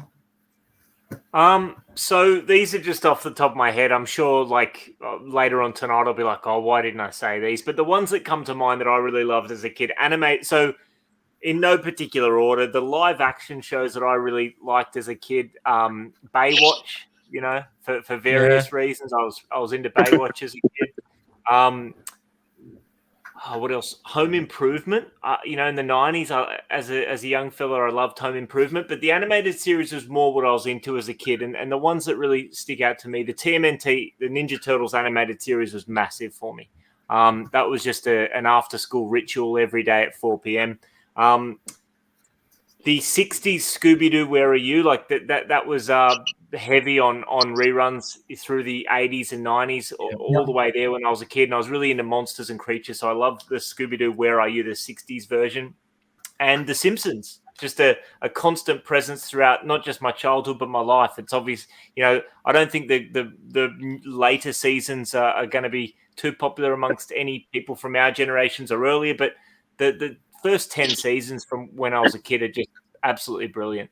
So these are just off the top of my head. I'm sure later on tonight I'll be like, oh, why didn't I say these? But the ones that come to mind that I really loved as a kid, so in no particular order, the live action shows that I really liked as a kid, Baywatch, for various reasons. I was into Baywatch as a kid. what else? Home Improvement. In the 90s, as a young fella, I loved Home Improvement, but the animated series was more what I was into as a kid. And the ones that really stick out to me, the TMNT, the Ninja Turtles animated series was massive for me. That was just an after-school ritual every day at 4 p.m. The 60s Scooby-Doo, Where Are You? Like that was heavy on reruns through the 80s and 90s, all the way there when I was a kid. And I was really into monsters and creatures. So I loved the Scooby-Doo, Where Are You? The 60s version. And The Simpsons, just a constant presence throughout not just my childhood, but my life. It's obvious, I don't think the later seasons are going to be too popular amongst any people from our generations or earlier, but the first 10 seasons from when I was a kid are just absolutely brilliant.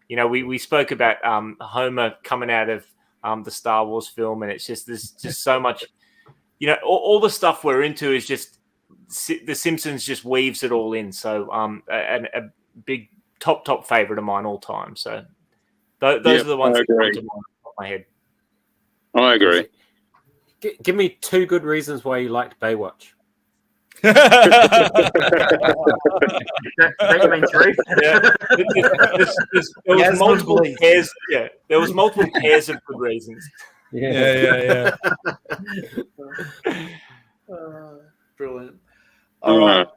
We spoke about Homer coming out of the Star Wars film, and it's there's just so much, all the stuff we're into is just The Simpsons just weaves it all in. So a big top favorite of mine all time. So those are the ones that come to mind off my head. I agree. Give me 2 good reasons why you liked Baywatch. That you mean 3? There was multiple pairs. Yeah, there was multiple pairs of good reasons. Yeah. Brilliant. All right.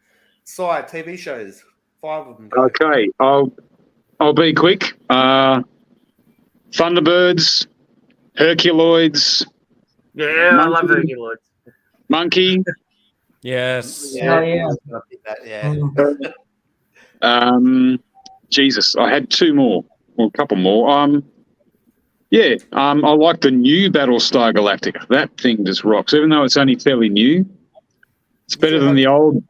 Side TV shows. 5 of them. Go. Okay, I'll be quick. Thunderbirds, Herculoids. Yeah, I love Herculoids. Monkey. Yes. Yeah. Jesus, I had 2 more, or a couple more. I like the new Battlestar Galactica. That thing just rocks, even though it's only fairly new. It's better than the old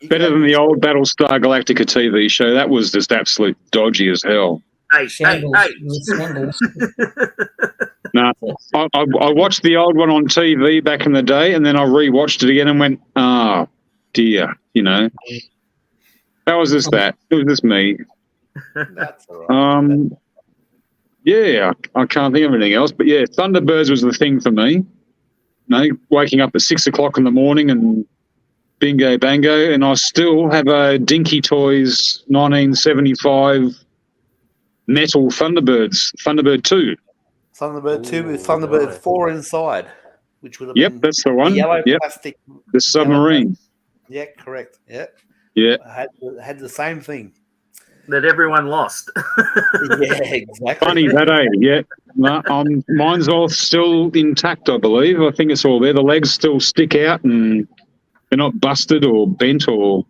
Battlestar Galactica TV show. That was just absolute dodgy as hell. Hey. No, I watched the old one on TV back in the day, and then I rewatched it again and went, "Oh dear," That was just that. It was just me. That's all right. Yeah, I can't think of anything else, but yeah, Thunderbirds was the thing for me. Waking up at 6 o'clock in the morning and bingo bango, and I still have a Dinky Toys 1975 metal Thunderbird 2. Thunderbird 2 with Thunderbird 4 inside, which would have been that's the one. Yellow plastic. The submarine. Yeah, correct. Yeah. Yeah. Had the same thing. That everyone lost. Yeah, exactly. Funny that, eh? Yeah. No, mine's all still intact, I believe. I think it's all there. The legs still stick out and they're not busted or bent or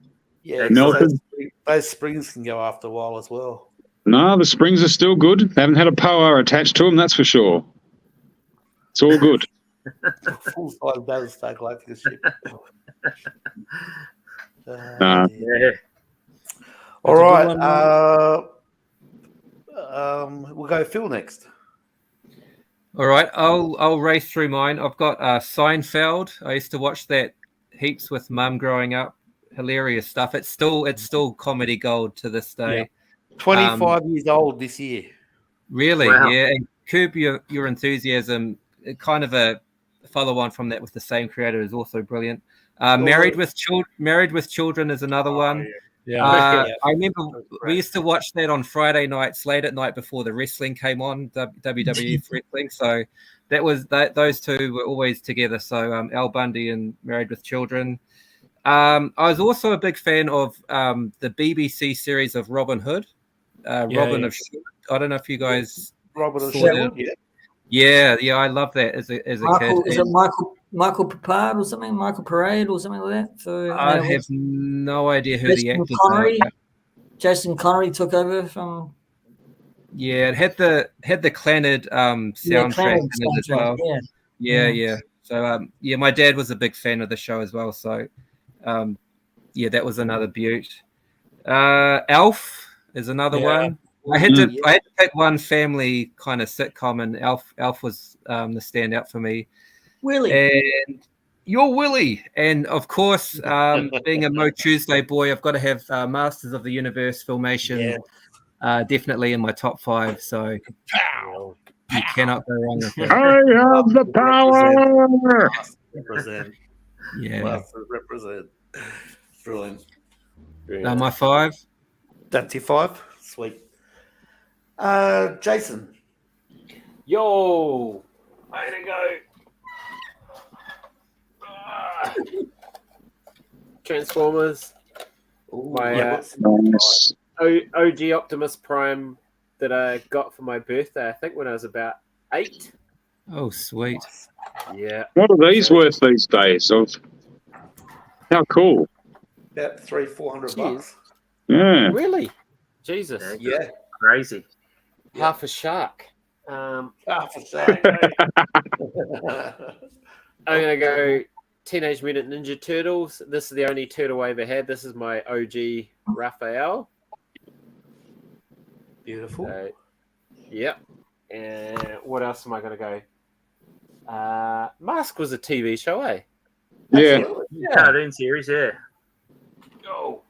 melted. Those springs can go after a while as well. No, the springs are still good. They haven't had a power attached to them, that's for sure. It's all good. Full-size Battlestar Galactica ship. Yeah. All right. We'll go Phil next. All right, I'll race through mine. I've got Seinfeld. I used to watch that heaps with Mum growing up. Hilarious stuff. It's still comedy gold to this day. Yeah. 25 years old this year. Really? Wow. Yeah. And Curb Your Enthusiasm, kind of a follow-on from that with the same creator, is also brilliant. Married with Children is another one. Yeah. I remember we used to watch that on Friday nights, late at night before the wrestling came on, WWF wrestling. So that was those two were always together. So Al Bundy and Married with Children. I was also a big fan of the BBC series of Robin Hood. Robin of Shield. I don't know if you guys Robin of saw Shield, that. Yeah, I love that as a kid. Is it Michael Papard or something? Michael Parade or something like that? So I have no idea who the actors are. Jason Connery took over from. Yeah, it had the Clannad soundtrack in it as well. Yeah. So my dad was a big fan of the show as well. So that was another beaut. Alf is another one. I had to pick one family kind of sitcom, and Alf was the standout for me. Willie. And you're Willie. And of course, being a Mo Tuesday boy, I've got to have Masters of the Universe Filmation definitely in my top 5. So you cannot go wrong with that. I have the power. Represent. Yeah. Represent. Brilliant. My 5. That's your 5. Sweet. Jason. Yo, way to go. Transformers. My Nice. OG Optimus Prime that I got for my birthday, I think when I was about 8. Oh, sweet. Yeah. What are these worth these days? How cool. About $300-400. Yeah. Really? Jesus. Yeah. Crazy. Half a shark. Half a sec. I'm going to go Teenage Mutant Ninja Turtles. This is the only turtle I ever had. This is my OG Raphael. Beautiful. Yep. And what else am I going to go? Mask was a TV show, eh? Yeah. Cartoon series, yeah. Oh,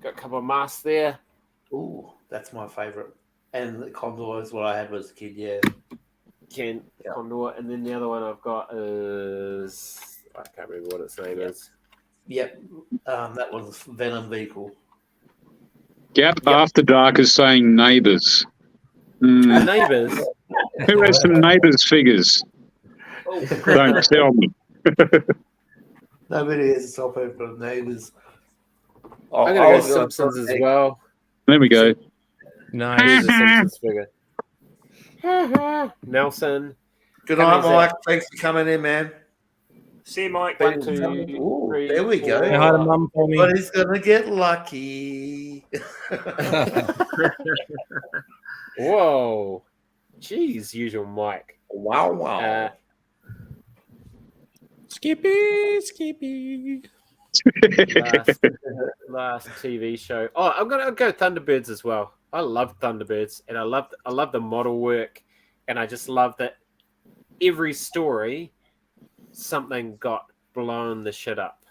got a couple of masks there. Ooh, that's my favourite. And the Condor is what I had as a kid, yeah. Ken Condor. And then the other one I've got is... I can't remember what its name is. Yep. That was Venom Vehicle. Gap After Dark is saying Neighbours. Neighbours. Who has some Neighbours figures? Don't tell me. Nobody has a top over of Neighbours. I'm going to go Simpsons as well. There we go. Nice. Here's a Simpsons figure. Nelson. Good night, Mike. Thanks for coming in, man. See you, Mike. 1, 2, Ooh, 3, there we go. 4. Say hi to Mum for me. But he's going to get lucky. Whoa. Jeez, usual Mike. Wow. Skippy. Last TV show. Oh, I'm gonna go Thunderbirds as well. I love Thunderbirds, and I love the model work, and I just love that every story something got blown the shit up,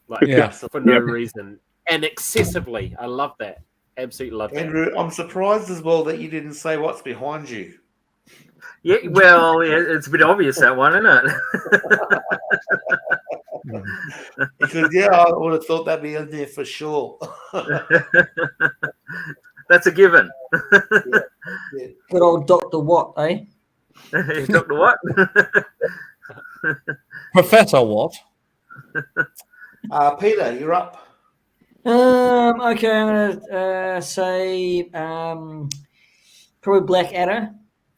like for no reason and excessively. I love that. Absolutely love that. Andrew, I'm surprised as well that you didn't say what's behind you. Yeah, well, it's a bit obvious, that one, isn't it? Because, I would have thought that'd be in there for sure. That's a given. Yeah. Good old Dr. Watt, eh? Dr. What? Professor Watt. Peter, you're up. Okay, I'm gonna say probably Blackadder.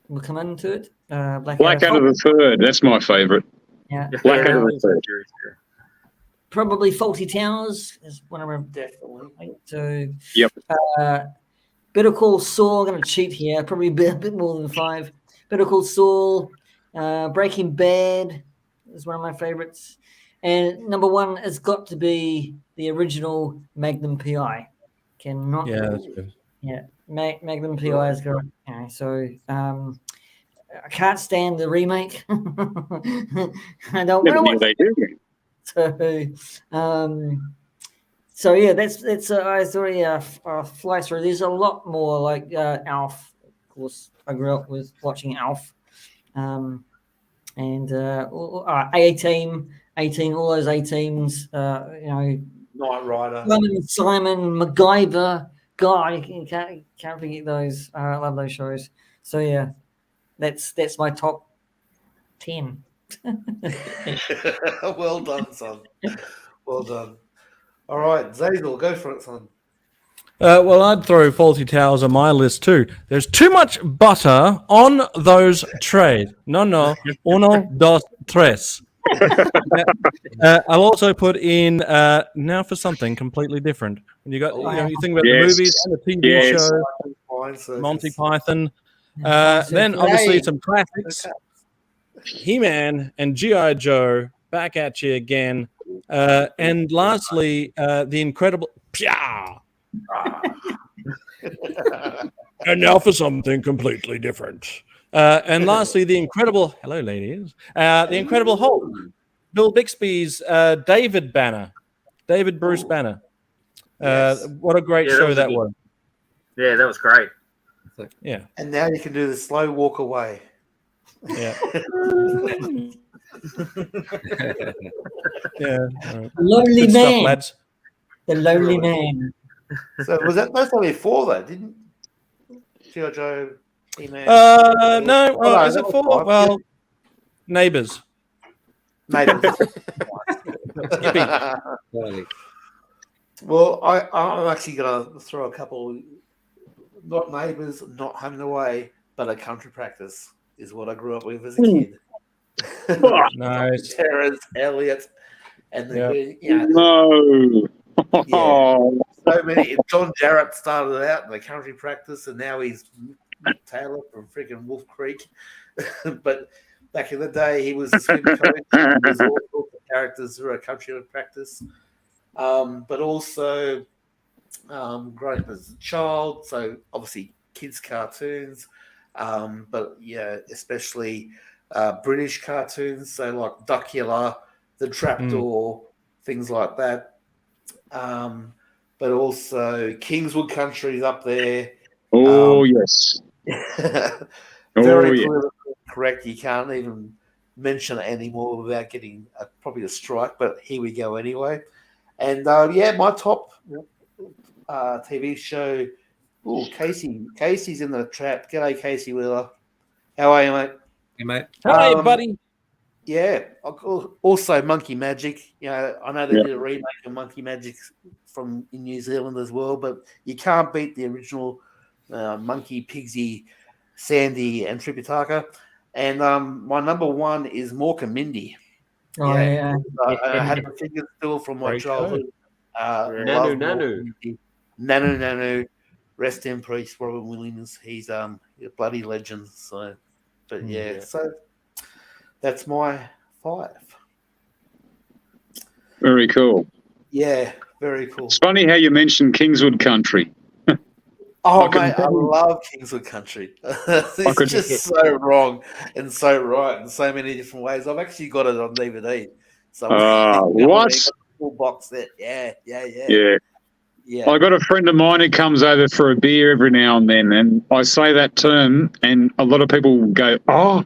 We'll come into it. Blackadder the Third. That's my favourite. Yeah. Blackadder the Third. Probably Faulty Towers is one of them. Definitely. So, Yep. Better Call Saul. I'm going to cheat here. Probably a bit more than 5. Better Call Saul. Breaking Bad is one of my favorites. And number 1 has got to be the original Magnum PI. Cannot. Yeah, that's good. Yeah, Magnum PI is good. Okay, so I can't stand the remake. I don't Never know knew what. they do. So yeah, that's I thought fly through. There's a lot more like Alf. Of course, I grew up with watching Alf, and A-Team, all those A-Teams. Knight Rider. Simon, MacGyver. God, you can't forget those. I love those shows. So yeah, that's my top 10. Well done, son. Well done. All right, Zazel, go for it, son. Well, I'd throw Faulty Towers on my list too. There's too much butter on those trays. No, uno, dos, tres. I'll also put in now for something completely different. When you got, you think about the movies and the TV show, Monty Python. Then obviously some classics. He-Man and G.I. Joe back at you again. And lastly, the incredible... And now for something completely different. And lastly, the incredible... Hello, ladies. The Incredible Hulk. Bill Bixby's David Bruce Banner. What a great show that was. Yeah, that was great. Yeah. And now you can do the slow walk away. Yeah. Yeah. All right. Lonely Good stuff, man. lads. The lonely man. So was that's only 4 though, didn't G.I. Joe, He-Man? No. Oh, no, Is that it was 4? 5. Well, neighbours. Neighbours. Totally. Well, I'm actually going to throw a couple, not Neighbours, not Home and Away, but A Country Practice is what I grew up with as a kid. Nice. Terrence, Elliot, and the No. so many. John Jarrett started out in The Country Practice, and now he's Mick Taylor from freaking Wolf Creek. But back in the day, he was a swim coach. There's all sorts of characters through A Country Practice. But also growing up as a child, so obviously kids' cartoons, but yeah, especially British cartoons, so like Duckula, The Trapdoor, things like that. But also Kingswood Country is up there. Oh, yes. Very yeah. politically correct. You can't even mention it anymore without getting probably a strike, but here we go anyway. And my top TV show. Oh, Casey. Casey's in the trap. G'day, Casey Wheeler. How are you, mate? Hey, mate. Hey, buddy. Yeah. Also, Monkey Magic. You know, I know they did a remake of Monkey Magic in New Zealand as well, but you can't beat the original Monkey, Pigsy, Sandy, and Tripitaka. And my number 1 is Mork and Mindy. Oh, yeah. I had the figures still from my Great childhood. Nanu. Rest in peace, Robin Williams. He's a bloody legend. So, but so that's my 5. Very cool. Yeah, very cool. It's funny how you mentioned Kingswood Country. Oh, mate, I love Kingswood Country. It's just so wrong and so right in so many different ways. I've actually got it on DVD. So what? Full box set. Yeah. I got a friend of mine who comes over for a beer every now and then, and I say that term, and a lot of people go, "Oh,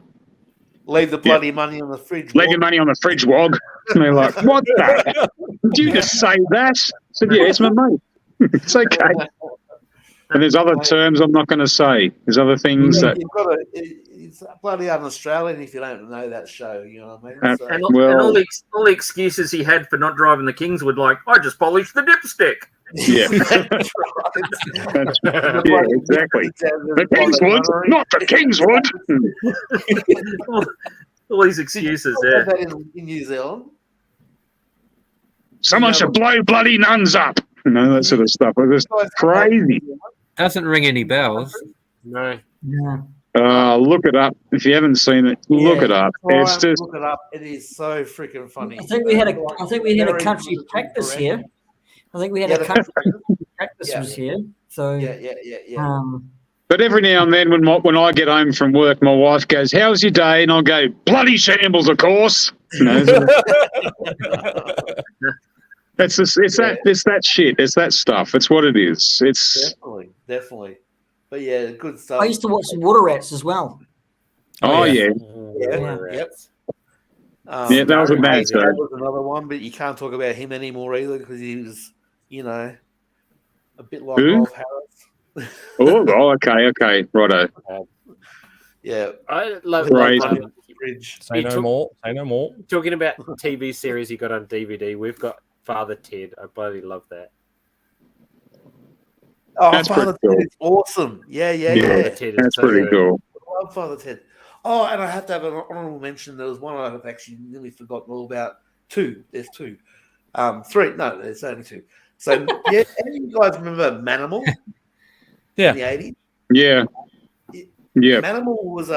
leave the bloody money on the fridge. Leave your money on the fridge, Wog." And they're like, "What the? Did you just say that?" I said, "Yeah, it's my mate. It's okay." And there's other terms I'm not going to say. There's other things that. You've got to, it's bloody un-Australian if you don't know that show. You know what I mean? And all the excuses he had for not driving the Kingswood, like, I just polished the dipstick. Yeah. Yeah, exactly. The Kingswood, not the Kingswood. all these excuses there. In New Zealand. Someone should blow bloody nuns up. You know, that sort of stuff. It's just crazy. Doesn't ring any bells. No. Yeah. Look it up. If you haven't seen it, look it up. It's just look it up. It is so freaking funny. I think we had a country practice here. I think we had a country practice was here. So yeah. But every now and then, when I get home from work, my wife goes, "How's your day?" And I'll go, "Bloody shambles, of course." You know, it's that shit. It's that stuff. It's what it is. It's definitely. But yeah, good stuff. I used to watch the Water Rats as well. Oh yeah. Yep. Yeah, that was a bad show. That was another one, but you can't talk about him anymore either because he was, a bit like Rolf Harris. Oh, okay, righto. Yeah, I love Bridge. Say no more. Talking about TV series you got on DVD, we've got Father Ted. I bloody love that. Oh, That's Father pretty Ted is awesome. Yeah. Ted That's pretty cool. I love Father Ted. Oh, and I have to have an honorable mention. There was one I've actually nearly forgotten all about. 2. There's 2. 3. No, there's only 2. So, yeah, any of you guys remember Manimal? Yeah. In the 80s? Yeah. Yeah. Manimal was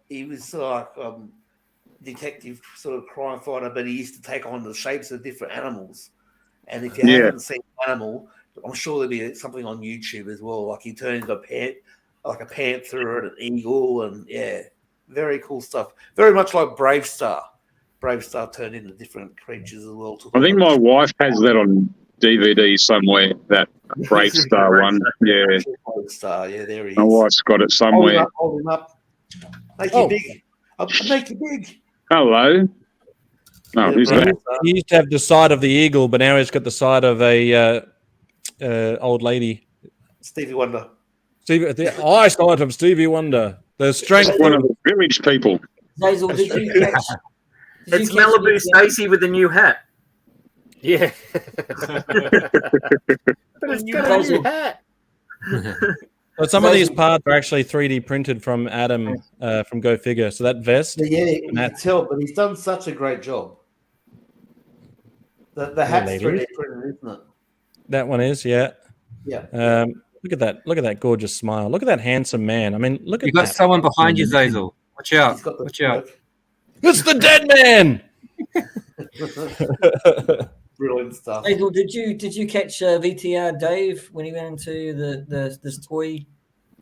he was like detective sort of crime fighter, but he used to take on the shapes of different animals. And if you haven't seen Animal, I'm sure there'll be something on YouTube as well. Like he turned into a panther and an eagle, and very cool stuff. Very much like Brave Star. Brave Star turned into different creatures as well. I think my wife has that on DVD somewhere. That Brave Star one. Yeah. Brave Star. Yeah, there he is. My wife's got it somewhere. Hold him up. Make you big. I'll make you big. Hello. Oh, who's that? He used to have the side of the eagle, but now he's got the side of a old lady. Stevie Wonder. Stevie, the eyesight of Stevie Wonder. The strength. That's one of the village people. Hazel, did you catch? It's Malibu Stacy with a new hat. Yeah. But it's got a new hat. But some of these parts are actually 3D printed from Adam from Go Figure. So that vest. Yeah, you can tell, but he's done such a great job. The hat's 3D printed, isn't it? That one is, yeah. Yeah. Look at that! Look at that gorgeous smile! Look at that handsome man! I mean, look at You got that. someone behind you, Zazel. Watch out! He's got the Watch out! It's the dead man. Brilliant stuff. Hazel, did you catch VTR Dave when he went into this toy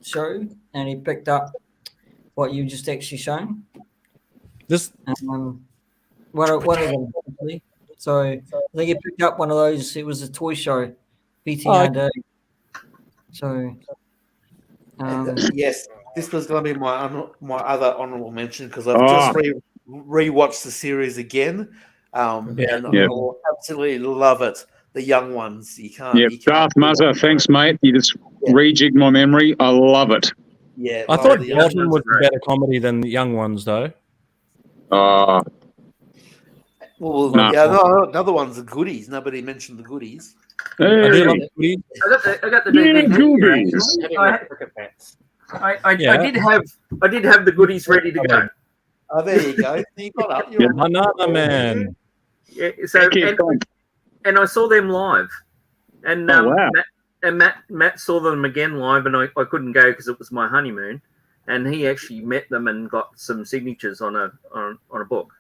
show and he picked up what you just actually shown? This One of them, actually. So I think he picked up one of those. It was a toy show, VTR Dave. So yes, this was going to be my other honourable mention because I've just rewatched the series again, and I absolutely love it. The young ones, you can't. Darth Muzzer, thanks, mate. You just rejigged my memory. I love it. Yeah, I thought Rotten was a better comedy than the young ones, though. Well, another one's the goodies. Nobody mentioned the goodies. I got the DVD. I did have the goodies ready to go. Oh, there you go. You got up. Another man. Yeah, so and I saw them live, and Matt saw them again live, and I couldn't go because it was my honeymoon, and he actually met them and got some signatures on a book.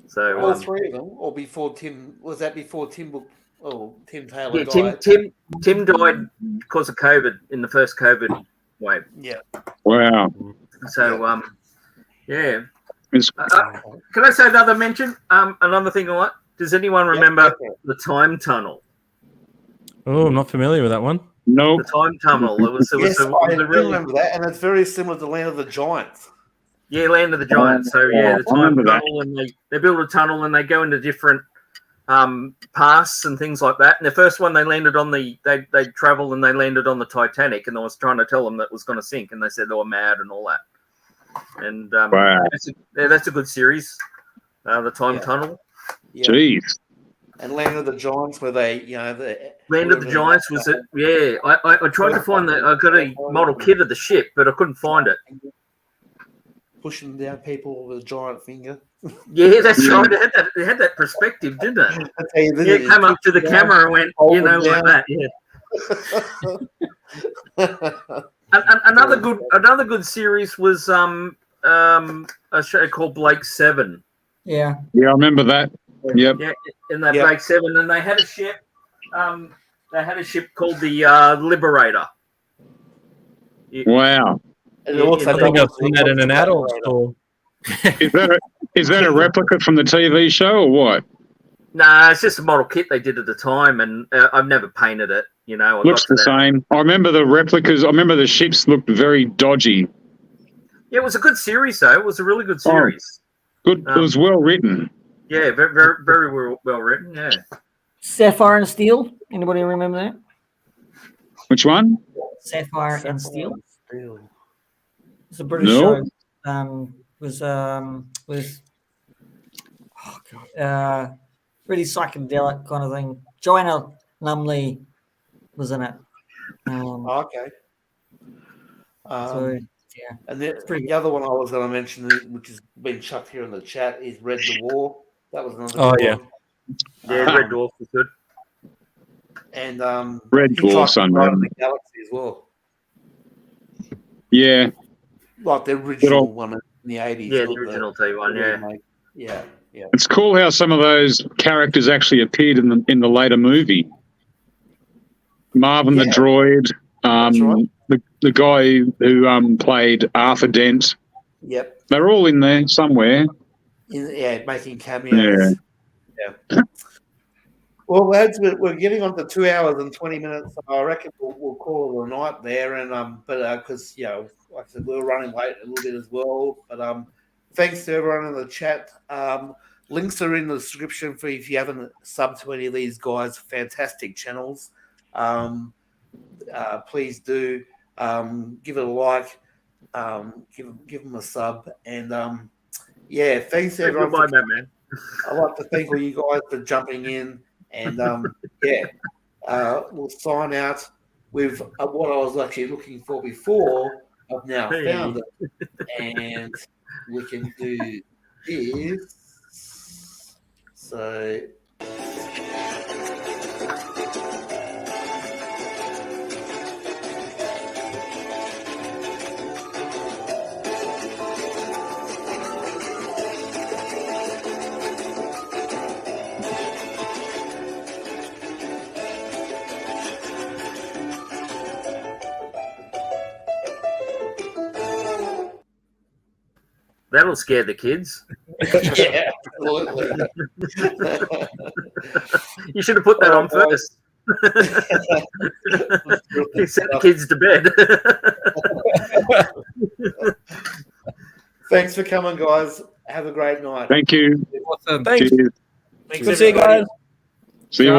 So all three of them, or before Tim? Was that before Tim book? Oh, Tim Taylor. Yeah, died. Tim died because of COVID in the first COVID wave. Yeah. Wow. So can I say another mention? Another thing I like. Does anyone remember the time tunnel? Oh, I'm not familiar with that one. No. The time tunnel. I remember that, and it's very similar to Land of the Giants. Yeah, Land of the Giants. So the time tunnel, and they build a tunnel and they go into different paths and things like that. And the first one they landed on they traveled and they landed on the Titanic, and I was trying to tell them that it was going to sink, and they said they were mad and all that. And that's a good series. The time tunnel. Yeah. Jeez. And Land of the Giants, where they, Land of the Giants was it? Yeah, I tried to find that. I got a model kit of the ship, but I couldn't find it. Pushing down people with a giant finger. Yeah, that's right. It had that perspective, didn't it? It came up to the camera and went, like that. Yeah. Another good series was a show called Blake 7. Yeah. Yeah, I remember that. Yep. Yeah, in that Blake 7, and they had a ship. They had a ship called the Liberator. Wow. And I think I've seen that in an adult store. Is that a replica from the TV show or what? No, it's just a model kit they did at the time, and I've never painted it. Looks the same. I remember the replicas. I remember the ships looked very dodgy. Yeah, it was a good series, though. It was a really good series. Good. It was well written. Yeah, very, very, very well written. Yeah. Sapphire and Steel. Anybody remember that? Which one? Sapphire and Steel. It's a British show. Was really psychedelic kind of thing. Joanna Lumley was in it. Okay. And the other one I was going to mention, which has been chucked here in the chat, is Red Dwarf. That was another. Oh yeah. Yeah, Red Dwarf was good. And Red Dwarf's unreal. The Galaxy as well. Yeah. Like the original one in the 80s. Yeah, the original T1, yeah. Yeah. It's cool how some of those characters actually appeared in the later movie. Marvin the droid, right. the guy who played Arthur Dent. Yep. They're all in there somewhere. Making cameos. Yeah. Well, lads, we're getting on to 2 hours and 20 minutes. So I reckon we'll call it a night there. And because like I said, we were running late a little bit as well. But thanks to everyone in the chat. Links are in the description for if you haven't subbed to any of these guys. Fantastic channels. Please do give it a like. Give them a sub. And yeah, thanks everyone. Goodbye, man. I'd like to thank all you guys for jumping in. And we'll sign out with what I was actually looking for before. I've now found it. And we can do this. So That'll scare the kids. yeah, absolutely. You should have put that on first. You sent the kids to bed. Thanks for coming, guys. Have a great night. Thank you. Awesome. Thanks. Cheers. Thanks, Good to see you everybody. guys. See you all.